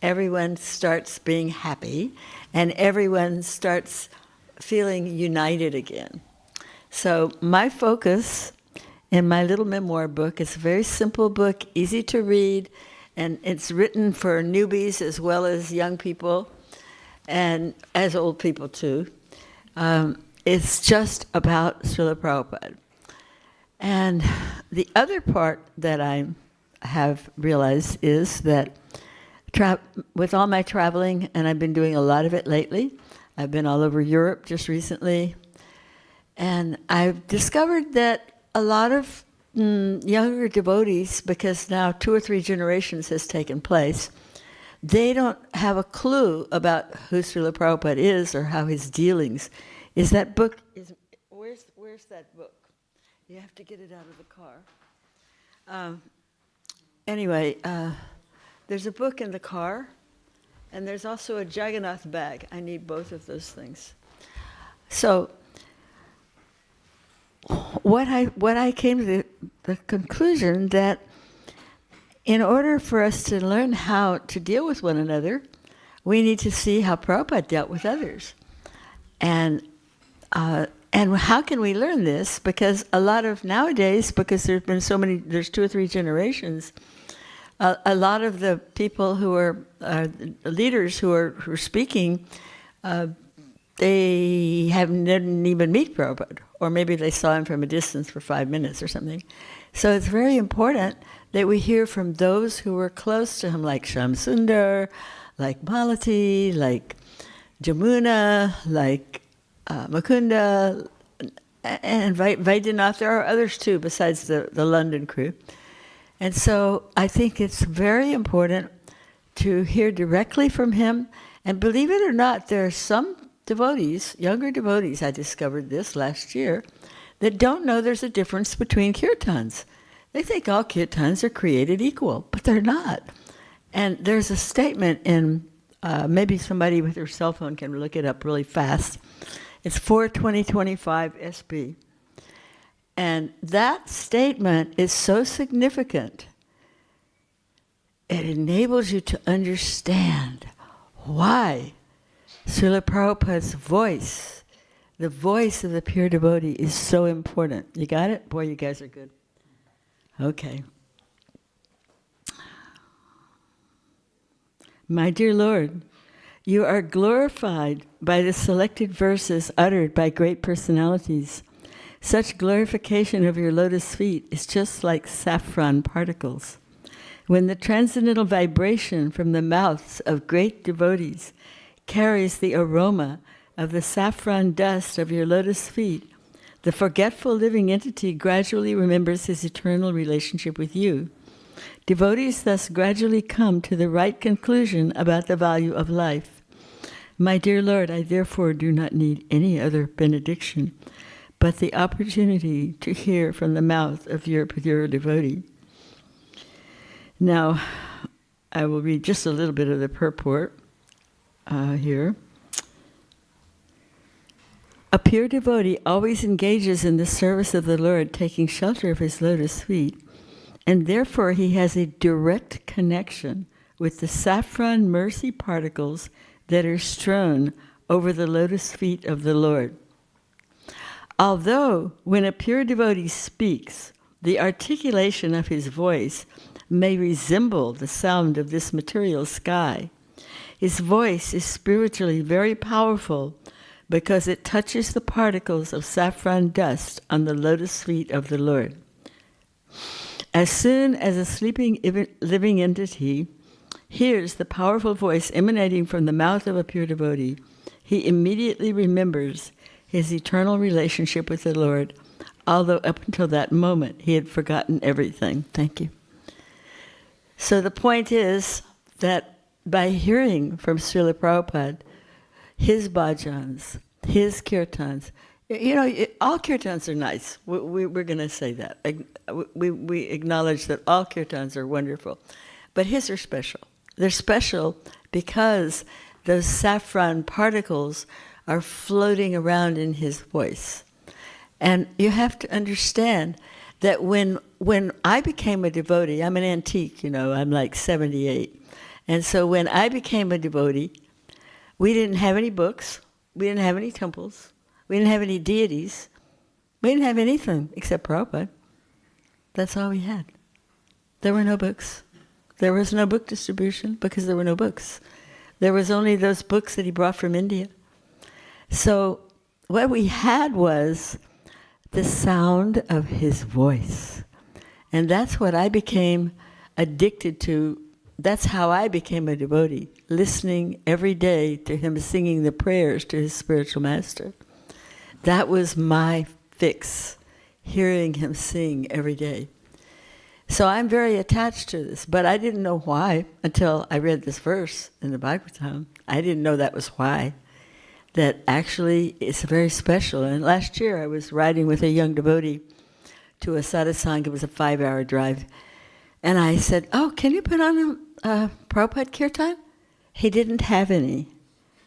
everyone starts being happy, and everyone starts feeling united again. So my focus in my little memoir book is a very simple book, easy to read, and it's written for newbies as well as young people, and as old people too. It's just about Srila Prabhupada. And the other part that I have realized is that with all my traveling, and I've been doing a lot of it lately, I've been all over Europe just recently, and I've discovered that a lot of younger devotees, because now 2 or 3 generations has taken place, they don't have a clue about who Srila Prabhupada is or how his dealings. Is that book, where's that book? You have to get it out of the car. Anyway, there's a book in the car, and there's also a Jagannath bag. I need both of those things. So, what I came to the conclusion that in order for us to learn how to deal with one another, we need to see how Prabhupada dealt with others. And how can we learn this? Because a lot of nowadays, because there's been so many, there's 2 or 3 generations, a lot of the people who are leaders who are speaking, they didn't even meet Prabhupada, or maybe they saw him from a distance for 5 minutes or something. So it's very important that we hear from those who were close to him, like Shamsundar, like Malati, like Jamuna, like Mukunda, and Vaidyanath. There are others too, besides the London crew. And so I think it's very important to hear directly from him. And believe it or not, there are some devotees, younger devotees, I discovered this last year, that don't know there's a difference between kirtans. They think all kirtans are created equal, but they're not. And there's a statement in, maybe somebody with their cell phone can look it up really fast. It's 4/2025 SB. And that statement is so significant, it enables you to understand why Srila Prabhupada's voice, the voice of the pure devotee, is so important. You got it? Boy, you guys are good. Okay. My dear Lord, you are glorified by the selected verses uttered by great personalities. Such glorification of your lotus feet is just like saffron particles. When the transcendental vibration from the mouths of great devotees carries the aroma of the saffron dust of your lotus feet, the forgetful living entity gradually remembers his eternal relationship with you. Devotees thus gradually come to the right conclusion about the value of life. My dear Lord, I therefore do not need any other benediction but the opportunity to hear from the mouth of your pure devotee. Now, I will read just a little bit of the purport here. A pure devotee always engages in the service of the Lord, taking shelter of his lotus feet, and therefore he has a direct connection with the saffron mercy particles that are strewn over the lotus feet of the Lord. Although when a pure devotee speaks, the articulation of his voice may resemble the sound of this material sky, his voice is spiritually very powerful because it touches the particles of saffron dust on the lotus feet of the Lord. As soon as a sleeping living entity hears the powerful voice emanating from the mouth of a pure devotee, he immediately remembers his eternal relationship with the Lord, although up until that moment he had forgotten everything. Thank you. So the point is that by hearing from Srila Prabhupada, his bhajans, his kirtans, all kirtans are nice. We're going to say that. We acknowledge that all kirtans are wonderful. But his are special. They're special because those saffron particles are floating around in his voice. And you have to understand that when I became a devotee, I'm an antique, I'm like 78. And so when I became a devotee, we didn't have any books, we didn't have any temples, we didn't have any deities, we didn't have anything except Prabhupada. That's all we had. There were no books. There was no book distribution because there were no books. There was only those books that he brought from India. So what we had was the sound of his voice. And that's what I became addicted to. That's how I became a devotee, listening every day to him singing the prayers to his spiritual master. That was my fix, hearing him sing every day. So I'm very attached to this, but I didn't know why until I read this verse in the Bhagavatam. I didn't know that was why. That actually it's very special. And last year I was riding with a young devotee to a satsang. It was a 5-hour drive. And I said, can you put on a Prabhupada kirtan? He didn't have any.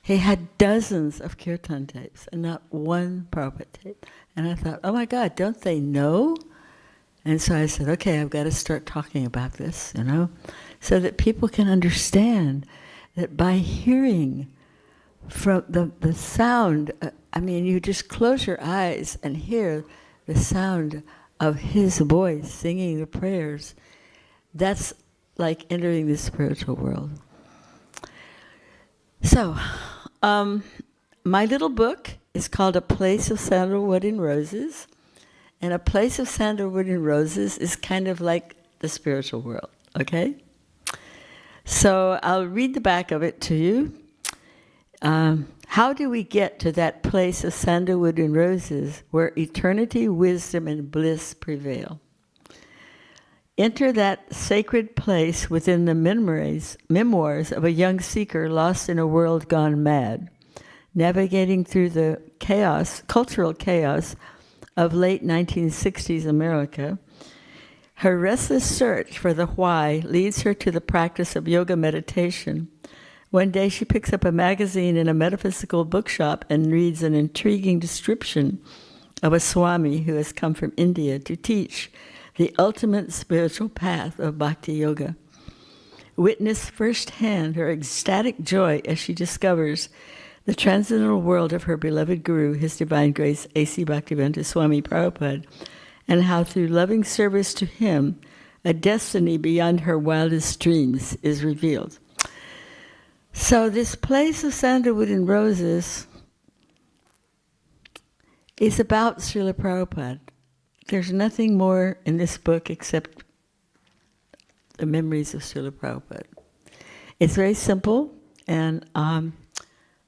He had dozens of kirtan tapes and not one Prabhupada tape. And I thought, oh my God, don't they know? And so I said, okay, I've got to start talking about this, so that people can understand that by hearing from the sound, you just close your eyes and hear the sound of his voice singing the prayers. That's like entering the spiritual world. So, my little book is called A Place of Sandalwood and Roses. And a place of sandalwood and roses is kind of like the spiritual world, okay? So I'll read the back of it to you. How do we get to that place of sandalwood and roses where eternity, wisdom, and bliss prevail? Enter that sacred place within the memoirs of a young seeker lost in a world gone mad. navigating through the chaos, cultural chaos of late 1960s America. Her restless search for the why leads her to the practice of yoga meditation. One day she picks up a magazine in a metaphysical bookshop and reads an intriguing description of a Swami who has come from India to teach the ultimate spiritual path of Bhakti Yoga. Witness firsthand her ecstatic joy as she discovers the transcendental world of her beloved Guru, His Divine Grace A.C. Bhaktivedanta Swami Prabhupada, and how through loving service to him, a destiny beyond her wildest dreams is revealed. So this place of sandalwood and roses is about Srila Prabhupada. There's nothing more in this book except the memories of Srila Prabhupada. It's very simple, and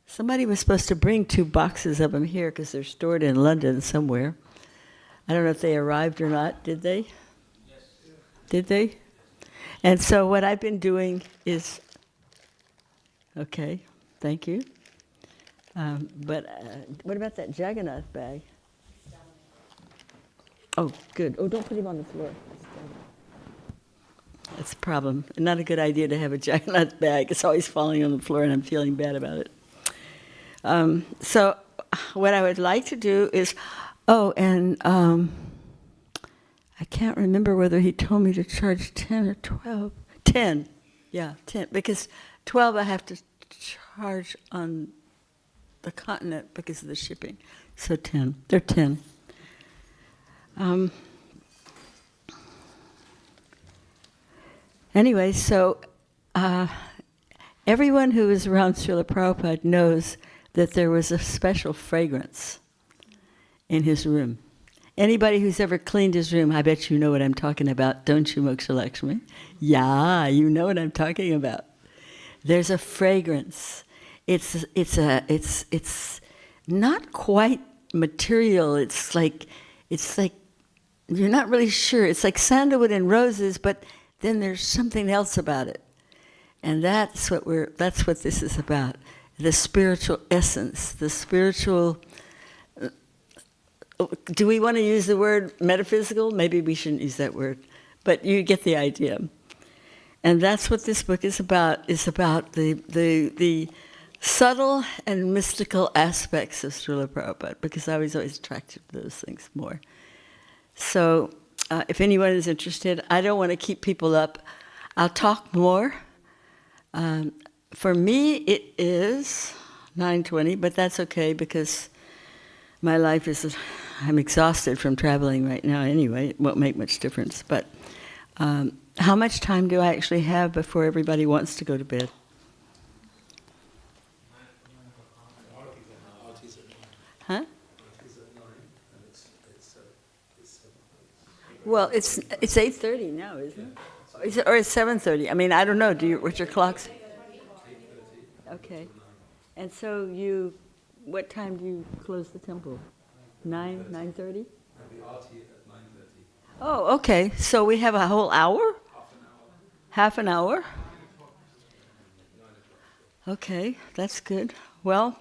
somebody was supposed to bring 2 boxes of them here because they're stored in London somewhere. I don't know if they arrived or not. Did they? Yes. Did they? And so what I've been doing is, okay, thank you. But what about that Jagannath bag? Oh, good. Oh, don't put him on the floor. That's a problem. Not a good idea to have a Jagannath bag. It's always falling on the floor, and I'm feeling bad about it. So what I would like to do is, I can't remember whether he told me to charge 10 or 12. 10, yeah, 10, because 12 I have to charge on the continent because of the shipping. So 10, they're 10. Anyway, so everyone who is around Srila Prabhupada knows that there was a special fragrance in his room. Anybody who's ever cleaned his room, I bet you know what I'm talking about, don't you, Moksha Lakshmi? Yeah, you know what I'm talking about. There's a fragrance. It's not quite material. It's like you're not really sure. It's like sandalwood and roses, but then there's something else about it. And that's what this is about. The spiritual essence, the spiritual. Do we want to use the word metaphysical? Maybe we shouldn't use that word, but you get the idea. And that's what this book is about. It's about the subtle and mystical aspects of Srila Prabhupada, because I was always attracted to those things more. So if anyone is interested, I don't want to keep people up. I'll talk more. For me, it is 9:20, but that's okay because my life is, I'm exhausted from traveling right now anyway. It won't make much difference. But how much time do I actually have before everybody wants to go to bed? Huh? Well, it's 8:30 now, isn't it? Or it's 7:30. I mean, I don't know. What's your clocks? Okay. And so what time do you close the temple? 9:30? Oh, okay. So we have a whole hour? Half an hour? Okay, that's good. Well,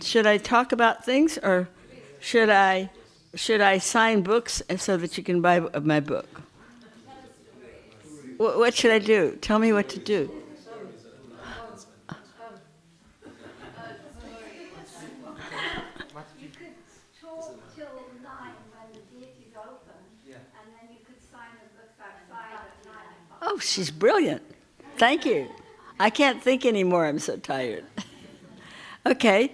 should I talk about things, or should I sign books so that you can buy my book? What should I do? Tell me what to do. You could talk till 9 when the gate is open, and then you could sign the books outside at 9 o'clock. Oh, she's brilliant. Thank you. I can't think anymore. I'm so tired. Okay,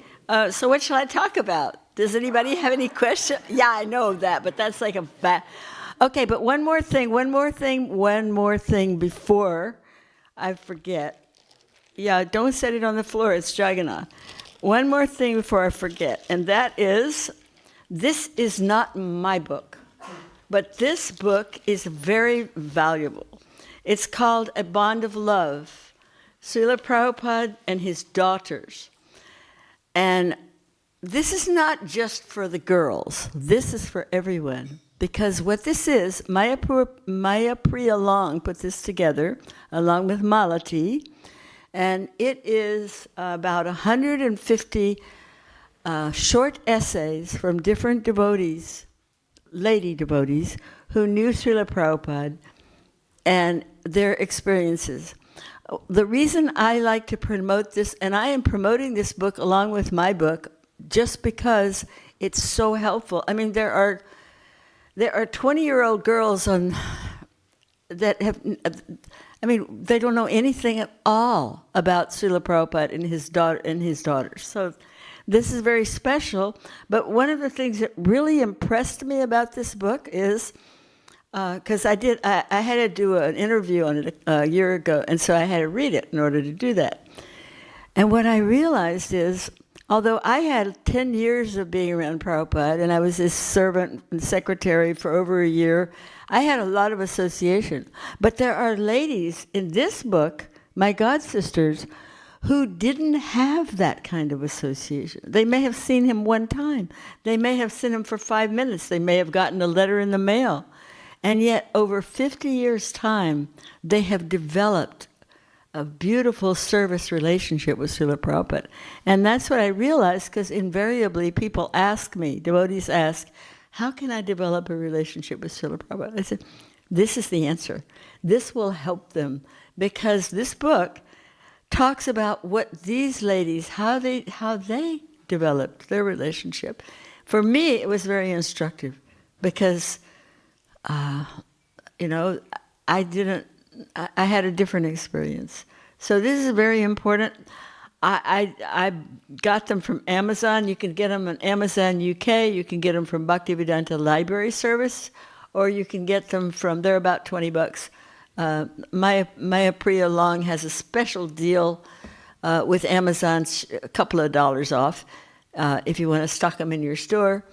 so what shall I talk about? Does anybody have any questions? Yeah, I know that, but that's like Okay, but one more thing before I forget. Yeah, don't set it on the floor. It's Jagannath. One more thing before I forget, and that is, this is not my book, but this book is very valuable. It's called A Bond of Love, Srila Prabhupada and his daughters. And this is not just for the girls. This is for everyone. Because what this is, Maya Priya Long put this together, along with Malati, And it is about 150 short essays from different devotees, lady devotees, who knew Srila Prabhupada and their experiences. The reason I like to promote this, and I am promoting this book along with my book, just because it's so helpful. I mean, there are 20-year-old girls that have, I mean, they don't know anything at all about Srila Prabhupada and his daughters. So this is very special. But one of the things that really impressed me about this book is, because I had to do an interview on it a year ago, and so I had to read it in order to do that. And what I realized is, although I had 10 years of being around Prabhupada, and I was his servant and secretary for over a year, I had a lot of association. But there are ladies in this book, my god sisters, who didn't have that kind of association. They may have seen him one time. They may have seen him for 5 minutes. They may have gotten a letter in the mail. And yet, over 50 years' time, they have developed a beautiful service relationship with Srila Prabhupada. And that's what I realized, because invariably people ask me, devotees ask, how can I develop a relationship with Srila Prabhupada? I said, this is the answer. This will help them, because this book talks about what these ladies, how they developed their relationship. For me, it was very instructive, because I had a different experience. So this is very important. I got them from Amazon. You can get them on Amazon UK. You can get them from Bhaktivedanta Library Service, or you can get them from, they're about $20. Maya Priya Long has a special deal with Amazon, a couple of dollars off, if you want to stock them in your store.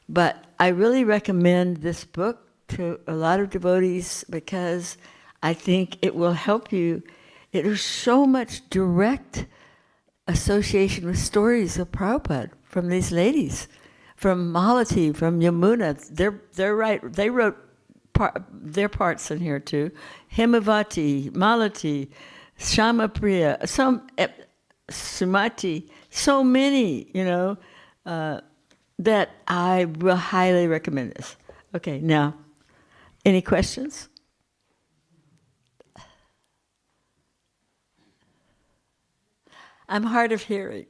But I really recommend this book to a lot of devotees, because I think it will help you. There's so much direct association with stories of Prabhupada from these ladies, from Malati, from Yamuna. They're right. They wrote their parts in here too. Himavati, Malati, Shamapriya, Sumati, so many, that I will highly recommend this. Okay, now, any questions? I'm hard of hearing.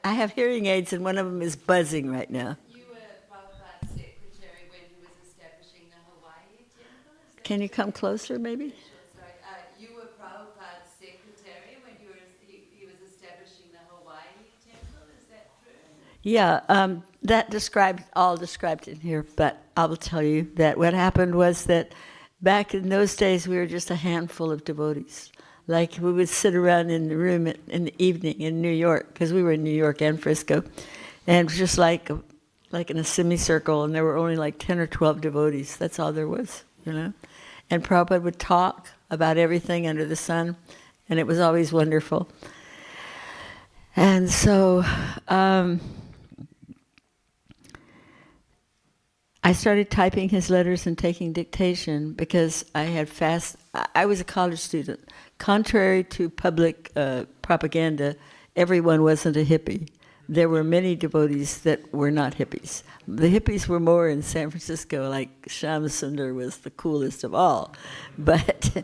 I have hearing aids, and one of them is buzzing right now. You were Prabhupada's secretary when he was establishing the Hawaii temple? Can you come closer, maybe? Sorry. You were Prabhupada's secretary when he was establishing the Hawaii temple, is that true? Yeah, that described in here, but I will tell you that what happened was that back in those days, we were just a handful of devotees. Like, we would sit around in the room in the evening in New York, because we were in New York and Frisco, and it was just like in a semicircle, and there were only like 10 or 12 devotees. That's all there was, And Prabhupada would talk about everything under the sun, and it was always wonderful. And so I started typing his letters and taking dictation, because I was a college student. Contrary to public propaganda, everyone wasn't a hippie. There were many devotees that were not hippies. The hippies were more in San Francisco, like Shyam Sundar was the coolest of all. But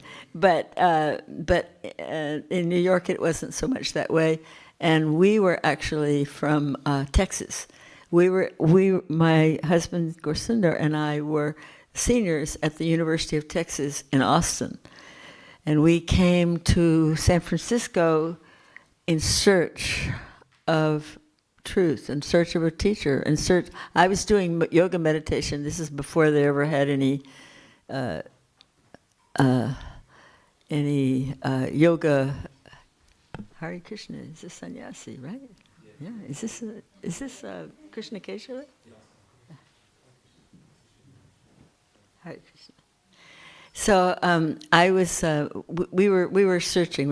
in New York, it wasn't so much that way. And we were actually from Texas. My husband Gorsundar and I were seniors at the University of Texas in Austin. And we came to San Francisco in search of truth, in search of a teacher, I was doing yoga meditation. This is before they ever had any yoga. Hare Krishna, is this sannyasi, right? Yeah. Is this Krishna Keshava? Yeah. Hare Krishna. So we were searching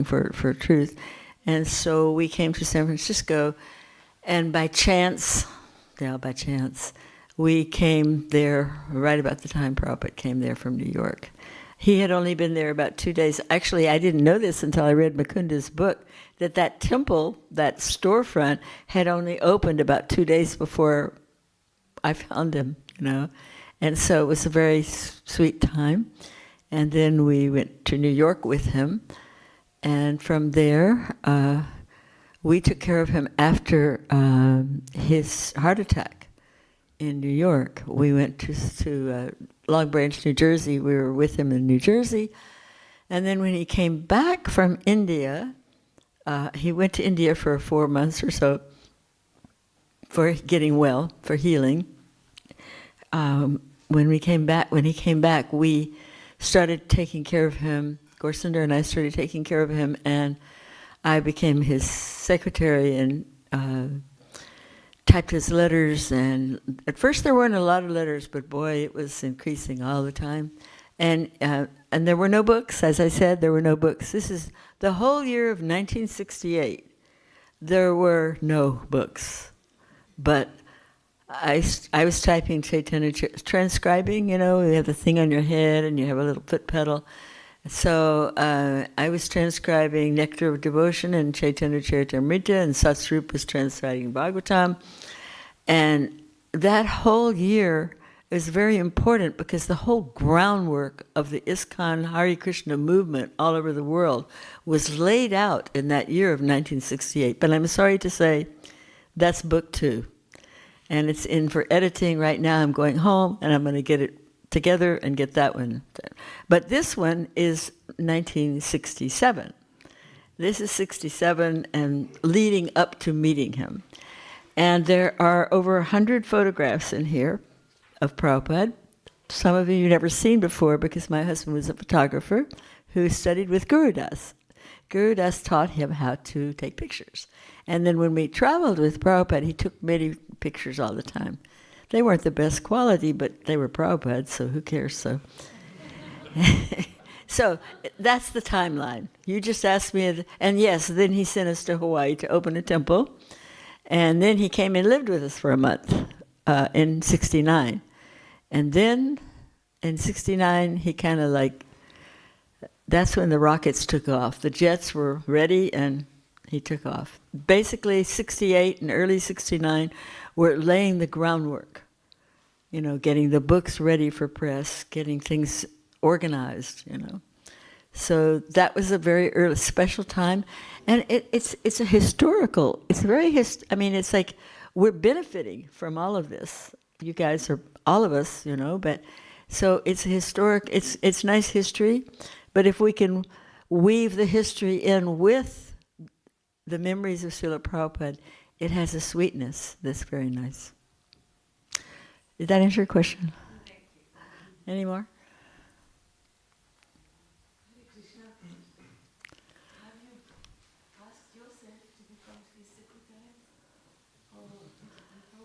for truth, and so we came to San Francisco, and by chance, we came there right about the time Prabhupada came there from New York. he had only been there about 2 days. Actually, I didn't know this until I read Mukunda's book, that temple, that storefront, had only opened about 2 days before I found him, And so it was a very sweet time. And then we went to New York with him. And from there, we took care of him after his heart attack in New York. We went to Long Branch, New Jersey. We were with him in New Jersey. And then when he came back from India, he went to India for 4 months or so for getting well, for healing. When he came back, we started taking care of him. Gorsinder and I started taking care of him, and I became his secretary and typed his letters. And at first there weren't a lot of letters, but boy, it was increasing all the time. And there were no books, as I said, there were no books. This is the whole year of 1968. There were no books, but I was typing Chaitanya, transcribing, you have the thing on your head and you have a little foot pedal. So I was transcribing Nectar of Devotion and Chaitanya Charitamrita, and Satsrup was translating Bhagavatam. And that whole year is very important because the whole groundwork of the ISKCON Hare Krishna movement all over the world was laid out in that year of 1968. But I'm sorry to say, that's book 2. And it's in for editing right now. I'm going home and I'm going to get it together and get that one. But this one is 1967. This is 67 and leading up to meeting him. And there are over 100 photographs in here of Prabhupada. Some of you you've never seen before because my husband was a photographer who studied with Guru Das. Guru Das taught him how to take pictures. And then when we traveled with Prabhupada, he took many pictures all the time. They weren't the best quality, but they were Prabhupada, so who cares? So that's the timeline. You just asked me, and yes, then he sent us to Hawaii to open a temple. And then he came and lived with us for a month in 69. And then in 69, he kind of that's when the rockets took off. The jets were ready and he took off. Basically, 68 and early 69 were laying the groundwork, getting the books ready for press, getting things organized, So that was a very early, special time. And it's a historical, it's very, it's like we're benefiting from all of this. You guys are, all of us, but so it's historic, it's nice history, but if we can weave the history in with the memories of Srila Prabhupada, it has a sweetness that's very nice. Did that answer your question? Any more?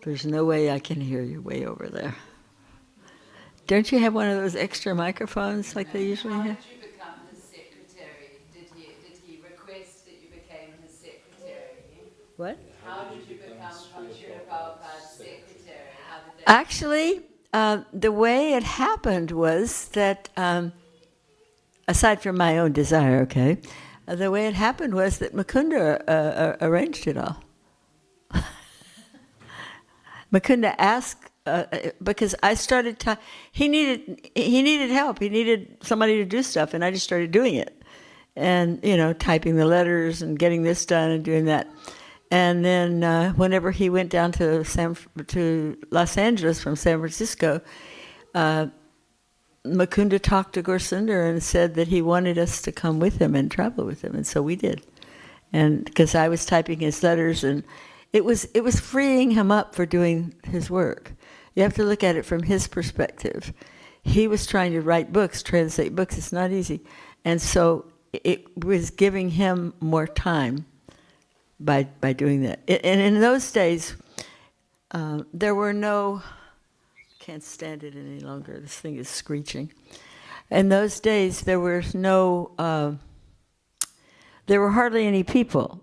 There's no way I can hear you way over there. Don't you have one of those extra microphones like they usually have? How did you become his secretary? Did he request that you became his secretary? What? How did you become Srila Prabhupada's secretary? How did that Actually, the way it happened was that, aside from my own desire, the way it happened was that Mukunda arranged it all. Mukunda asked, because I started, he needed help. He needed somebody to do stuff, and I just started doing it. And, typing the letters and getting this done and doing that. And then whenever he went down to Los Angeles from San Francisco, Mukunda talked to Gorsinder and said that he wanted us to come with him and travel with him, and so we did. And because I was typing his letters, and it was freeing him up for doing his work. You have to look at it from his perspective. He was trying to write books, translate books. It's not easy, and so it was giving him more time by doing that. And in those days, there were no. Can't stand it any longer. This thing is screeching. In those days, there were hardly any people.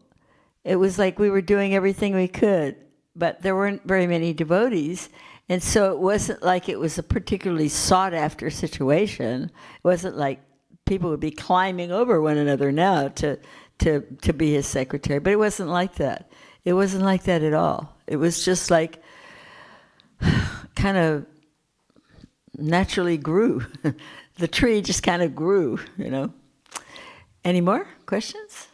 It was like we were doing everything we could, but there weren't very many devotees, And so it wasn't like it was a particularly sought-after situation. It wasn't like people would be climbing over one another now to be his secretary. But it wasn't like that. It wasn't like that at all. It was just like kind of naturally grew. The tree just kind of grew, you know. Any more questions?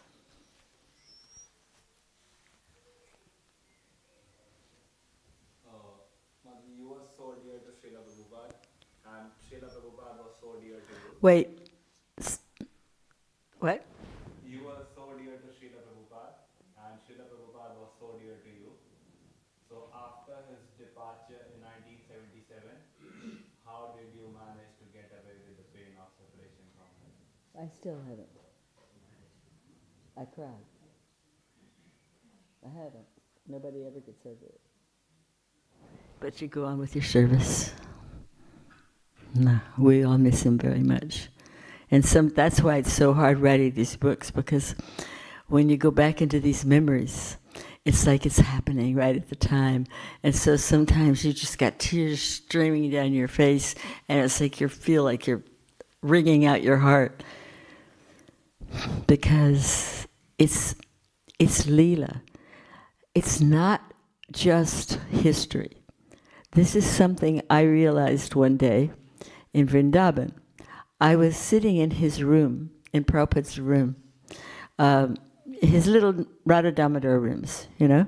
You were so dear to Srila Prabhupada, and Srila Prabhupada was so dear to you. Wait. What? You were so dear to Srila Prabhupada, and Srila Prabhupada was so dear to you. So after his departure in 1977, how did you manage to get away with the pain of separation from him? I still haven't. I cried. I haven't. Nobody ever gets over it. But you go on with your service. No, we all miss him very much. And that's why it's so hard writing these books, because when you go back into these memories, it's like it's happening right at the time. And so sometimes you just got tears streaming down your face, and it's like you feel like you're wringing out your heart. Because it's Leela. It's not just history. This is something I realized one day in Vrindavan. I was sitting in his room, in Prabhupada's room, his little Radha Damodar rooms, you know,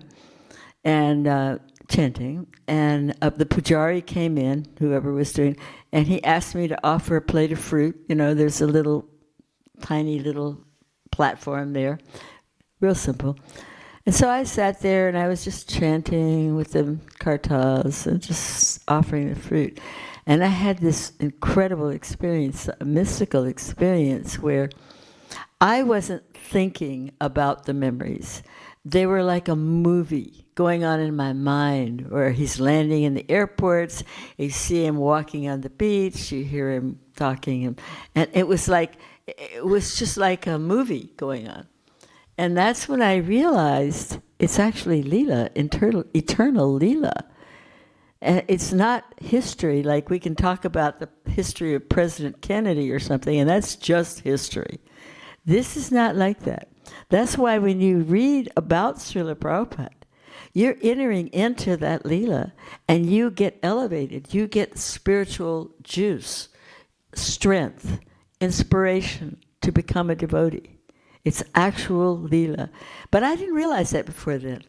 and chanting. And the pujari came in, whoever was doing, and he asked me to offer a plate of fruit. You know, there's a little, tiny little platform there, real simple. And so I sat there and I was just chanting with the kartals and just offering the fruit. And I had this incredible experience, a mystical experience, where I wasn't thinking about the memories. They were like a movie going on in my mind, where he's landing in the airports, you see him walking on the beach, you hear him talking, and it was just like a movie going on. And that's when I realized it's actually Leela, eternal Leela. And it's not history, like we can talk about the history of President Kennedy or something, and that's just history. This is not like that. That's why when you read about Srila Prabhupada, you're entering into that Leela, and you get elevated. You get spiritual juice, strength, inspiration to become a devotee. It's actual Leela. But I didn't realize that before then.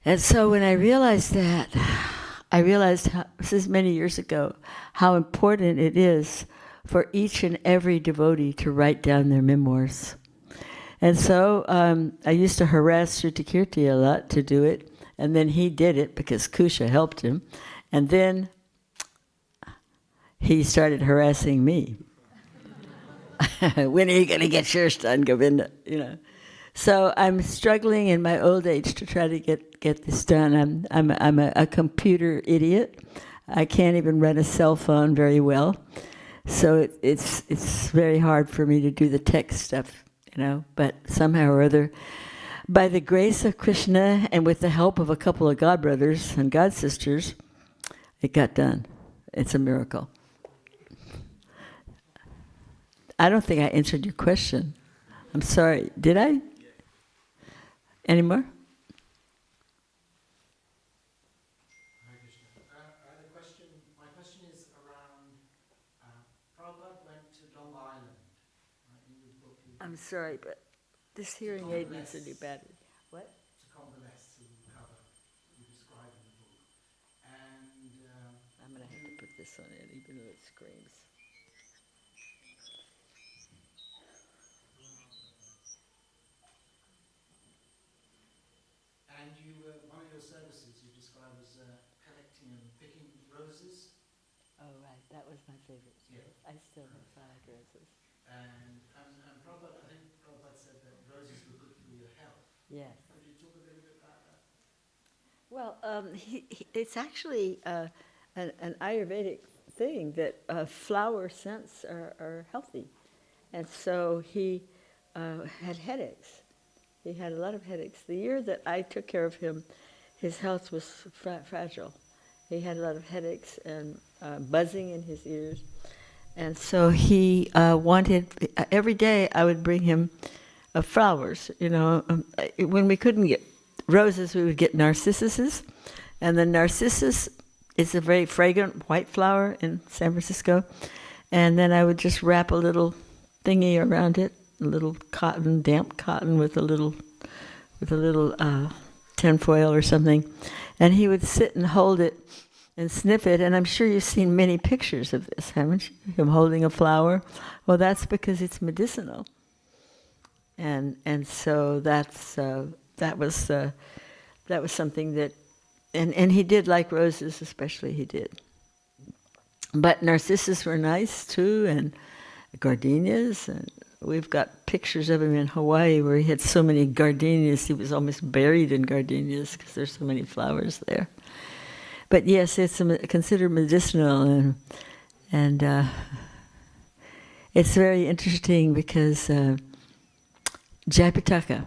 And so when I realized that, I realized, this is many years ago, how important it is for each and every devotee to write down their memoirs. And so I used to harass Shrutikirti a lot to do it, and then he did it because Kusha helped him. And then he started harassing me. When are you going to get yours done, Govinda? You know. So I'm struggling in my old age to try to get this done. I'm a computer idiot. I can't even run a cell phone very well. So it's very hard for me to do the tech stuff, you know. But somehow or other, by the grace of Krishna and with the help of a couple of god brothers and god sisters, it got done. It's a miracle. I don't think I answered your question. I'm sorry. Did I? Any more? My question is around Prabhupada went to Long Island. In your book, I'm sorry, but this hearing aid needs a new battery. What? To convalesce, to recover, you describe in the book. And I'm going to have to put this on it, even though it screams. And one of your services you describe as collecting and picking roses. Oh, right. That was my favorite service. I still have 5 roses. And Prabhupada, I think Prabhupada said that roses were good for your health. Yes. Could you talk a little bit about that? Well, it's actually an Ayurvedic thing that flower scents are healthy. And so he had headaches. He had a lot of headaches. The year that I took care of him, his health was fragile. He had a lot of headaches and buzzing in his ears. And so he wanted, every day I would bring him flowers. When we couldn't get roses, we would get narcissuses. And the narcissus is a very fragrant white flower in San Francisco. And then I would just wrap a little thingy around it, a little cotton, damp cotton with a little tinfoil or something. And he would sit and hold it and sniff it. And I'm sure you've seen many pictures of this, haven't you? Him holding a flower. Well, that's because it's medicinal. And so that was something that, and he did like roses, especially he did. But narcissus were nice too, and gardenias, and we've got pictures of him in Hawaii where he had so many gardenias, he was almost buried in gardenias because there's so many flowers there. But yes, it's considered medicinal, and it's very interesting because Jayapataka,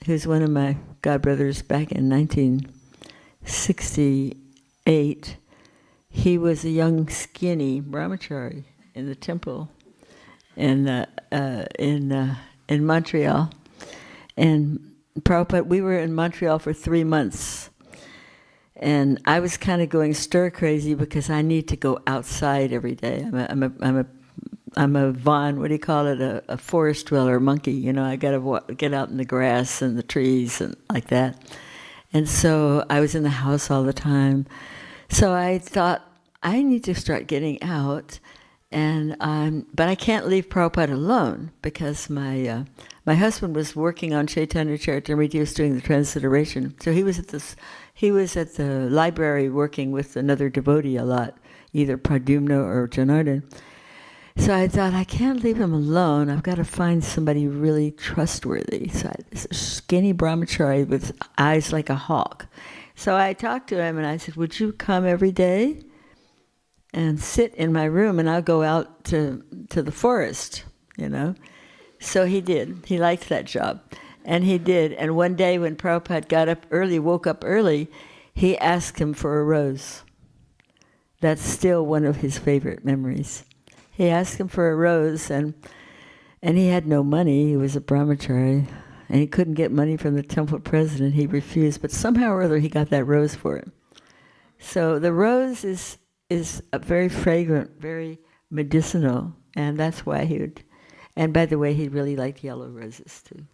who's one of my godbrothers back in 1968, he was a young, skinny brahmachari in the temple in Montreal. And Prabhupada, we were in Montreal for 3 months. And I was kind of going stir crazy because I need to go outside every day. I'm a Vaughn, what do you call it, a forest dweller, monkey. I got to get out in the grass and the trees and like that. And so I was in the house all the time. So I thought, I need to start getting out, but I can't leave Prabhupada alone because my husband was working on Chaitanya Charitamrita. He was doing the transliteration. So he was at the library working with another devotee a lot, either Pradyumna or Janardhan. So I thought, I can't leave him alone. I've got to find somebody really trustworthy. So this skinny brahmachari with eyes like a hawk. So I talked to him and I said, would you come every day and sit in my room and I'll go out to the forest, So he did. He liked that job. And he did. And one day when Prabhupada woke up early, he asked him for a rose. That's still one of his favorite memories. He asked him for a rose, and he had no money. He was a brahmachari, and he couldn't get money from the temple president. He refused, but somehow or other he got that rose for him. So the rose is a very fragrant, very medicinal, and that's why he would. And by the way, he really liked yellow roses too.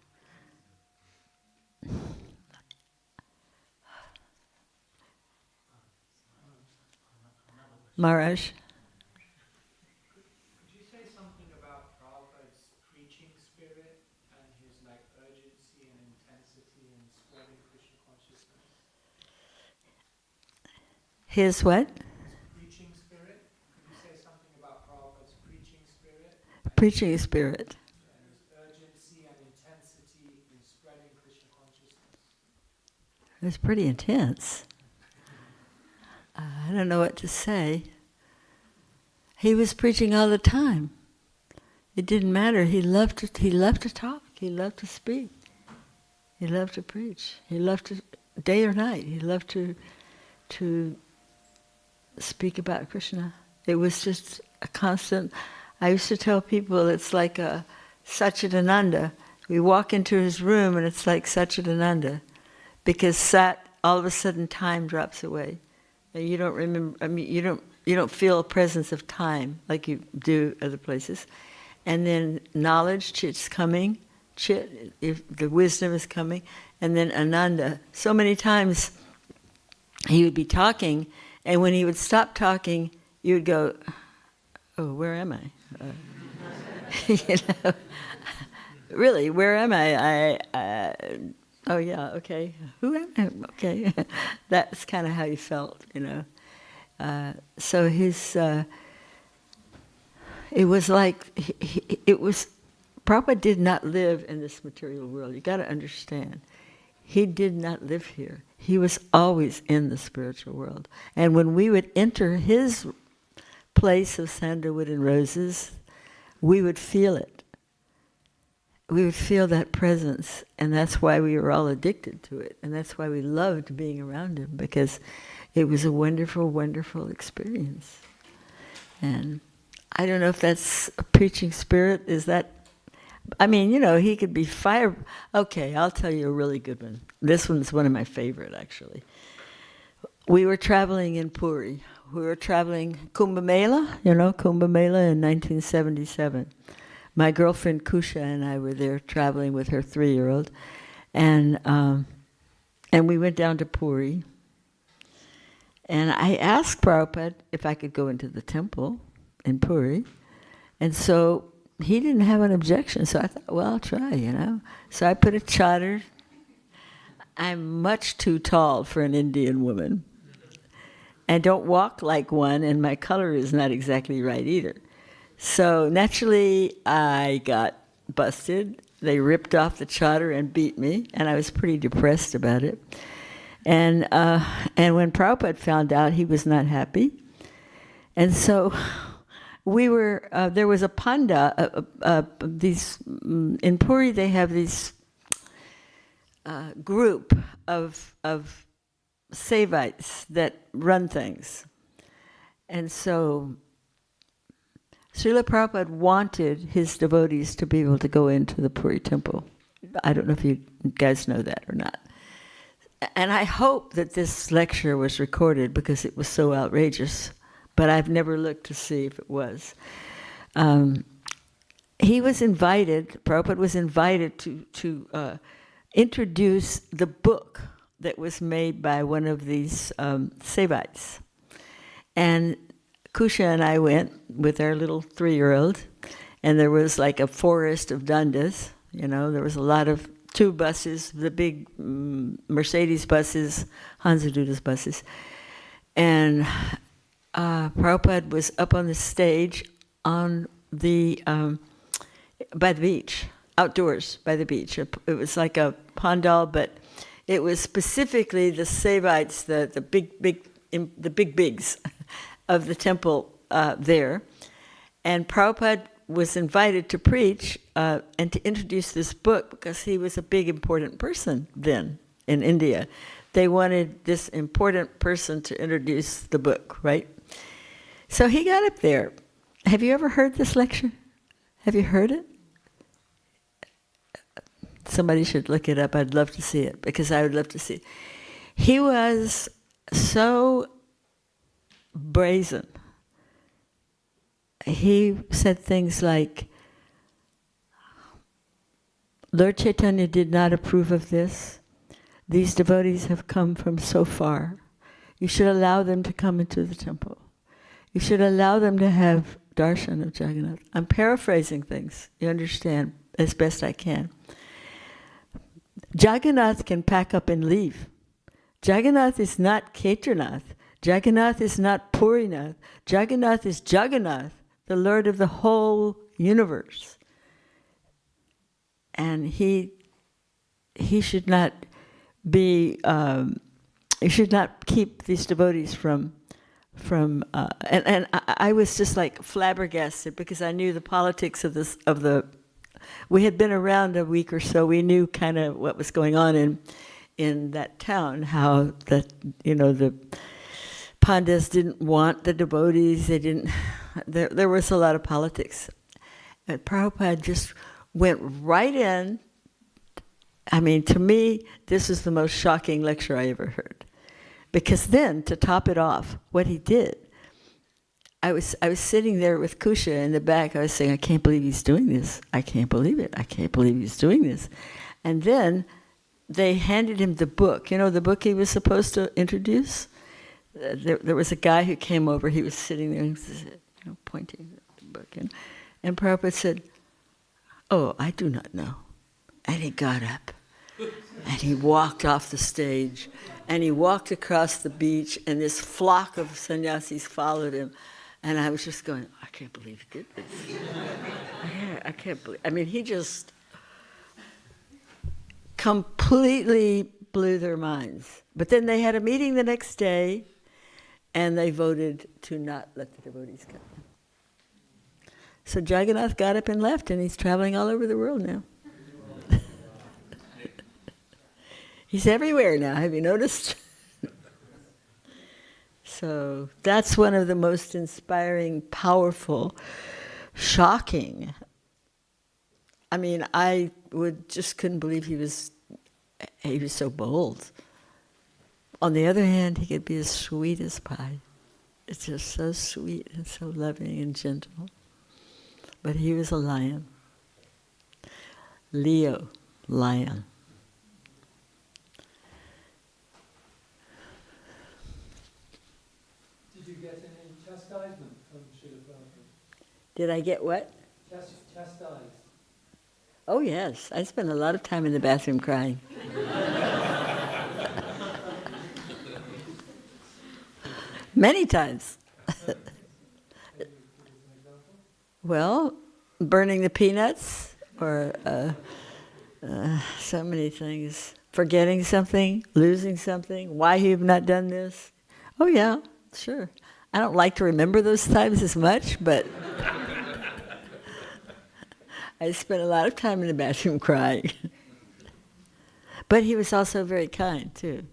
Maharaj. His what? Preaching spirit. Could you say something about Prabhupada's preaching spirit? Preaching spirit. And his urgency and intensity in spreading Krishna consciousness. It was pretty intense. I don't know what to say. He was preaching all the time. It didn't matter. He loved to talk. He loved to speak. He loved to preach. He loved to, day or night, he loved to speak about Krishna. It was just a constant. I used to tell people it's like a Satchidananda. We walk into his room and it's like Satchidananda, because all of a sudden time drops away. And you don't remember. I mean, you don't feel a presence of time like you do other places. And then knowledge, chit's coming. If the wisdom is coming, and then Ananda. So many times he would be talking, and when he would stop talking, you would go, "Oh, where am I?" Really, where am I? Oh yeah, okay. Who am I? Okay, that's kind of how he felt, So it was like Prabhupada did not live in this material world. You got to understand. He did not live here. He was always in the spiritual world. And when we would enter his place of sandalwood and roses, we would feel it. We would feel that presence, and that's why we were all addicted to it, and that's why we loved being around him, because it was a wonderful, wonderful experience. And I don't know if that's a preaching spirit. Is that, I mean, he could be fire. Okay, I'll tell you a really good one. This one's one of my favorite, actually. We were traveling in Puri. We were traveling Kumbh Mela, Kumbh Mela in 1977. My girlfriend Kusha and I were there traveling with her 3-year-old. And we went down to Puri. And I asked Prabhupada if I could go into the temple in Puri. And so he didn't have an objection. So I thought, well, I'll try, So I put a chadar. I'm much too tall for an Indian woman. I don't walk like one, and my color is not exactly right either. So naturally, I got busted. They ripped off the chadar and beat me, and I was pretty depressed about it. And when Prabhupada found out, he was not happy. And so we were, there was a panda, in Puri they have these group of Sevites that run things. And so Srila Prabhupada wanted his devotees to be able to go into the Puri temple. I don't know if you guys know that or not. And I hope that this lecture was recorded because it was so outrageous, but I've never looked to see if it was. He was invited, Prabhupada was invited to introduce the book that was made by one of these Sevites. And Kusha and I went with our little 3-year-old, and there was like a forest of dandas. There was a lot of 2 buses, the big Mercedes buses, Hansadutas buses. And Prabhupada was up on the stage on the by the beach, outdoors by the beach. It was like a pandal, but it was specifically the Sevites, the big bigs of the temple there. And Prabhupada was invited to preach and to introduce this book because he was a big, important person then in India. They wanted this important person to introduce the book, right? So he got up there. Have you ever heard this lecture? Have you heard it? Somebody should look it up. I'd love to see it because I would love to see it. He was so brazen. He said things like, Lord Chaitanya did not approve of this. These devotees have come from so far. You should allow them to come into the temple. You should allow them to have darshan of Jagannath. I'm paraphrasing things, you understand, as best I can. Jagannath can pack up and leave. Jagannath is not Kedarnath. Jagannath is not Purinath. Jagannath is Jagannath, the Lord of the whole universe. And he should not be, he should not keep these devotees from and I was just like flabbergasted because I knew the politics of we had been around a week or so. We knew kind of what was going on in that town, how the Pandas didn't want the devotees. They didn't. There was a lot of politics. And Prabhupada just went right in. I mean, to me, this is the most shocking lecture I ever heard. Because then, to top it off, what he did, I was sitting there with Kusha in the back. I was saying, I can't believe he's doing this. I can't believe it. I can't believe he's doing this. And then they handed him the book. The book he was supposed to introduce? There was a guy who came over. He was sitting there and pointing at the book. And Prabhupada said, oh, I do not know. And he got up. And he walked off the stage. And he walked across the beach. And this flock of sannyasis followed him. And I was just going, I can't believe he did this. I can't believe. I mean, he just completely blew their minds. But then they had a meeting the next day, and they voted to not let the devotees come. So Jagannath got up and left, and he's traveling all over the world now. He's everywhere now. Have you noticed? So that's one of the most inspiring, powerful, shocking. I mean, I just couldn't believe he was so bold. On the other hand, he could be as sweet as pie. It's just so sweet and so loving and gentle. But he was a lion. Leo, lion. Did you get any chastisement from Srila Prabhupada? Did I get what? Chastised. Oh yes, I spent a lot of time in the bathroom crying. Many times. Well, burning the peanuts, or so many things. Forgetting something, losing something, why you've not done this. Oh yeah, sure. I don't like to remember those times as much, but I spent a lot of time in the bathroom crying. But he was also very kind, too.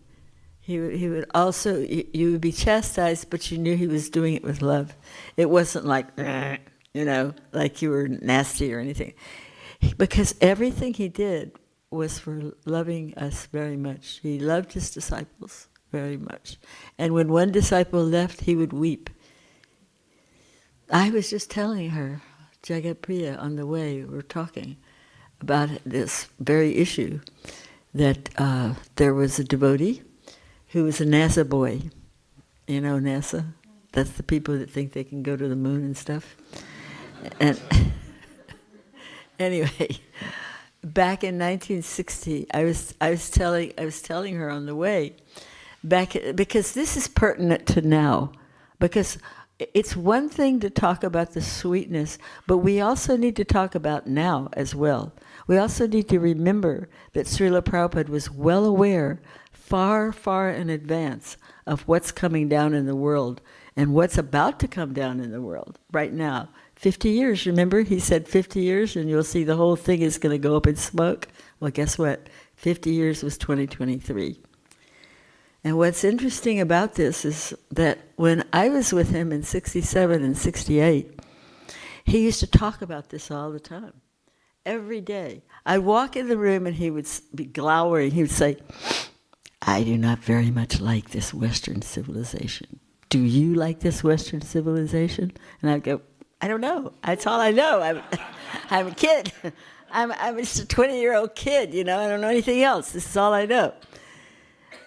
He would also, you would be chastised, but you knew he was doing it with love. It wasn't like, like you were nasty or anything. Because everything he did was for loving us very much. He loved his disciples very much. And when one disciple left, he would weep. I was just telling her, Jagapriya, on the way, we were talking about this very issue, that there was a devotee who was a NASA boy. You know NASA? That's the people that think they can go to the moon and stuff. And anyway, back in 1960, I was telling her on the way, because this is pertinent to now, because it's one thing to talk about the sweetness, but we also need to talk about now as well. We also need to remember that Srila Prabhupada was well aware, far, far in advance, of what's coming down in the world and what's about to come down in the world right now. 50 years, remember? He said 50 years and you'll see the whole thing is going to go up in smoke. Well, guess what? 50 years was 2023. And what's interesting about this is that when I was with him in 67 and 68, he used to talk about this all the time, every day. I'd walk in the room and he would be glowering. He would say, I do not very much like this Western civilization. Do you like this Western civilization? And I'd go, I don't know. That's all I know. I'm a kid. I'm just a 20-year-old kid, I don't know anything else. This is all I know.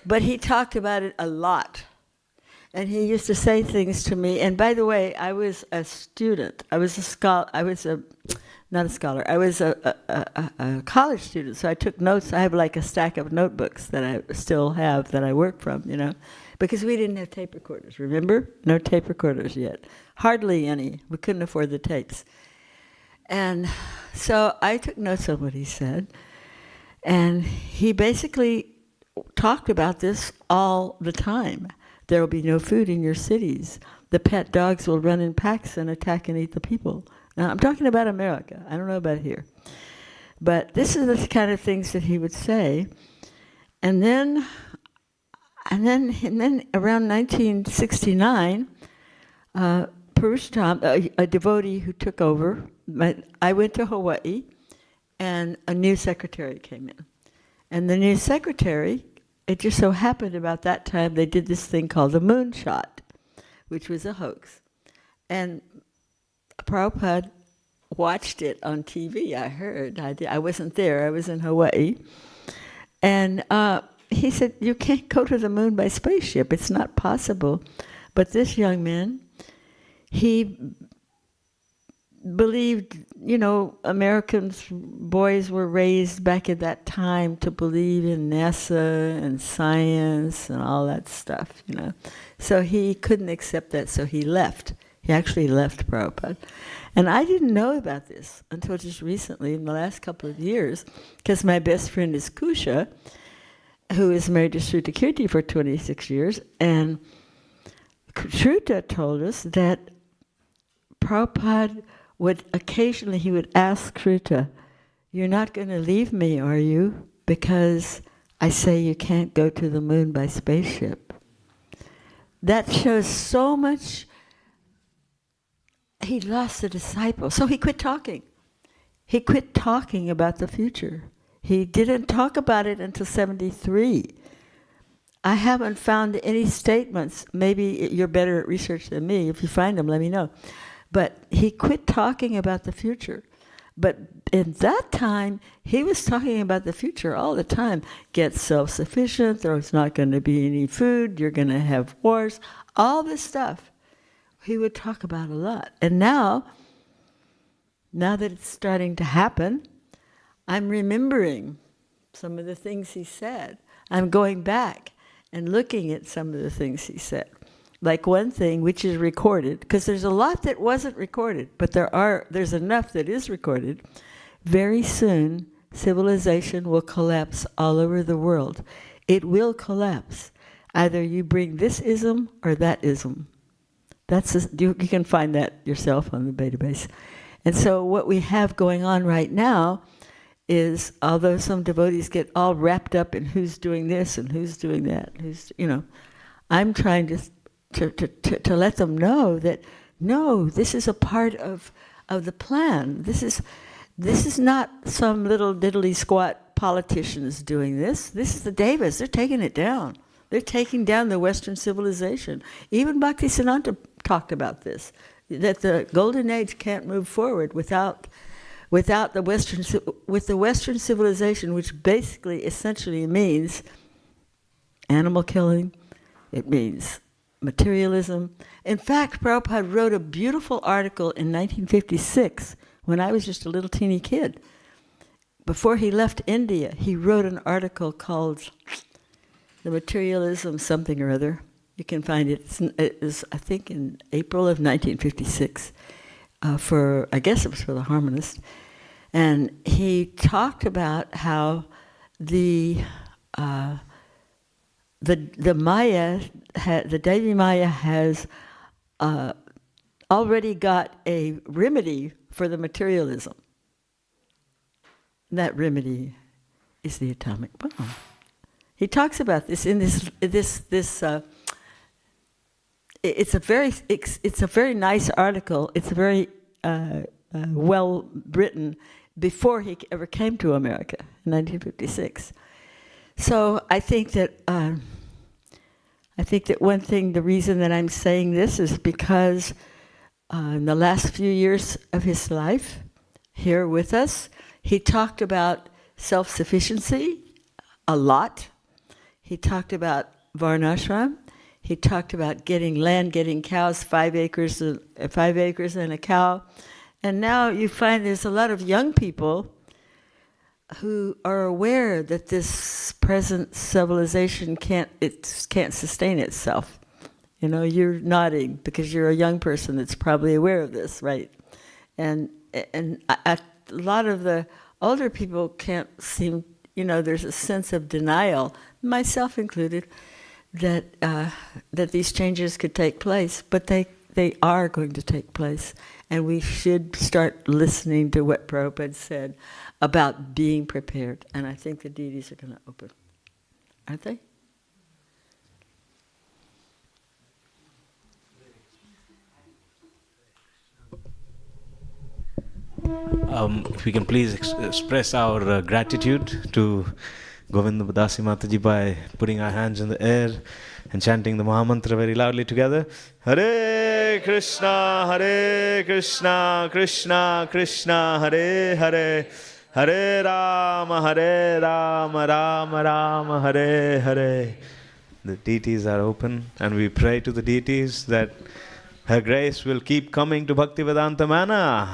But he talked about it a lot. And he used to say things to me. And by the way, I was a student. I was a scholar. I was not a scholar. I was a college student. So I took notes. I have like a stack of notebooks that I still have that I work from, because we didn't have tape recorders. Remember? No tape recorders yet. Hardly any. We couldn't afford the tapes. And so I took notes on what he said. And he basically talked about this all the time. There will be no food in your cities. The pet dogs will run in packs and attack and eat the people. Now, I'm talking about America. I don't know about here. But this is the kind of things that he would say. And then around 1969, Purushottam, a devotee who took over, I went to Hawaii, and a new secretary came in. And the new secretary, it just so happened about that time they did this thing called the moonshot, which was a hoax. And Prabhupada watched it on TV, I heard. I wasn't there, I was in Hawaii. And he said, you can't go to the moon by spaceship, it's not possible. But this young man, he believed, Americans, boys were raised back at that time to believe in NASA and science and all that stuff, So he couldn't accept that, so he left. He actually left Prabhupada. And I didn't know about this until just recently, in the last couple of years, because my best friend is Kusha, who is married to Shruta Kirti for 26 years, and Shruta told us that Prabhupada would occasionally, he would ask Shruta, you're not going to leave me, are you? Because I say you can't go to the moon by spaceship. that shows so much. He lost a disciple, so he quit talking. He quit talking about the future. He didn't talk about it until 73. I haven't found any statements. Maybe you're better at research than me. If you find them, let me know. But he quit talking about the future. But in that time, he was talking about the future all the time. Get self-sufficient, there's not going to be any food, you're going to have wars, all this stuff. He would talk about a lot. And now that it's starting to happen, I'm remembering some of the things he said. I'm going back and looking at some of the things he said. Like one thing which is recorded, because there's a lot that wasn't recorded, but there's enough that is recorded. Very soon, civilization will collapse all over the world. It will collapse. Either you bring this ism or that ism. You can find that yourself on the database. And so what we have going on right now is, although some devotees get all wrapped up in who's doing this and who's doing that, I'm trying to let them know that no, this is a part of the plan. This is not some little diddly squat politicians doing this. This is the devas. They're taking it down. They're taking down the Western civilization. Even Bhaktisiddhanta talked about this, that the Golden Age can't move forward without the Western civilization, which basically, essentially means animal killing. It means materialism. In fact, Prabhupada wrote a beautiful article in 1956 when I was just a little teeny kid. Before he left India, he wrote an article called The Materialism Something or Other. You can find it. It is, I think, in April of 1956. I guess it was for the Harmonist. And he talked about how the Maya, the Devi Maya has already got a remedy for the materialism. That remedy is the atomic bomb. He talks about this in this. It's a very nice article. It's very well written. Before he ever came to America in 1956. So I think that one thing, the reason that I'm saying this is because in the last few years of his life here with us, he talked about self-sufficiency a lot. He talked about varnashram. He talked about getting land, getting cows, 5 acres and a cow. And now you find there's a lot of young people who are aware that this present civilization can't sustain itself. You're nodding because you're a young person that's probably aware of this, right? And a lot of the older people can't seem, there's a sense of denial, myself included, that these changes could take place, but they are going to take place. And we should start listening to what Prabhupada said about being prepared. And I think the deities are going to open. Aren't they? If we can please express our gratitude to Govinda Badasi Mataji by putting our hands in the air and chanting the Mahamantra very loudly together. Hare Krishna, Krishna Krishna, Hare Hare, Hare Rama, Rama Rama, Hare Hare. The deities are open, and we pray to the deities that Her Grace will keep coming to Bhaktivedanta Manor.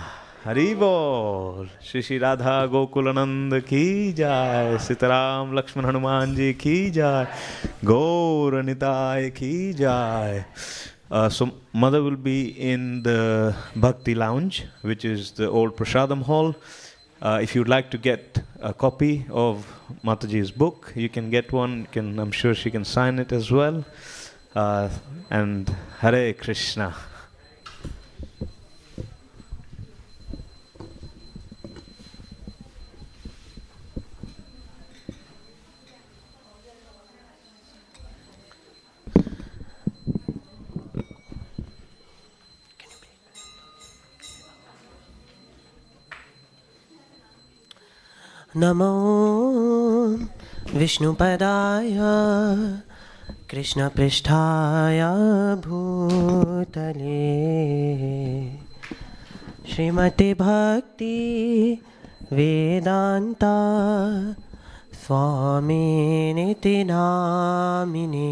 Haribol, Shri Radha Gokulanand ki jai, Sitaram Lakshman Hanuman ji ki jai, Gaur Nitai ki jai. So Mother will be in the Bhakti Lounge, which is the old Prasadam Hall. If you'd like to get a copy of Mataji's book, you can get one. I'm sure she can sign it as well. And Hare Krishna. नमो विष्णुपदाय कृष्णपृष्ठाय भूतले श्रीमते भक्ति वेदांता स्वामिनिति नामिने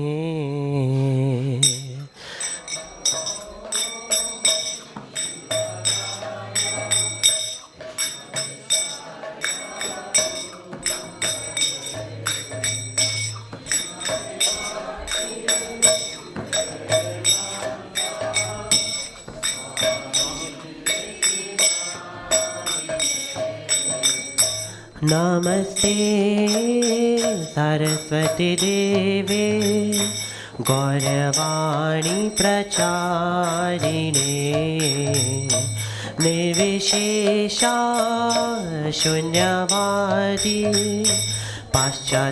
नमस्ते सरस्वती देवे गौरवाणी प्रचारिणे निर्विशेषा शून्यवादी पाश्चात्यदेशतारिणे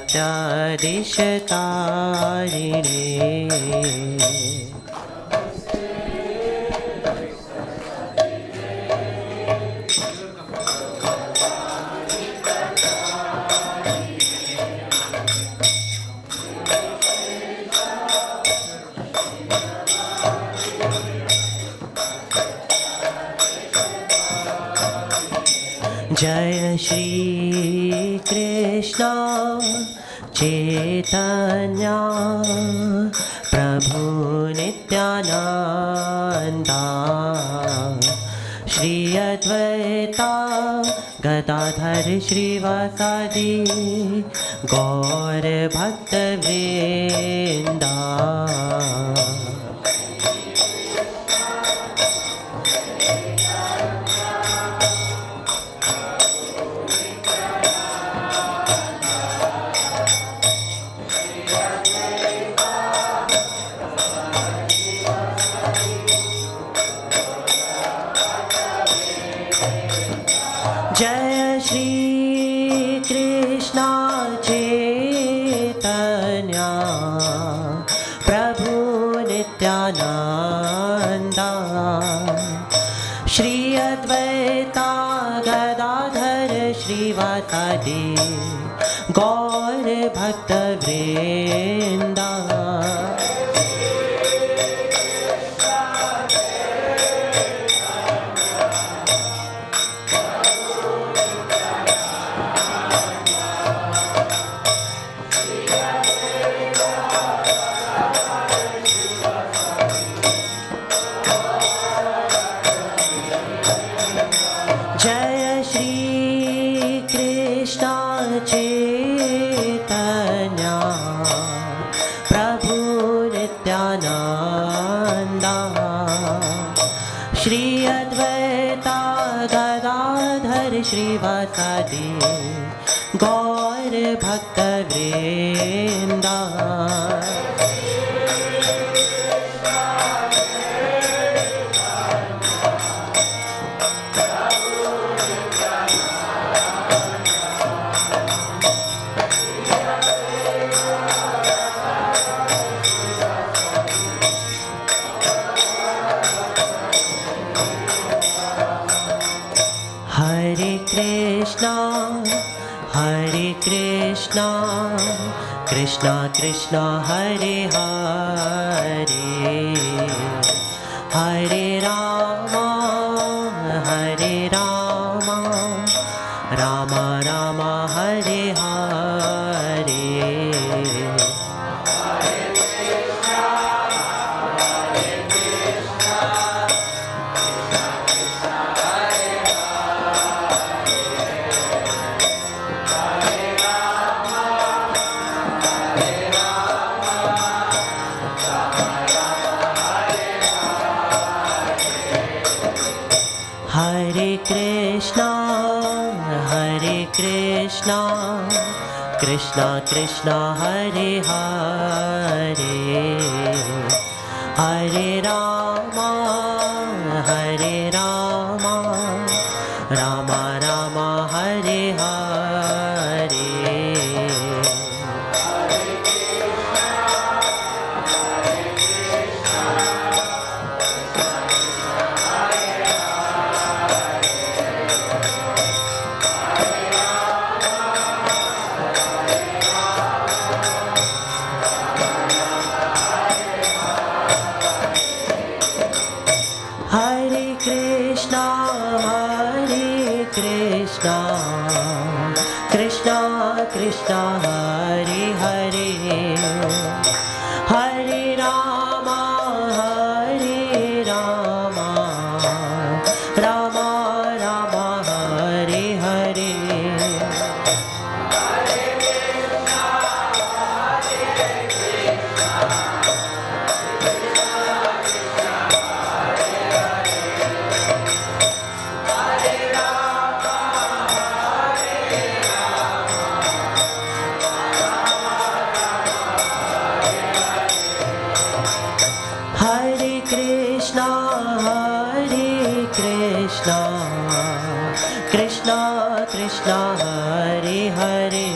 जय श्री कृष्ण चैतन्य प्रभु नित्यानंदा श्री अद्वैता गदाधर श्रीवासादि गौर भक्तवृंदा जय श्री कृष्ण चैतन्य प्रभु नित्यानंदा श्री अद्वैता गदाधर श्रीवासादि गौर भक्तवृंदा जय श्री कृष्ण चैतन्य प्रभु नित्यानंदा श्री अद्वैता गदाधर श्रीवासादि गौर भक्तवृंदा Hare Krishna, Krishna Krishna, Hare Hare, Hare Rama, Rama Rama, Hare Hare. Krishna, Krishna Krishna, Hare Hare, Hare Rama, Rama Rama, Hare Hare. Krishna, Krishna Krishna Hare Hare, Hare Rama, Rama Rama Hare Hare. Hare Krishna, Krishna Krishna Hare Hare,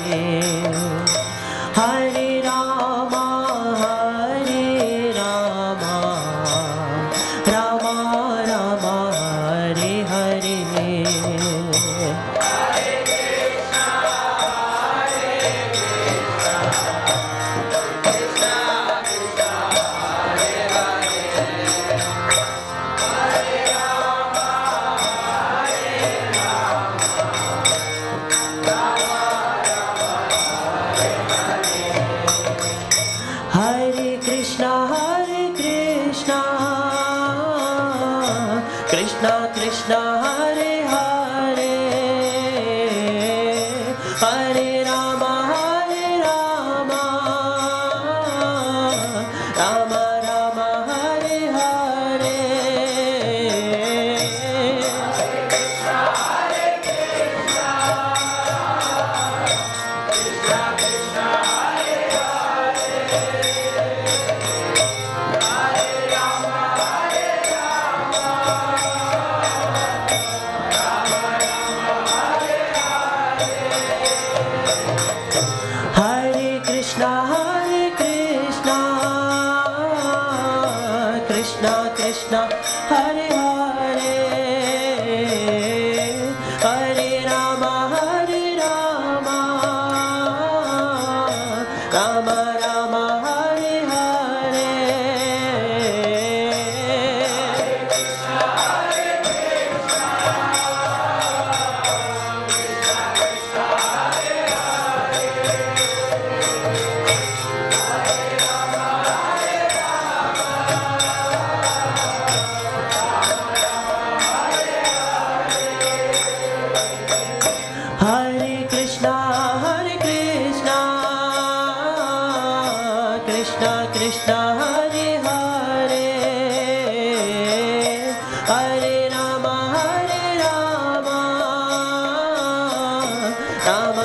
Hare Rama, Rama Rama Hare Hare. Hare Krishna, Krishna Krishna Hare Hare, Hare Rama, Rama Rama Hare Hare. Hare Krishna, Krishna Krishna Hare Hare, Hare Rama, Rama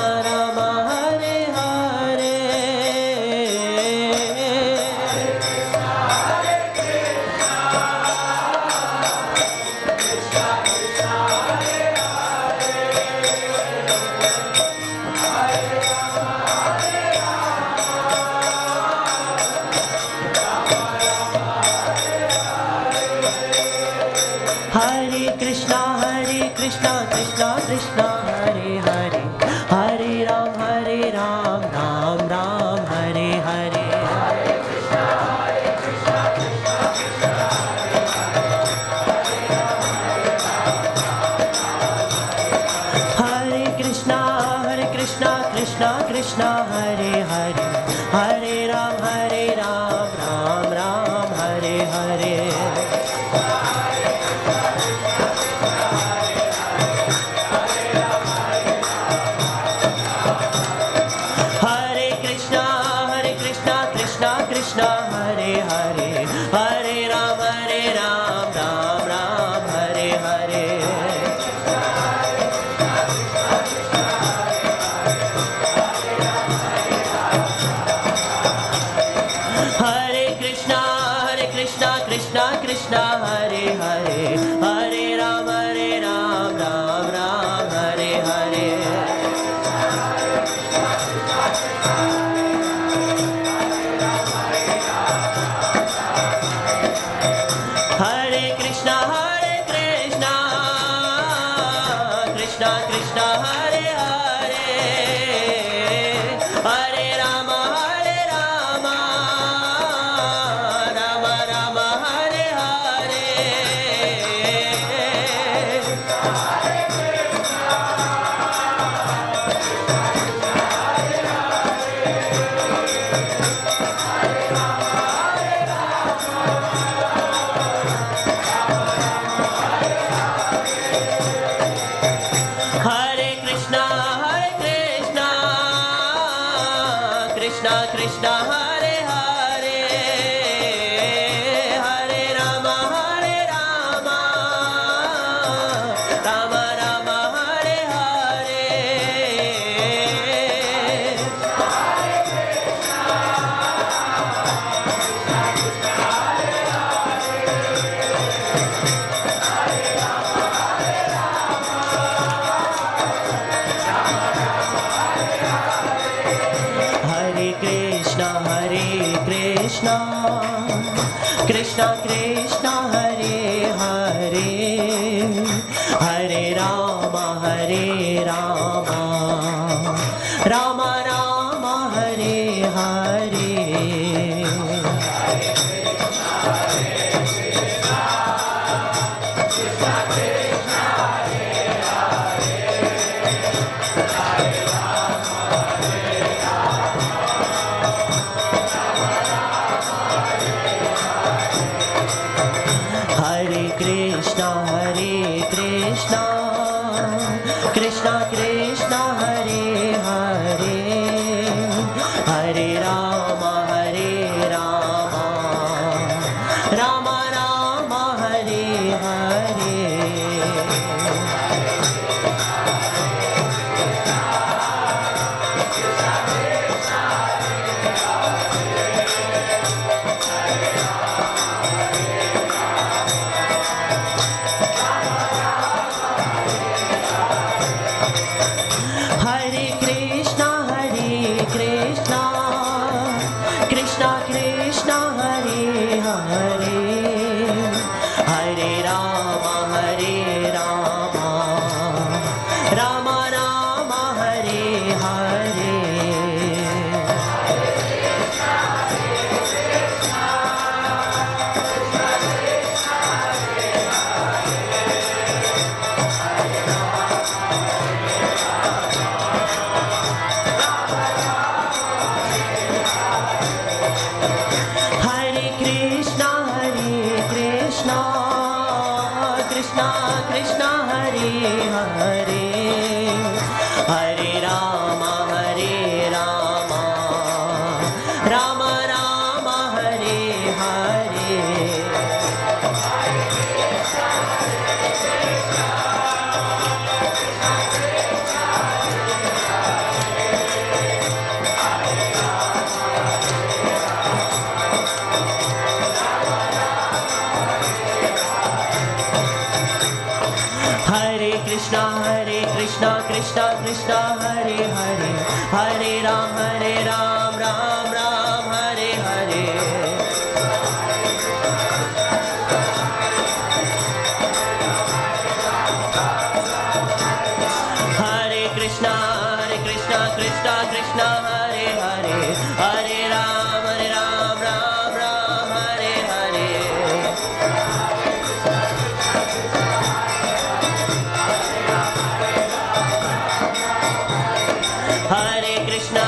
Rama Hare Hare. Hare Krishna, Krishna Krishna Hare Hare, Hare Rama, Rama Rama Hare Hare. Hare Krishna, Krishna Krishna Hare Hare, Hare Ram, Ram Ram Hare Hare. Hare Krishna, Krishna Krishna Hare Hare, Hare Ram, Ram Ram Hare Hare. Hare Krishna, Krishna Krishna Hare Hare, Hare Ram, Ram Ram Hare Hare. Hare Krishna, Krishna Krishna Hare Hare, Hare Ram, Ram Ram Hare Hare. Hare Krishna, Krishna Krishna Hare Hare, Hare Rama, Rama Rama Hare Hare. Krishna Hare Hare, Hare Rama Rama Rama Hare Hare. Hare Krishna, Krishna Krishna, Hare Hare, Hare Rama, Rama Rama, Hare Hare. Hare Krishna, Krishna Krishna, Hare Hare, Hare Rama, Rama Rama, Hare Hare. Hare Krishna, Krishna Krishna, Hare Hare, Hare Rama, Rama Rama, Hare Hare. Hare Krishna, Krishna Krishna, Hare Hare, Hare Rama, Rama Rama, Hare Hare. Hare Krishna,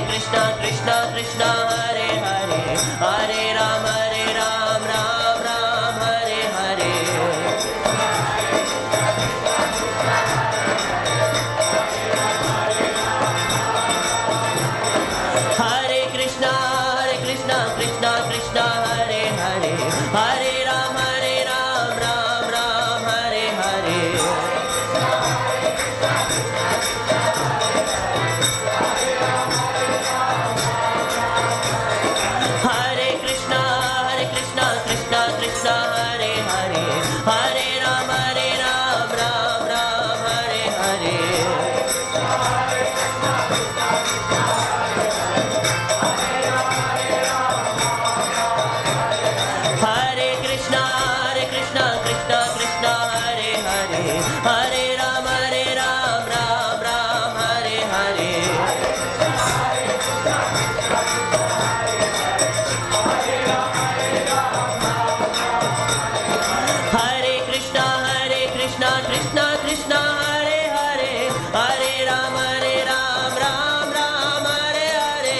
Krishna Krishna, Hare Hare, Hare Ram, Ram Ram, Hare Hare. Hare Krishna, Krishna Krishna, Hare Hare, Hare Ram, Ram Ram, Hare Hare. Hare Krishna, Krishna Krishna, Hare Hare, Hare Ram, Ram Ram, Hare Hare. Hare Krishna, Krishna Krishna, Hare Hare, Hare Ram, Ram Hare Hare. Hare Krishna, Krishna Krishna, Hare Hare, Hare Ram, Ram Hare Hare. Hare Krishna, Krishna Krishna, Hare Hare, Hare Ram, Ram Hare Hare. Hare Krishna, Krishna Krishna, Hare Hare, Hare Ram, Ram Hare Hare.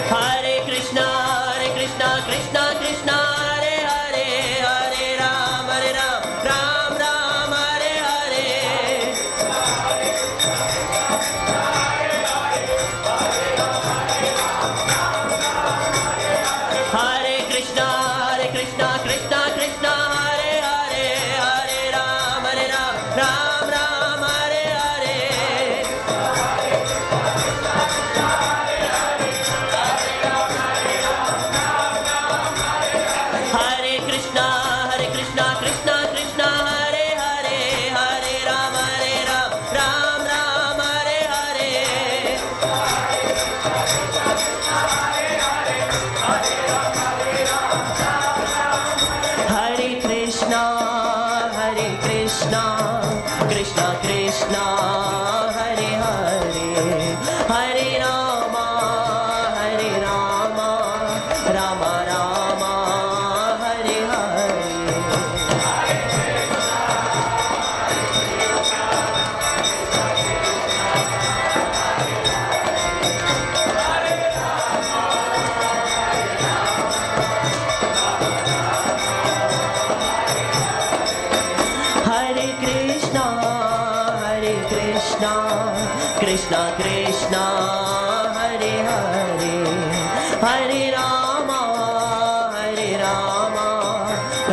Hare Krishna, Krishna Krishna, Hare Hare, Hare Ram, Ram Hare Krishna, Krishna Krishna, Hare Hare, Hare Ram, Ram Ram, Hare Hare. Hare Krishna, Krishna Krishna, Hare Hare, Hare Ram, Ram Ram, Hare Hare. Hare Krishna, Krishna Krishna, Hare Hare, Hare Rama, Rama Rama, Hare Hare. Hare Krishna, Krishna Krishna, Hare Hare, Hare Rama,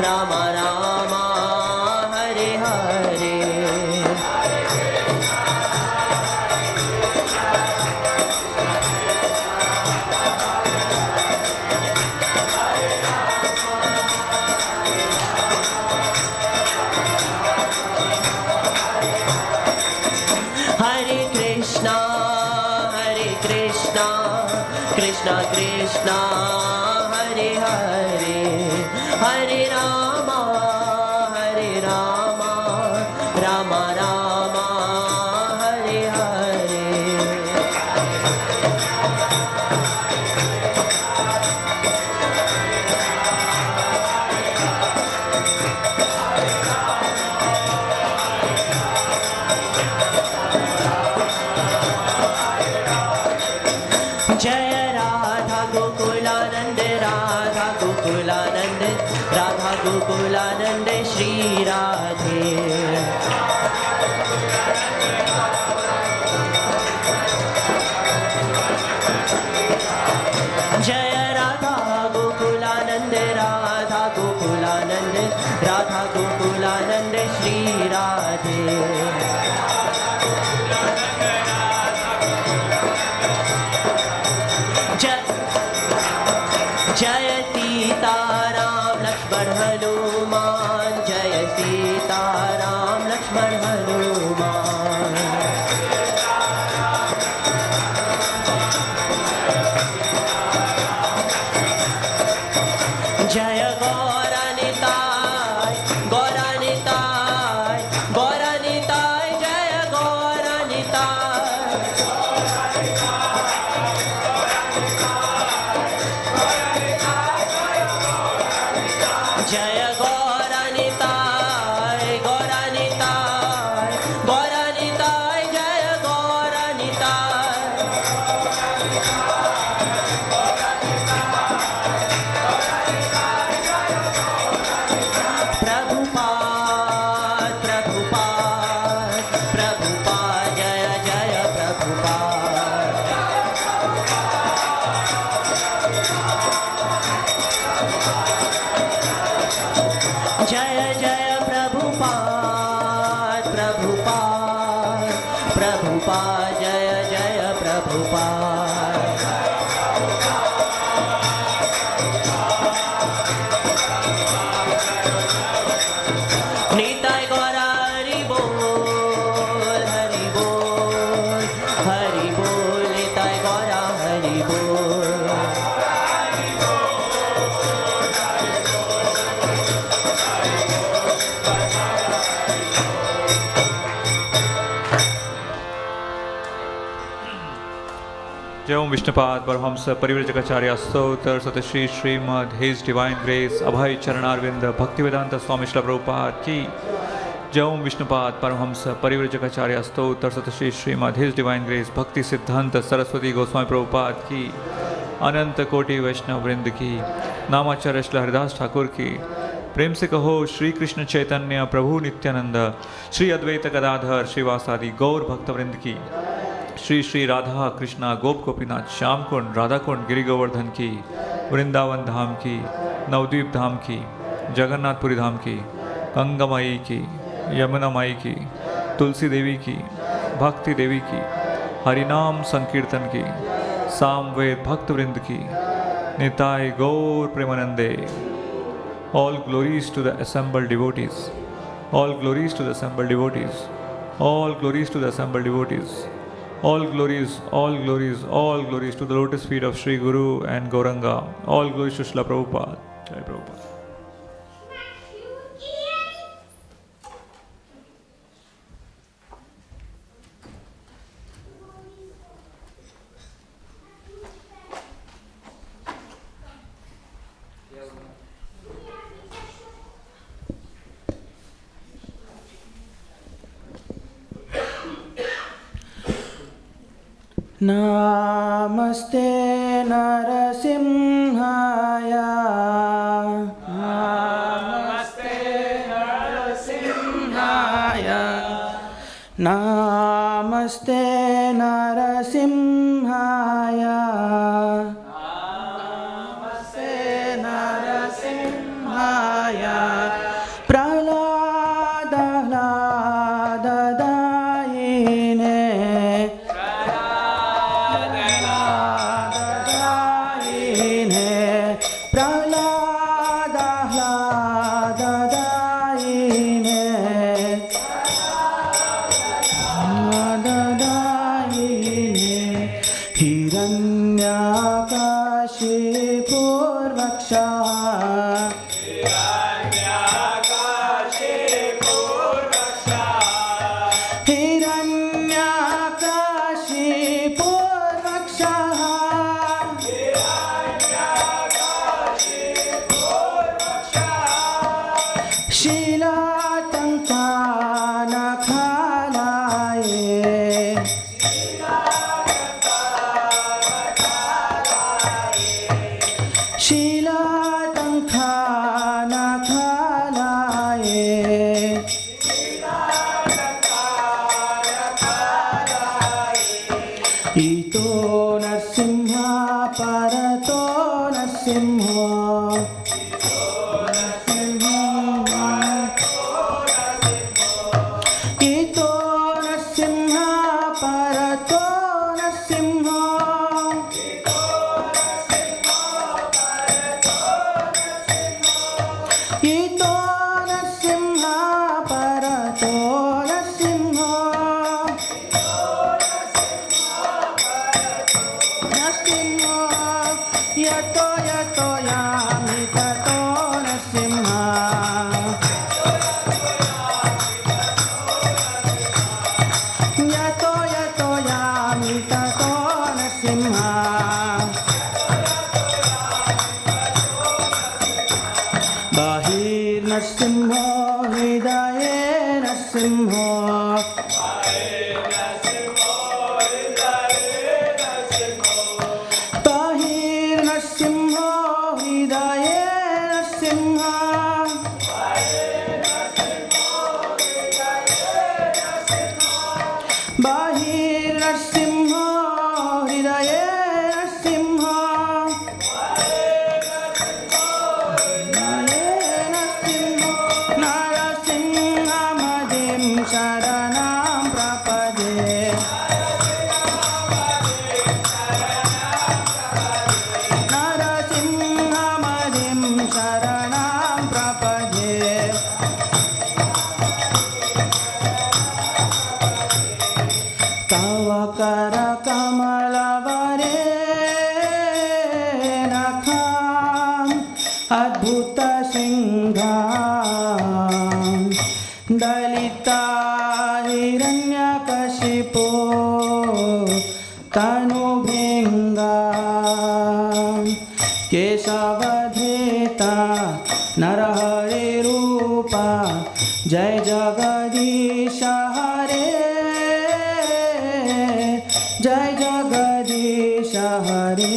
Rama Rama, Hare Hare. Hare Krishna, Krishna Krishna, Hare Hare, Hare Rama, Rama Rama, Hare Hare. Jaya Radha Gokulanand, Radha Gokulanand, Radha Gokulanand, Shri Radhe. Jaya Radha Gokulanand, Radha Gokulanand, Radha Gokulanand, Shri Radhe. Jai Sita Ram Lakshman Hanuman, Jai Sita Ram Lakshman Hanuman. Jaya Gauranitai, Gauranitai, Gauranitai, Jaya Gauranitai. Jaya Gauranitai, Gauranitai, Gauranitai, Jaya Gauranitai. Prabhupada, Prabhupada, Prabhupada, Jaya Jaya Prabhupada. Jaya Jaya Prabhupada, Prabhupada, Prabhupada, Jaya Jaya Prabhupada. Nitai Gaura Hari Bol, Hari Bol, Hari Bol, Nitai Gaura Hari Bol. Jai Om Vishnupad Paramahamsa Parivrajakacarya Stotra Satashi Srimad His Divine Grace Abhay Charanarvinda Bhaktivedanta Swami Srila Prabhupada Ki. Jai Om Vishnupad Paramahamsa Parivrajakacarya Stotra Satashi Srimad His Divine Grace Bhakti Siddhanta Saraswati Goswami Prabhupada Ki. Ananta Koti Vaishnav Vrind Ki. Namacharya Srila Haridas Thakur Ki. प्रेम से कहो श्री कृष्ण चैतन्य प्रभु नित्यानंद श्री अद्वैत गदाधर श्रीवासादि गौर भक्तवृंद की श्री श्री राधा कृष्णा गोप गोपीनाथ श्याम कुंड राधा कुंड गिरि गोवर्धन की वृंदावन धाम की, नवद्वीप धाम की, जगन्नाथपुरी धाम की, गंगा माई की, यमुना माई की, तुलसी देवी की, भक्ति देवी की, हरिनाम संकीर्तन की, सामवेद भक्त वृंद की, निताय गौर प्रेमानंदे. All glories to the assembled devotees. All glories to the assembled devotees. All glories to the assembled devotees. All glories, all glories, all glories to the lotus feet of Sri Guru and Gauranga. All glories to Srila Prabhupada. Jai Prabhupada. Namaste Narasimhaya. Namaste Narasimhaya. Namaste Narasimhaya. Namaste Narasimhaya. Prahlada Hladadayine. जय जगदीश हरे, जय जगदीश हरे,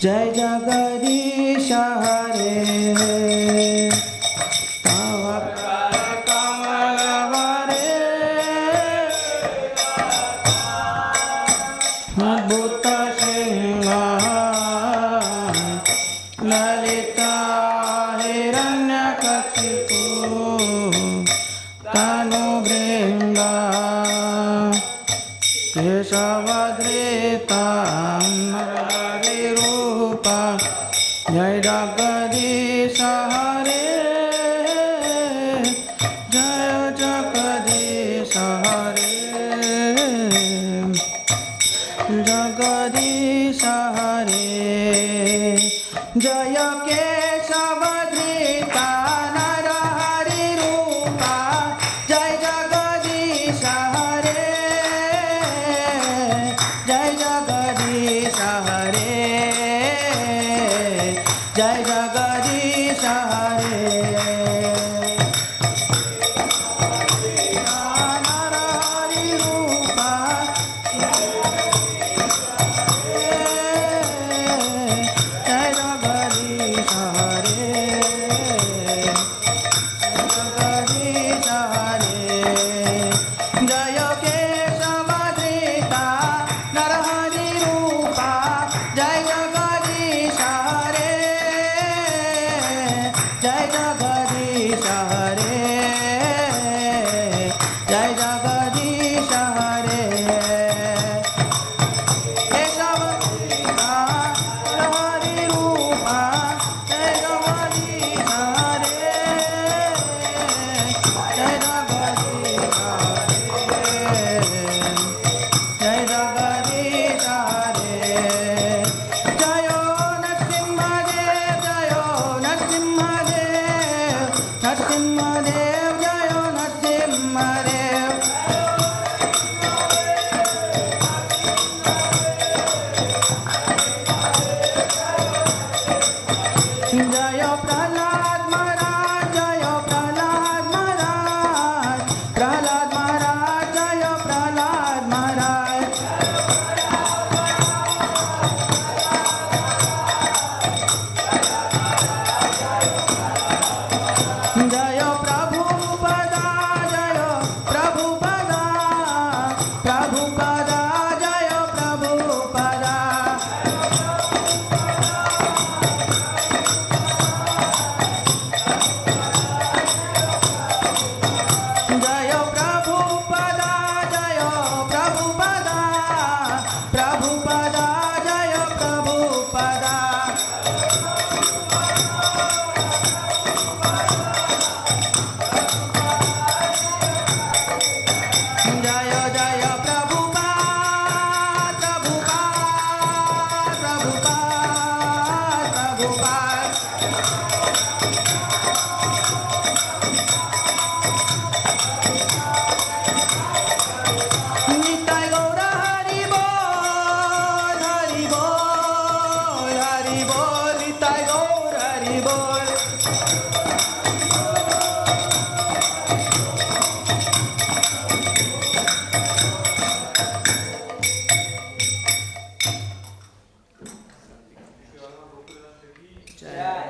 जय जगदीश हरे। अद्भुत Singh Jai Jagadish Hare, Jai Jagadish Hare, Jagadish Hare, Jaya Keshavadrita Narahari Rupa, Jai Jagadish Hare, Jai Jagadish Hare, Jai Jagadish Hare. Narahari Rupa, Jai Jagadish Hare, Jagadish Hare, Jaya Keshavadrita Narahari Rupa, Jai Jagadish Hare, Jai Jagadish Hare, Jai Jagadish Hare. Keshavadrita Narahari Rupa, Jai Jagadish Hare, Jai Jagadish Hare, Jai Jagadish Hare. Jayo Narasimhadev, Jayo Narasimhadev, Narasimhadev, Jayo Narasimhadev. Jayo Prahlad Maharaj, Jayo Prahlad Maharaj, Prahlad Maharaj, Jayo Prahlad Maharaj. Jayo Prabhupada, Jayo Prabhupada, Prabhupada, Jayo Prabhupada. Jayo Prabhupada, Jayo Prabhupada, Prabhupada, Jayo Prabhupada. Jayo Jayo Prabhupada, Prabhupada, Prabhupada, Prabhupada. Nitai Gaura Hari Bol, Hari Bol, Hari Bol, Nitai Gaura Hari Bol. Jai.